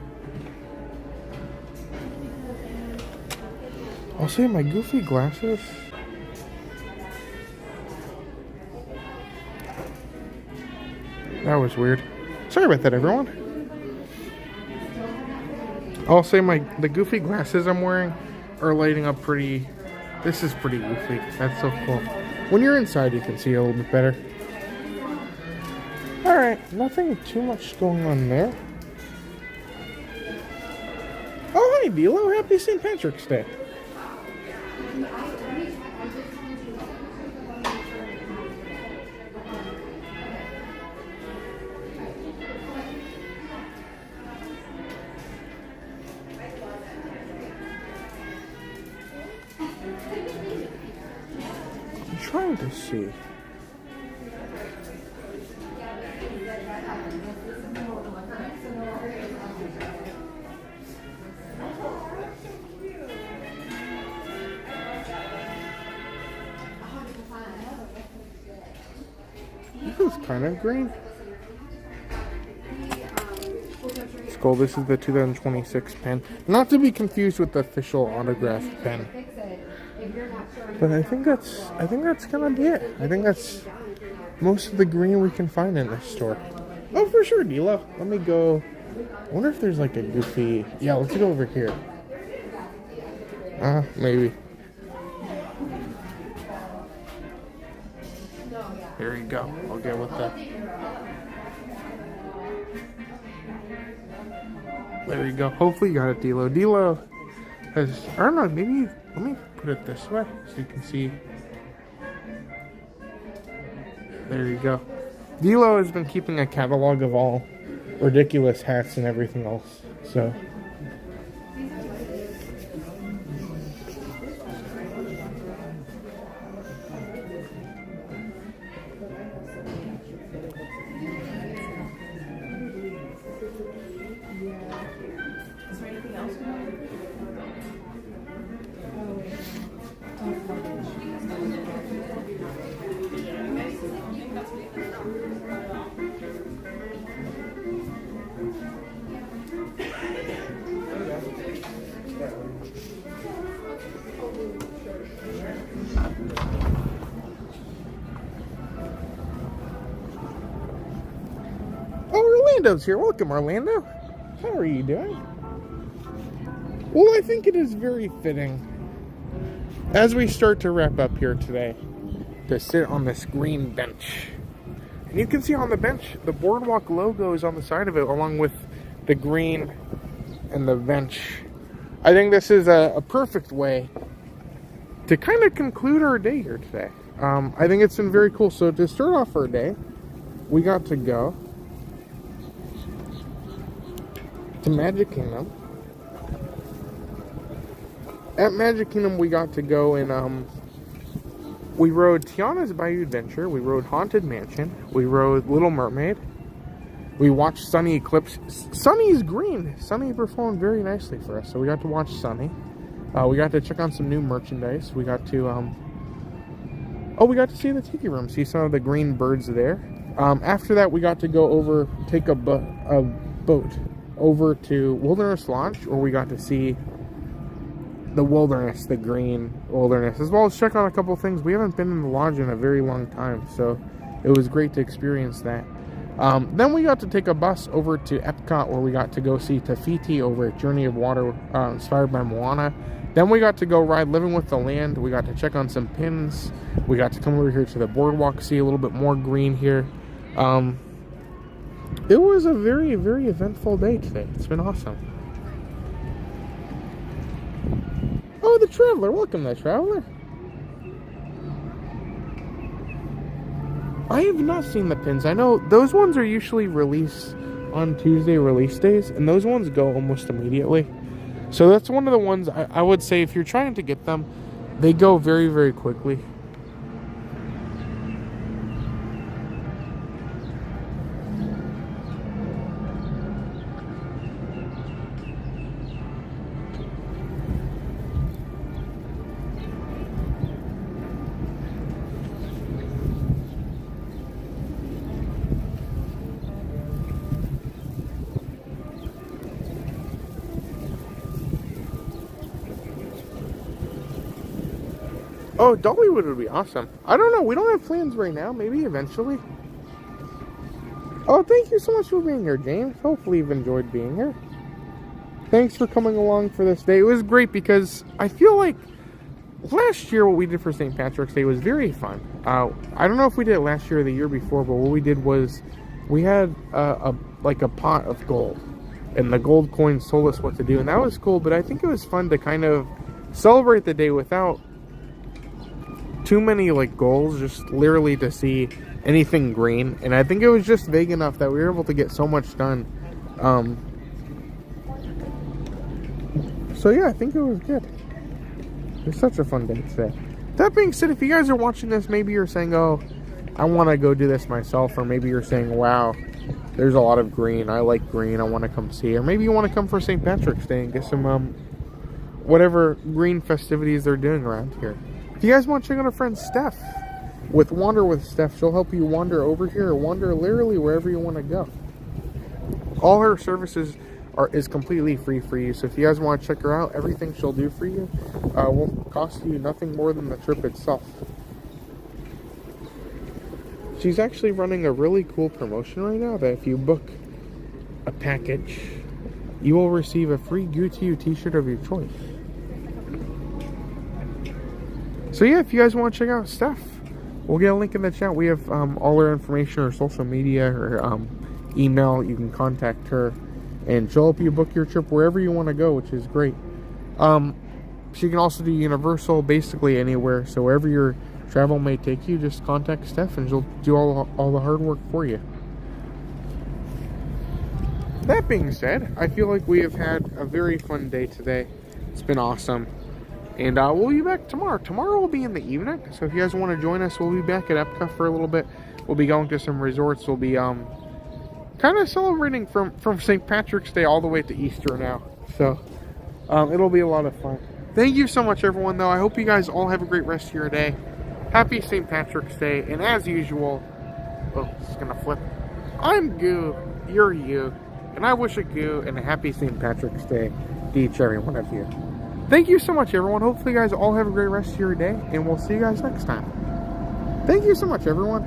I'll say my goofy glasses. That was weird. Sorry about that, everyone. I'll say the goofy glasses I'm wearing are lighting up pretty. This is pretty goofy. That's so cool. When you're inside, you can see a little bit better. Alright, nothing too much going on there. Oh, hi, Dilo. Happy St. Patrick's Day. Trying to see. This is kind of green. It's cool. This is the 2026 pen. Not to be confused with the official autographed pen. But I think that's gonna be it. I think that's most of the green we can find in this store. Oh, for sure, Dilo. Let me go. I wonder if there's like a goofy. Yeah, let's go over here. Maybe. Here you go. I'll get with that. There you go. Hopefully you got it, Dilo. Dilo has. I don't know. Maybe. Let me put it this way so you can see. There you go. Dilo has been keeping a catalog of all ridiculous hats and everything else. So. Is there anything else? Oh, Orlando's here. Welcome, Orlando. How are you doing? Well, I think it is very fitting as we start to wrap up here today, to sit on this green bench. And you can see on the bench, the boardwalk logo is on the side of it, along with the green and the bench. I think this is a perfect way to kind of conclude our day here today. I think it's been very cool. So to start off our day, we got to go to Magic Kingdom. At Magic Kingdom, we got to go and we rode Tiana's Bayou Adventure. We rode Haunted Mansion. We rode Little Mermaid. We watched Sunny Eclipse. Sunny's green. Sunny performed very nicely for us. So we got to watch Sunny. We got to check on some new merchandise. We got to we got to see the Tiki room. See some of the green birds there. After that, we got to go over, take a boat over to Wilderness Lodge, where we got to see the wilderness, the green wilderness, as well as check on a couple things. We haven't been in the lodge in a very long time, so it was great to experience that. Then we got to take a bus over to Epcot, where we got to go see Tafiti over at Journey of Water, inspired by Moana. Then we got to go ride Living with the Land. We got to check on some pins. We got to come over here to the boardwalk, see a little bit more green here. It was a very, very eventful day today. It's been awesome. Oh, the Traveler. Welcome, the Traveler. I have not seen the pins. I know those ones are usually released on Tuesday release days, and those ones go almost immediately. So that's one of the ones I would say, if you're trying to get them, they go very, very quickly. Oh, Dollywood would be awesome. I don't know. We don't have plans right now. Maybe eventually. Oh, thank you so much for being here, James. Hopefully you've enjoyed being here. Thanks for coming along for this day. It was great because I feel like last year what we did for St. Patrick's Day was very fun. I don't know if we did it last year or the year before, but what we did was we had a pot of gold. And the gold coins told us what to do. And that was cool, but I think it was fun to kind of celebrate the day without too many goals, just literally to see anything green. And I think it was just vague enough that we were able to get so much done. So yeah, I think it was good. It was such a fun day today. That being said, if you guys are watching this, maybe you're saying, oh, I want to go do this myself, or maybe you're saying, wow, there's a lot of green, I like green, I want to come see. Or maybe you want to come for St. Patrick's Day and get some whatever green festivities they're doing around here. If you guys want to check out our friend Steph with Wander with Steph, she'll help you wander over here or wander literally wherever you want to go. All her services is completely free for you. So if you guys want to check her out, everything she'll do for you will cost you nothing more than the trip itself. She's actually running a really cool promotion right now that if you book a package, you will receive a free Goo to You t-shirt of your choice. So yeah, if you guys want to check out Steph, we'll get a link in the chat. We have all her information, her social media, her email. You can contact her, and she'll help you book your trip wherever you want to go, which is great. She can also do Universal, basically anywhere. So wherever your travel may take you, just contact Steph, and she'll do all the hard work for you. That being said, I feel like we have had a very fun day today. It's been awesome. And we'll be back tomorrow. Tomorrow will be in the evening. So if you guys want to join us, we'll be back at Epcot for a little bit. We'll be going to some resorts. We'll be kind of celebrating from St. Patrick's Day all the way to Easter now. So it'll be a lot of fun. Thank you so much, everyone, though. I hope you guys all have a great rest of your day. Happy St. Patrick's Day. And as usual, oh, it's going to flip. I'm Goo. You're you. And I wish a Goo and a happy St. Patrick's Day to each every one of you. Thank you so much, everyone. Hopefully you guys all have a great rest of your day, and we'll see you guys next time. Thank you so much, everyone.